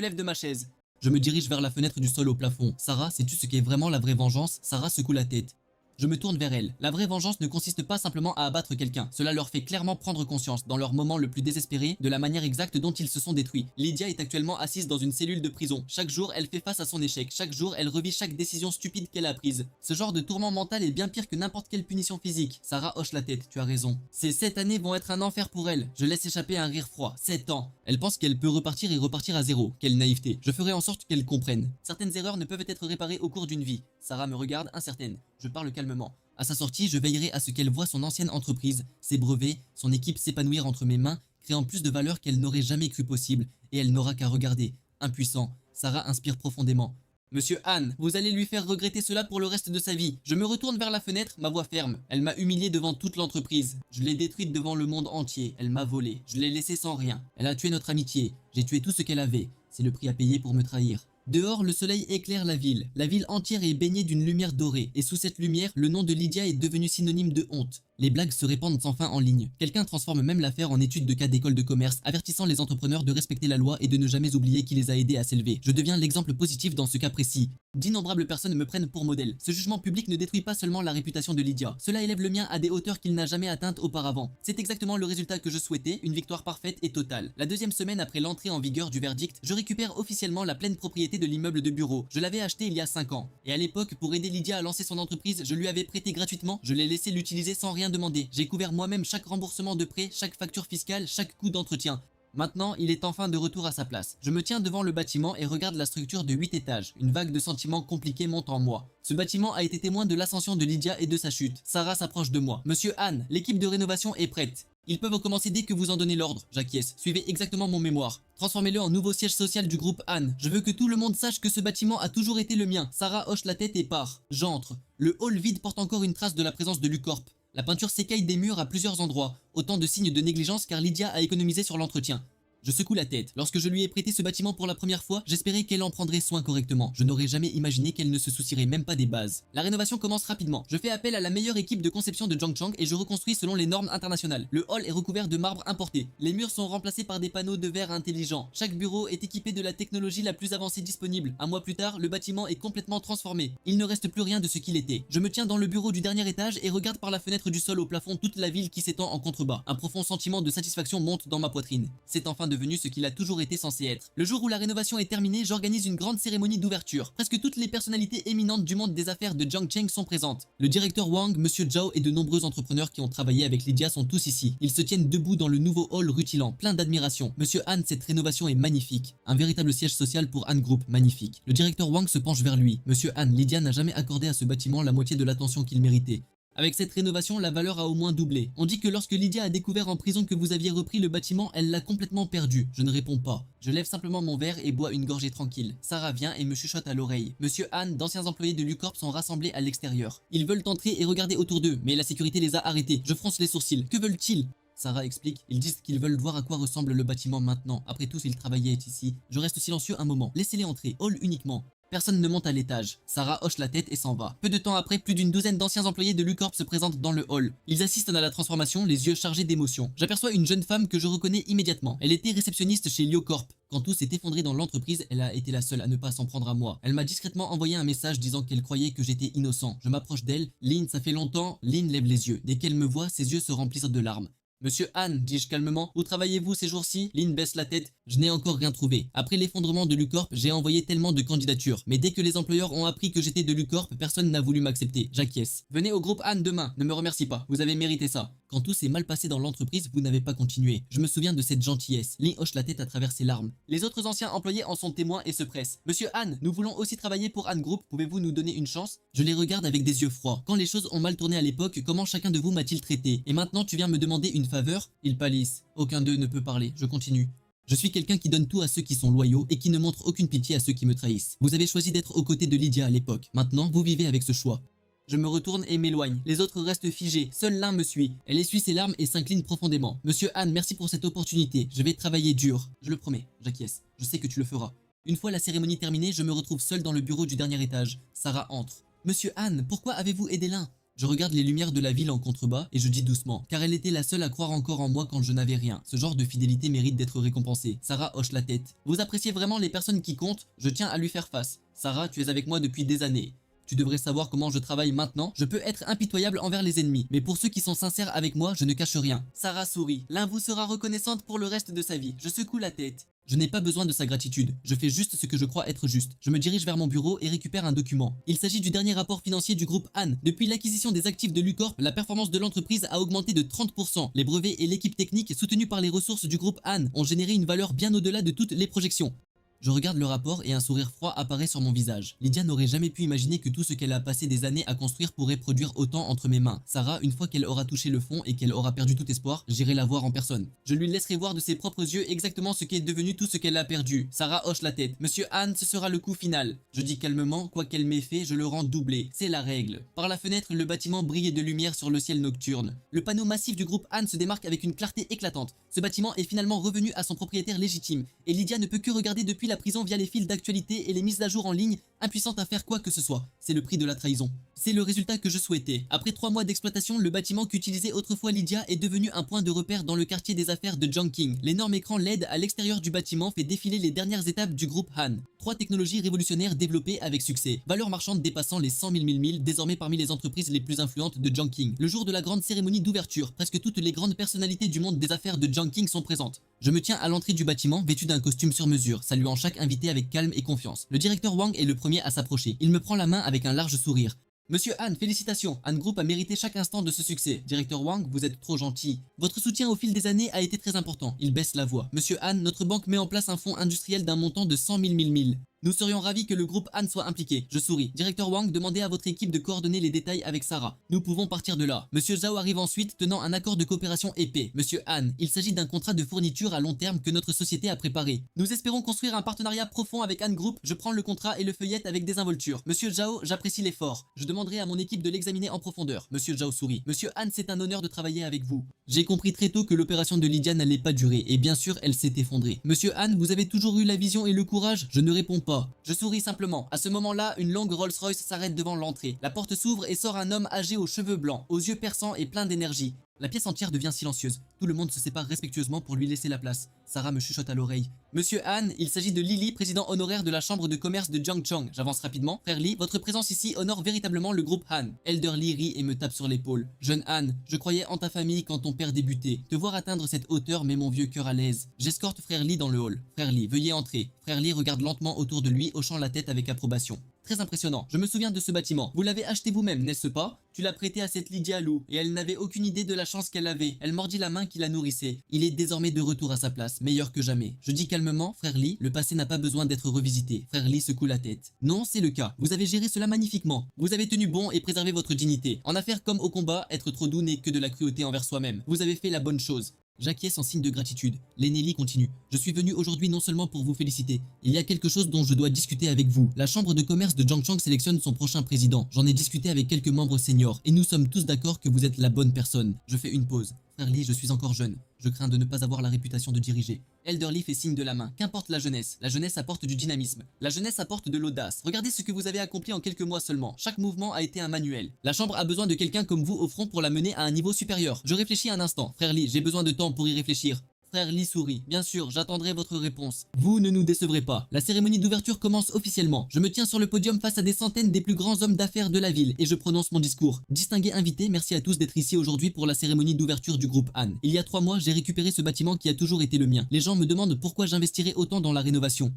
lève de ma chaise. Je me dirige vers la fenêtre du sol au plafond. Sarah, sais-tu ce qu'est vraiment la vraie vengeance? Sarah secoue la tête. Je me tourne vers elle. La vraie vengeance ne consiste pas simplement à abattre quelqu'un. Cela leur fait clairement prendre conscience, dans leur moment le plus désespéré, de la manière exacte dont ils se sont détruits. Lydia est actuellement assise dans une cellule de prison. Chaque jour, elle fait face à son échec. Chaque jour, elle revit chaque décision stupide qu'elle a prise. Ce genre de tourment mental est bien pire que n'importe quelle punition physique. Sarah hoche la tête, tu as raison. Ces 7 années vont être un enfer pour elle. Je laisse échapper un rire froid. 7 ans. Elle pense qu'elle peut repartir et repartir à zéro. Quelle naïveté. Je ferai en sorte qu'elle comprenne. Certaines erreurs ne peuvent être réparées au cours d'une vie. Sarah me regarde, incertaine. Je parle calmement. À sa sortie, je veillerai à ce qu'elle voie son ancienne entreprise, ses brevets, son équipe s'épanouir entre mes mains, créant plus de valeur qu'elle n'aurait jamais cru possible, et elle n'aura qu'à regarder. Impuissant. Sarah inspire profondément. Monsieur Han, vous allez lui faire regretter cela pour le reste de sa vie. Je me retourne vers la fenêtre, ma voix ferme. Elle m'a humilié devant toute l'entreprise. Je l'ai détruite devant le monde entier. Elle m'a volé. Je l'ai laissée sans rien. Elle a tué notre amitié. J'ai tué tout ce qu'elle avait. C'est le prix à payer pour me trahir. Dehors, le soleil éclaire la ville. La ville entière est baignée d'une lumière dorée. Et sous cette lumière, le nom de Lydia est devenu synonyme de honte. Les blagues se répandent sans fin en ligne. Quelqu'un transforme même l'affaire en étude de cas d'école de commerce, avertissant les entrepreneurs de respecter la loi et de ne jamais oublier qui les a aidés à s'élever. Je deviens l'exemple positif dans ce cas précis. D'innombrables personnes me prennent pour modèle. Ce jugement public ne détruit pas seulement la réputation de Lydia. Cela élève le mien à des hauteurs qu'il n'a jamais atteintes auparavant. C'est exactement le résultat que je souhaitais, une victoire parfaite et totale. La deuxième semaine après l'entrée en vigueur du verdict, je récupère officiellement la pleine propriété de l'immeuble de bureau. Je l'avais acheté il y a 5 ans. Et à l'époque, pour aider Lydia à lancer son entreprise, je lui avais prêté gratuitement. Je l'ai laissé l'utiliser sans rien demander. J'ai couvert moi-même chaque remboursement de prêt, chaque facture fiscale, chaque coût d'entretien. Maintenant, il est enfin de retour à sa place. Je me tiens devant le bâtiment et regarde la structure de 8 étages. Une vague de sentiments compliqués monte en moi. Ce bâtiment a été témoin de l'ascension de Lydia et de sa chute. Sarah s'approche de moi. Monsieur Han, l'équipe de rénovation est prête. Ils peuvent commencer dès que vous en donnez l'ordre. J'acquiesce. Suivez exactement mon mémoire. Transformez-le en nouveau siège social du groupe Han. Je veux que tout le monde sache que ce bâtiment a toujours été le mien. Sarah hoche la tête et part. J'entre. Le hall vide porte encore une trace de la présence de Lucorp. La peinture s'écaille des murs à plusieurs endroits. Autant de signes de négligence car Lydia a économisé sur l'entretien. Je secoue la tête. Lorsque je lui ai prêté ce bâtiment pour la première fois, j'espérais qu'elle en prendrait soin correctement. Je n'aurais jamais imaginé qu'elle ne se soucierait même pas des bases. La rénovation commence rapidement. Je fais appel à la meilleure équipe de conception de Zhongchang et je reconstruis selon les normes internationales. Le hall est recouvert de marbre importé. Les murs sont remplacés par des panneaux de verre intelligents. Chaque bureau est équipé de la technologie la plus avancée disponible. Un mois plus tard, le bâtiment est complètement transformé. Il ne reste plus rien de ce qu'il était. Je me tiens dans le bureau du dernier étage et regarde par la fenêtre du sol au plafond toute la ville qui s'étend en contrebas. Un profond sentiment de satisfaction monte dans ma poitrine. C'est enfin devenu ce qu'il a toujours été censé être. Le jour où la rénovation est terminée, j'organise une grande cérémonie d'ouverture. Presque toutes les personnalités éminentes du monde des affaires de Zhongcheng sont présentes. Le directeur Wang, Monsieur Zhao et de nombreux entrepreneurs qui ont travaillé avec Lydia sont tous ici. Ils se tiennent debout dans le nouveau hall rutilant, plein d'admiration. Monsieur Han, cette rénovation est magnifique. Un véritable siège social pour Han Group, magnifique. Le directeur Wang se penche vers lui. Monsieur Han, Lydia n'a jamais accordé à ce bâtiment la moitié de l'attention qu'il méritait. Avec cette rénovation, la valeur a au moins doublé. On dit que lorsque Lydia a découvert en prison que vous aviez repris le bâtiment, elle l'a complètement perdu. Je ne réponds pas. Je lève simplement mon verre et bois une gorgée tranquille. Sarah vient et me chuchote à l'oreille. Monsieur Han, d'anciens employés de Lucorp sont rassemblés à l'extérieur. Ils veulent entrer et regarder autour d'eux, mais la sécurité les a arrêtés. Je fronce les sourcils. Que veulent-ils? Sarah explique, ils disent qu'ils veulent voir à quoi ressemble le bâtiment maintenant. Après tout, ils travaillaient ici. Je reste silencieux un moment. Laissez-les entrer. Hall uniquement. Personne ne monte à l'étage. Sarah hoche la tête et s'en va. Peu de temps après, plus d'une douzaine d'anciens employés de Lucorp se présentent dans le hall. Ils assistent à la transformation, les yeux chargés d'émotion. J'aperçois une jeune femme que je reconnais immédiatement. Elle était réceptionniste chez Liocorp. Quand tout s'est effondré dans l'entreprise, elle a été la seule à ne pas s'en prendre à moi. Elle m'a discrètement envoyé un message disant qu'elle croyait que j'étais innocent. Je m'approche d'elle. Lynn, ça fait longtemps. Lynn lève les yeux. Dès qu'elle me voit, ses yeux se remplissent de larmes. Monsieur Han, dis-je calmement, où travaillez-vous ces jours-ci? Lynn baisse la tête. Je n'ai encore rien trouvé. Après l'effondrement de Lucorp, j'ai envoyé tellement de candidatures. Mais dès que les employeurs ont appris que j'étais de Lucorp, personne n'a voulu m'accepter. J'acquiesce. Venez au groupe Han demain. Ne me remercie pas. Vous avez mérité ça. Quand tout s'est mal passé dans l'entreprise, vous n'avez pas continué. Je me souviens de cette gentillesse. Lynn hoche la tête à travers ses larmes. Les autres anciens employés en sont témoins et se pressent. Monsieur Han, nous voulons aussi travailler pour Han Group. Pouvez-vous nous donner une chance? Je les regarde avec des yeux froids. Quand les choses ont mal tourné à l'époque, comment chacun de vous m'a-t-il traité? Et maintenant tu viens me demander une faveur? Ils pâlissent. Aucun d'eux ne peut parler. Je continue. Je suis quelqu'un qui donne tout à ceux qui sont loyaux et qui ne montre aucune pitié à ceux qui me trahissent. Vous avez choisi d'être aux côtés de Lydia à l'époque. Maintenant, vous vivez avec ce choix. Je me retourne et m'éloigne. Les autres restent figés. Seul l'un me suit. Elle essuie ses larmes et s'incline profondément. Monsieur Han, merci pour cette opportunité. Je vais travailler dur. Je le promets. J'acquiesce. Je sais que tu le feras. Une fois la cérémonie terminée, je me retrouve seul dans le bureau du dernier étage. Sarah entre. Monsieur Han, pourquoi avez-vous aidé l'un? Je regarde les lumières de la ville en contrebas et je dis doucement, car elle était la seule à croire encore en moi quand je n'avais rien. Ce genre de fidélité mérite d'être récompensé. Sarah hoche la tête. Vous appréciez vraiment les personnes qui comptent? Je tiens à lui faire face. Sarah, tu es avec moi depuis des années. Tu devrais savoir comment je travaille maintenant. Je peux être impitoyable envers les ennemis, mais pour ceux qui sont sincères avec moi, je ne cache rien. Sarah sourit. L'un vous sera reconnaissante pour le reste de sa vie. Je secoue la tête. Je n'ai pas besoin de sa gratitude. Je fais juste ce que je crois être juste. Je me dirige vers mon bureau et récupère un document. Il s'agit du dernier rapport financier du groupe Han. Depuis l'acquisition des actifs de Lucorp, la performance de l'entreprise a augmenté de 30%. Les brevets et l'équipe technique soutenue par les ressources du groupe Han ont généré une valeur bien au-delà de toutes les projections. Je regarde le rapport et un sourire froid apparaît sur mon visage. Lydia n'aurait jamais pu imaginer que tout ce qu'elle a passé des années à construire pourrait produire autant entre mes mains. Sarah, une fois qu'elle aura touché le fond et qu'elle aura perdu tout espoir, j'irai la voir en personne. Je lui laisserai voir de ses propres yeux exactement ce qu'est devenu tout ce qu'elle a perdu. Sarah hoche la tête. Monsieur Han, ce sera le coup final. Je dis calmement, quoi qu'elle m'ait fait, je le rends doublé. C'est la règle. Par la fenêtre, le bâtiment brillait de lumière sur le ciel nocturne. Le panneau massif du groupe Han se démarque avec une clarté éclatante. Ce bâtiment est finalement revenu à son propriétaire légitime. Et Lydia ne peut que regarder depuis la prison via les fils d'actualité et les mises à jour en ligne, impuissante à faire quoi que ce soit. C'est le prix de la trahison. C'est le résultat que je souhaitais. Après 3 mois d'exploitation, le bâtiment qu'utilisait autrefois Lydia est devenu un point de repère dans le quartier des affaires de Chongqing. L'énorme écran LED à l'extérieur du bâtiment fait défiler les dernières étapes du groupe Han. 3 technologies révolutionnaires développées avec succès. Valeur marchande dépassant les 100 000 milles, désormais parmi les entreprises les plus influentes de Chongqing. Le jour de la grande cérémonie d'ouverture, presque toutes les grandes personnalités du monde des affaires de Chongqing sont présentes. Je me tiens à l'entrée du bâtiment, vêtu d'un costume sur mesure, saluant chaque invité avec calme et confiance. Le directeur Wang est le premier à s'approcher. Il me prend la main avec un large sourire. Monsieur Han, félicitations. Han Group a mérité chaque instant de ce succès. Directeur Wang, vous êtes trop gentil. Votre soutien au fil des années a été très important. Il baisse la voix. Monsieur Han, notre banque met en place un fonds industriel d'un montant de 100 000 milles. Nous serions ravis que le groupe Han soit impliqué. Je souris. Directeur Wang, demandez à votre équipe de coordonner les détails avec Sarah. Nous pouvons partir de là. Monsieur Zhao arrive ensuite, tenant un accord de coopération épais. Monsieur Han, il s'agit d'un contrat de fourniture à long terme que notre société a préparé. Nous espérons construire un partenariat profond avec Han Group. Je prends le contrat et le feuillette avec désinvolture. Monsieur Zhao, j'apprécie l'effort. Je demanderai à mon équipe de l'examiner en profondeur. Monsieur Zhao sourit. Monsieur Han, c'est un honneur de travailler avec vous. J'ai compris très tôt que l'opération de Lydia n'allait pas durer et bien sûr, elle s'est effondrée. Monsieur Han, vous avez toujours eu la vision et le courage? Je ne réponds pas. Je souris simplement. À ce moment-là, une longue Rolls-Royce s'arrête devant l'entrée. La porte s'ouvre et sort un homme âgé aux cheveux blancs, aux yeux perçants et plein d'énergie. La pièce entière devient silencieuse. Tout le monde se sépare respectueusement pour lui laisser la place. Sarah me chuchote à l'oreille. Monsieur Han, il s'agit de Lily, président honoraire de la chambre de commerce de Jiangchong. J'avance rapidement. Frère Lee, votre présence ici honore véritablement le groupe Han. Elder Lee rit et me tape sur l'épaule. Jeune Han, je croyais en ta famille quand ton père débutait. Te voir atteindre cette hauteur met mon vieux cœur à l'aise. J'escorte Frère Lee dans le hall. Frère Lee, veuillez entrer. Frère Lee regarde lentement autour de lui, hochant la tête avec approbation. Très impressionnant. Je me souviens de ce bâtiment. Vous l'avez acheté vous-même, n'est-ce pas? Tu l'as prêté à cette Lydia Lou et elle n'avait aucune idée de la chance qu'elle avait. Elle mordit la main qui la nourrissait. Il est désormais de retour à sa place, meilleur que jamais. Je dis calmement, frère Lee, le passé n'a pas besoin d'être revisité. Frère Lee secoue la tête. Non, c'est le cas. Vous avez géré cela magnifiquement. Vous avez tenu bon et préservé votre dignité. En affaires comme au combat, être trop doux n'est que de la cruauté envers soi-même. Vous avez fait la bonne chose. J'acquiesce en signe de gratitude. L'Eneli continue. Je suis venu aujourd'hui non seulement pour vous féliciter. Il y a quelque chose dont je dois discuter avec vous. La chambre de commerce de Jiangchang sélectionne son prochain président. J'en ai discuté avec quelques membres seniors et nous sommes tous d'accord que vous êtes la bonne personne. Je fais une pause. Frère Lee, je suis encore jeune. Je crains de ne pas avoir la réputation de diriger. Elderly fait signe de la main. Qu'importe la jeunesse apporte du dynamisme. La jeunesse apporte de l'audace. Regardez ce que vous avez accompli en quelques mois seulement. Chaque mouvement a été un manuel. La chambre a besoin de quelqu'un comme vous au front pour la mener à un niveau supérieur. Je réfléchis un instant. Frère Lee, j'ai besoin de temps pour y réfléchir. Frère Lee sourit. Bien sûr, j'attendrai votre réponse. Vous ne nous décevrez pas. La cérémonie d'ouverture commence officiellement. Je me tiens sur le podium face à des centaines des plus grands hommes d'affaires de la ville et je prononce mon discours. Distingués invités, merci à tous d'être ici aujourd'hui pour la cérémonie d'ouverture du groupe Han. Il y a 3 mois, j'ai récupéré ce bâtiment qui a toujours été le mien. Les gens me demandent pourquoi j'investirais autant dans la rénovation.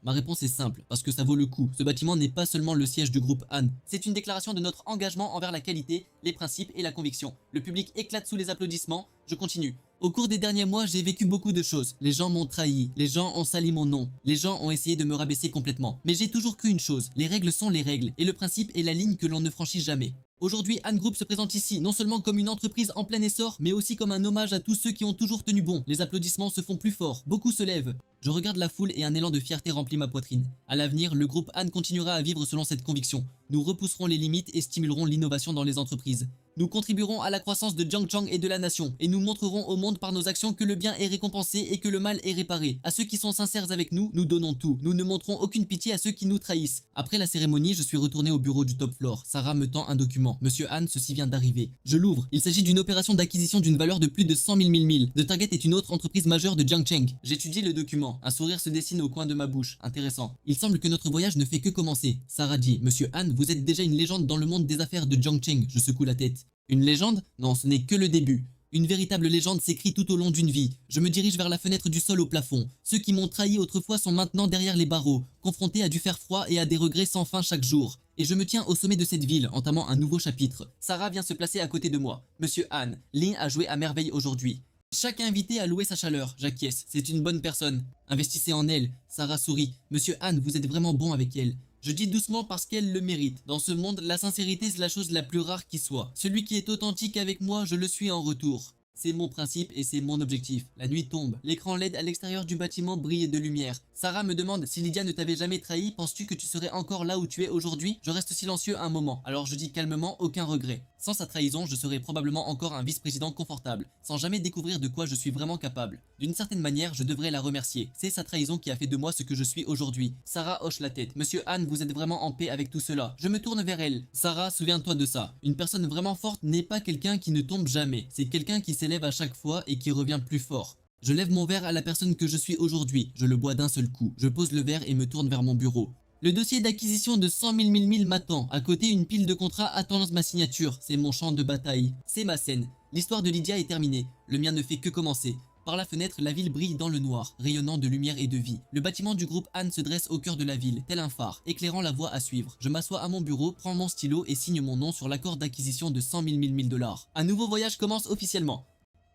Ma réponse est simple, parce que ça vaut le coup. Ce bâtiment n'est pas seulement le siège du groupe Han. C'est une déclaration de notre engagement envers la qualité, les principes et la conviction. Le public éclate sous les applaudissements. Je continue. Au cours des derniers mois, j'ai vécu beaucoup de choses. Les gens m'ont trahi, les gens ont sali mon nom, les gens ont essayé de me rabaisser complètement. Mais j'ai toujours cru une chose, les règles sont les règles, et le principe est la ligne que l'on ne franchit jamais. Aujourd'hui, Han Group se présente ici, non seulement comme une entreprise en plein essor, mais aussi comme un hommage à tous ceux qui ont toujours tenu bon. Les applaudissements se font plus forts, beaucoup se lèvent. Je regarde la foule et un élan de fierté remplit ma poitrine. À l'avenir, le groupe Han continuera à vivre selon cette conviction. Nous repousserons les limites et stimulerons l'innovation dans les entreprises. Nous contribuerons à la croissance de Jiangchang et de la nation, et nous montrerons au monde par nos actions que le bien est récompensé et que le mal est réparé. À ceux qui sont sincères avec nous, nous donnons tout. Nous ne montrons aucune pitié à ceux qui nous trahissent. Après la cérémonie, je suis retourné au bureau du top floor. Sarah me tend un document. Monsieur Han, ceci vient d'arriver. Je l'ouvre. Il s'agit d'une opération d'acquisition d'une valeur de plus de 100 000 000. The Target est une autre entreprise majeure de Jiangcheng. J'étudie le document. Un sourire se dessine au coin de ma bouche. Intéressant. Il semble que notre voyage ne fait que commencer. Sarah dit, Monsieur Han, vous êtes déjà une légende dans le monde des affaires de Jiangcheng. Je secoue la tête. Une légende? Non, ce n'est que le début. Une véritable légende s'écrit tout au long d'une vie. Je me dirige vers la fenêtre du sol au plafond. Ceux qui m'ont trahi autrefois sont maintenant derrière les barreaux, confrontés à du fer froid et à des regrets sans fin chaque jour. Et je me tiens au sommet de cette ville, entamant un nouveau chapitre. Sarah vient se placer à côté de moi. Monsieur Han, Lee a joué à merveille aujourd'hui. Chaque invité a loué sa chaleur, j'acquiesce, c'est une bonne personne. Investissez en elle. Sarah sourit. Monsieur Han, vous êtes vraiment bon avec elle. Je dis doucement parce qu'elle le mérite. Dans ce monde, la sincérité c'est la chose la plus rare qui soit. Celui qui est authentique avec moi, je le suis en retour. C'est mon principe et c'est mon objectif. La nuit tombe. L'écran LED à l'extérieur du bâtiment brille de lumière. Sarah me demande si Lydia ne t'avait jamais trahi, penses-tu que tu serais encore là où tu es aujourd'hui? Je reste silencieux un moment, alors je dis calmement aucun regret. Sans sa trahison, je serais probablement encore un vice-président confortable, sans jamais découvrir de quoi je suis vraiment capable. D'une certaine manière, je devrais la remercier. C'est sa trahison qui a fait de moi ce que je suis aujourd'hui. Sarah hoche la tête. Monsieur Han, vous êtes vraiment en paix avec tout cela. Je me tourne vers elle. Sarah, souviens-toi de ça. Une personne vraiment forte n'est pas quelqu'un qui ne tombe jamais. C'est quelqu'un qui s'élève à chaque fois et qui revient plus fort. Je lève mon verre à la personne que je suis aujourd'hui. Je le bois d'un seul coup. Je pose le verre et me tourne vers mon bureau. Le dossier d'acquisition de 100 000 m'attend. À côté, une pile de contrats attend ma signature. C'est mon champ de bataille. C'est ma scène. L'histoire de Lydia est terminée. Le mien ne fait que commencer. Par la fenêtre, la ville brille dans le noir, rayonnant de lumière et de vie. Le bâtiment du groupe Han se dresse au cœur de la ville, tel un phare, éclairant la voie à suivre. Je m'assois à mon bureau, prends mon stylo et signe mon nom sur l'accord d'acquisition de 100 000 $. Un nouveau voyage commence officiellement.